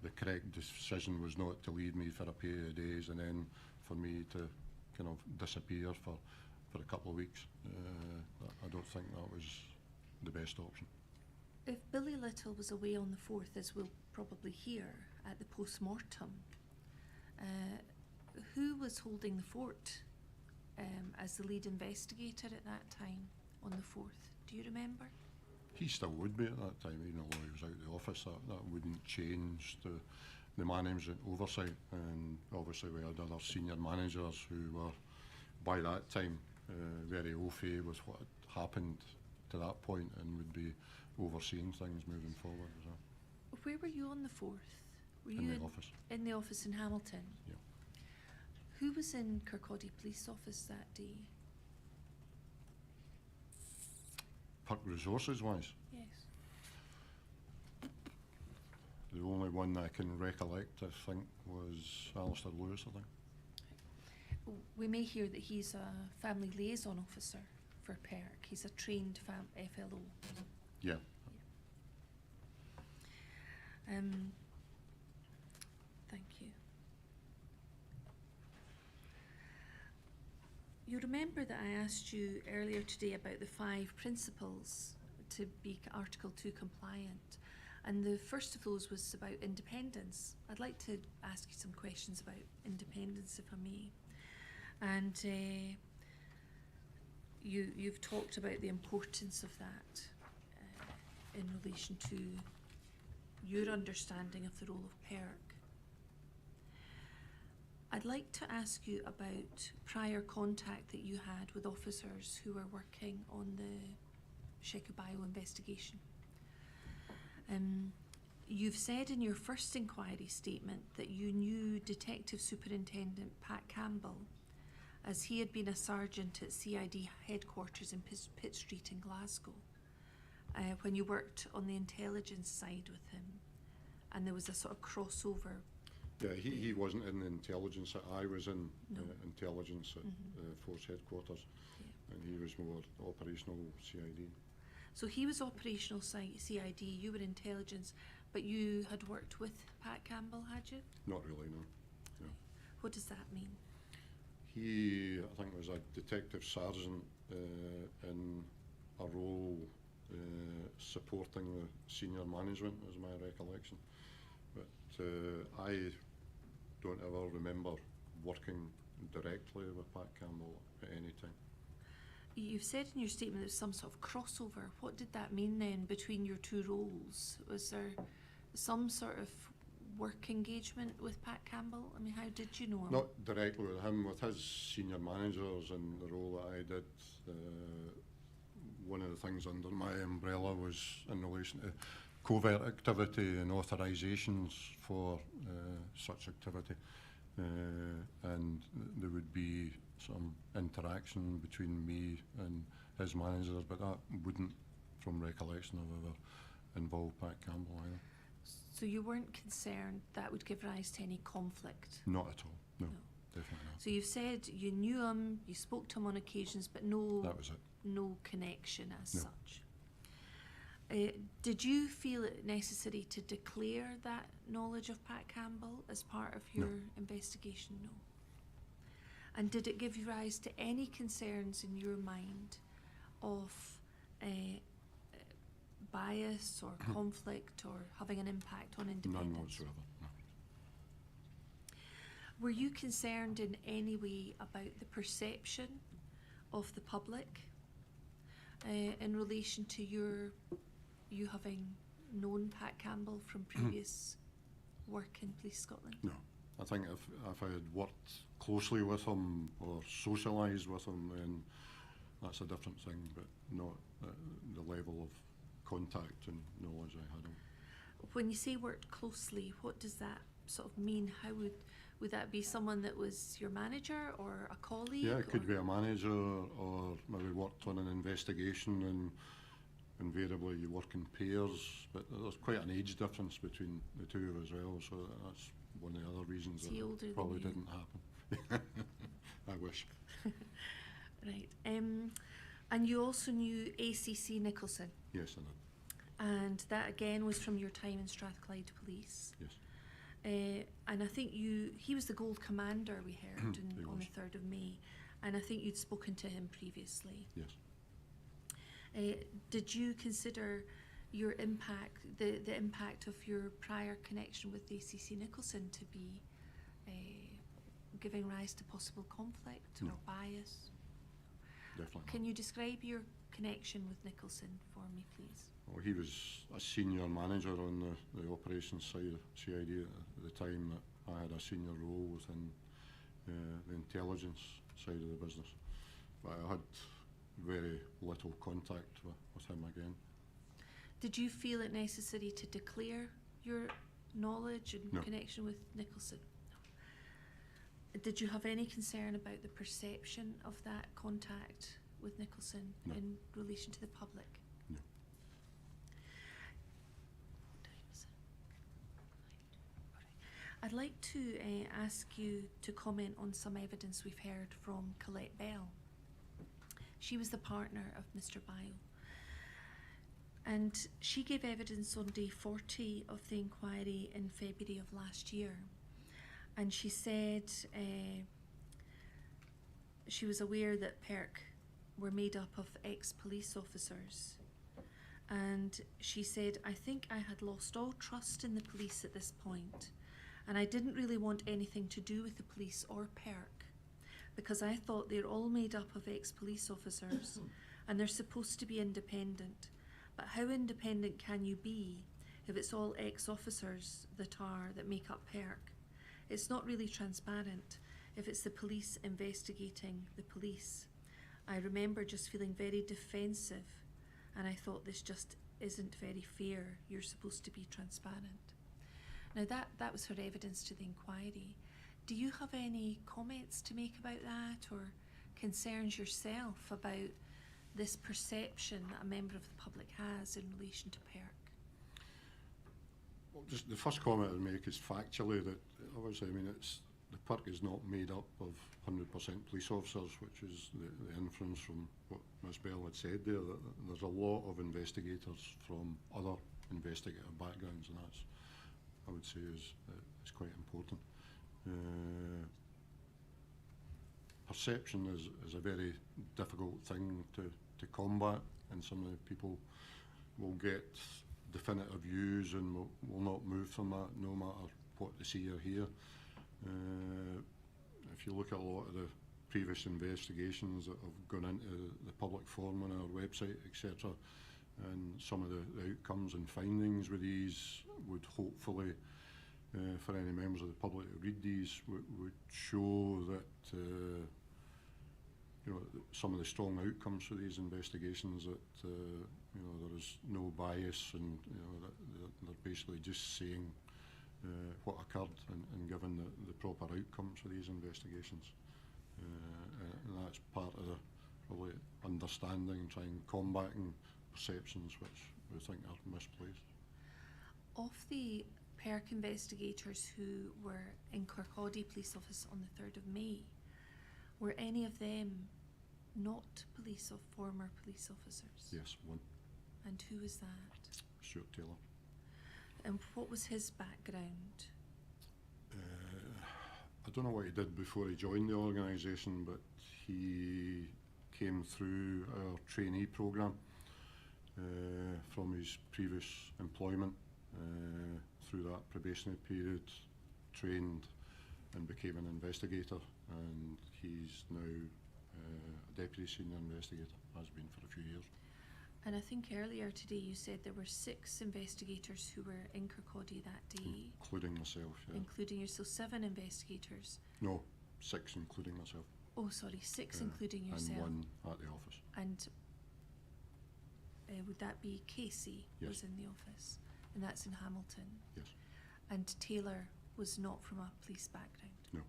the correct decision was not to leave me for a period of days and then for me to kind of disappear for a couple of weeks. I don't think that was the best option. If Billy Little was away on the 4th, as we'll probably hear at the post-mortem, who was holding the fort as the lead investigator at that time on the 4th? Do you remember? He still would be at that time, even though he was out of the office. That wouldn't change the management oversight. And obviously we had other senior managers who were, by that time, very au fait with what had happened to that point and would be overseeing things moving forward as well. Where were you on the 4th? Were In you the office. In the office in Hamilton? Yeah. Who was in Kirkcaldy Police Office that day? PIRC resources wise, Yes. the only one I can recollect, I think, was Alistair Lewis, I think. We may hear that he's a family liaison officer for PIRC. He's a trained FLO. Yeah. Thank you. You remember that I asked you earlier today about the 5 principles to be Article 2 compliant, and the first of those was about independence. I'd like to ask you some questions about independence, if I may. And you've talked about the importance of that in relation to your understanding of the role of PIRC. I'd like to ask you about prior contact that you had with officers who were working on the Sheku investigation. You've said in your first inquiry statement that you knew Detective Superintendent Pat Campbell, as he had been a sergeant at CID headquarters in Pitt Street in Glasgow, when you worked on the intelligence side with him, and there was a sort of crossover. Yeah, he wasn't in the intelligence. I was in No. intelligence at Force Headquarters, Yeah. and he was more operational CID. So he was operational CID, you were intelligence, but you had worked with Pat Campbell, had you? Not really, no. No. What does that mean? He, I think, was a detective sergeant in a role supporting the senior management, is my recollection. But I don't ever remember working directly with Pat Campbell at any time. You've said in your statement there's some sort of crossover. What did that mean then between your two roles? Was there some sort of work engagement with Pat Campbell? I mean, how did you know him? Not directly with him, with his senior managers and the role that I did. One of the things under my umbrella was in relation to covert activity and authorisations for such activity. And there would be some interaction between me and his managers, but that wouldn't, from recollection, have ever involved Pat Campbell either. So you weren't concerned that would give rise to any conflict? Not at all, no, No. definitely not. So you've said you knew him, you spoke to him on occasions, but That was it. no connection as No. such. Did you feel it necessary to declare that knowledge of Pat Campbell as part of your investigation? No. And did it give rise to any concerns in your mind of bias or conflict or having an impact on independence? None whatsoever, no. Were you concerned in any way about the perception of the public in relation to you having known Pat Campbell from previous work in Police Scotland? No. I think if I had worked closely with him or socialised with him, then that's a different thing, but not the level of contact and knowledge I had him. When you say worked closely, what does that sort of mean? How would that be someone that was your manager or a colleague? Yeah, it could be a manager, or maybe worked on an investigation, and invariably you work in pairs, but there's quite an age difference between the two as well, so that's one of the other reasons Is that he older it than probably you? didn't happen. I wish. Right. And you also knew ACC Nicholson, Yes, I did. and that again was from your time in Strathclyde Police. Yes. And I think he was the Gold Commander, we heard, He on was. the 3rd of May, and I think you'd spoken to him previously. Yes. Did you consider your impact, the impact of your prior connection with ACC Nicholson to be giving rise to possible conflict or No. bias? Definitely. Can you describe your connection with Nicholson for me, please? Well, he was a senior manager on the operations side of CID at the time that I had a senior role within the intelligence side of the business. But I had very little contact with him again. Did you feel it necessary to declare your knowledge and No. connection with Nicholson? No. Did you have any concern about the perception of that contact with Nicholson No. in relation to the public? No. I'd like to ask you to comment on some evidence we've heard from Colette Bell. She was the partner of Mr. Bio. And she gave evidence on day 40 of the inquiry in February of last year. And she said she was aware that PIRC were made up of ex-police officers. And she said, I think I had lost all trust in the police at this point, and I didn't really want anything to do with the police or PIRC, because I thought they're all made up of ex-police officers and they're supposed to be independent. But how independent can you be if it's all ex-officers that make up PIRC? It's not really transparent if it's the police investigating the police. I remember just feeling very defensive, and I thought this just isn't very fair. You're supposed to be transparent. Now that was her evidence to the inquiry. Do you have any comments to make about that, or concerns yourself about this perception that a member of the public has in relation to PIRC? Well, just the first comment I'd make is factually that obviously, I mean, the PIRC is not made up of 100% police officers, which is the inference from what Ms Bell had said there, that there's a lot of investigators from other investigative backgrounds, and that's, I would say, is quite important. Perception is a very difficult thing to combat, and some of the people will get definitive views and will not move from that no matter what they see or hear. If you look at a lot of the previous investigations that have gone into the public forum on our website, etc., and some of the outcomes and findings with these would hopefully, for any members of the public to read these, would show that you know, some of the strong outcomes for these investigations, that you know, there is no bias, and you know, that they're basically just saying what occurred and given the proper outcomes for these investigations. And that's part of the probably understanding, trying combating perceptions which we think are misplaced. Of the PIRC investigators who were in Kirkcaldy Police Office on the 3rd of May, were any of them not former police officers? Yes, one. And who was that? Stuart Taylor. And what was his background? I don't know what he did before he joined the organisation, but he came through our trainee programme from his previous employment. Through that probationary period, trained and became an investigator, and he's now a deputy senior investigator, has been for a few years. And I think earlier today you said there were 6 investigators who were in Kirkcaldy that day. Including myself, yeah. Including yourself, 7 investigators. No, 6 including myself. Oh, sorry, 6 including yourself. And 1 at the office. And would that be Casey? Yes. Was in the office, and that's in Hamilton. Yes. And Taylor was not from a police background. No.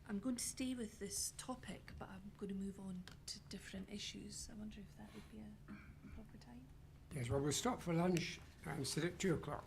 I'm going to stay with this topic, but I'm going to move on to different issues. I wonder if that would be a proper time. Yes, well, we'll stop for lunch and sit at 2 o'clock.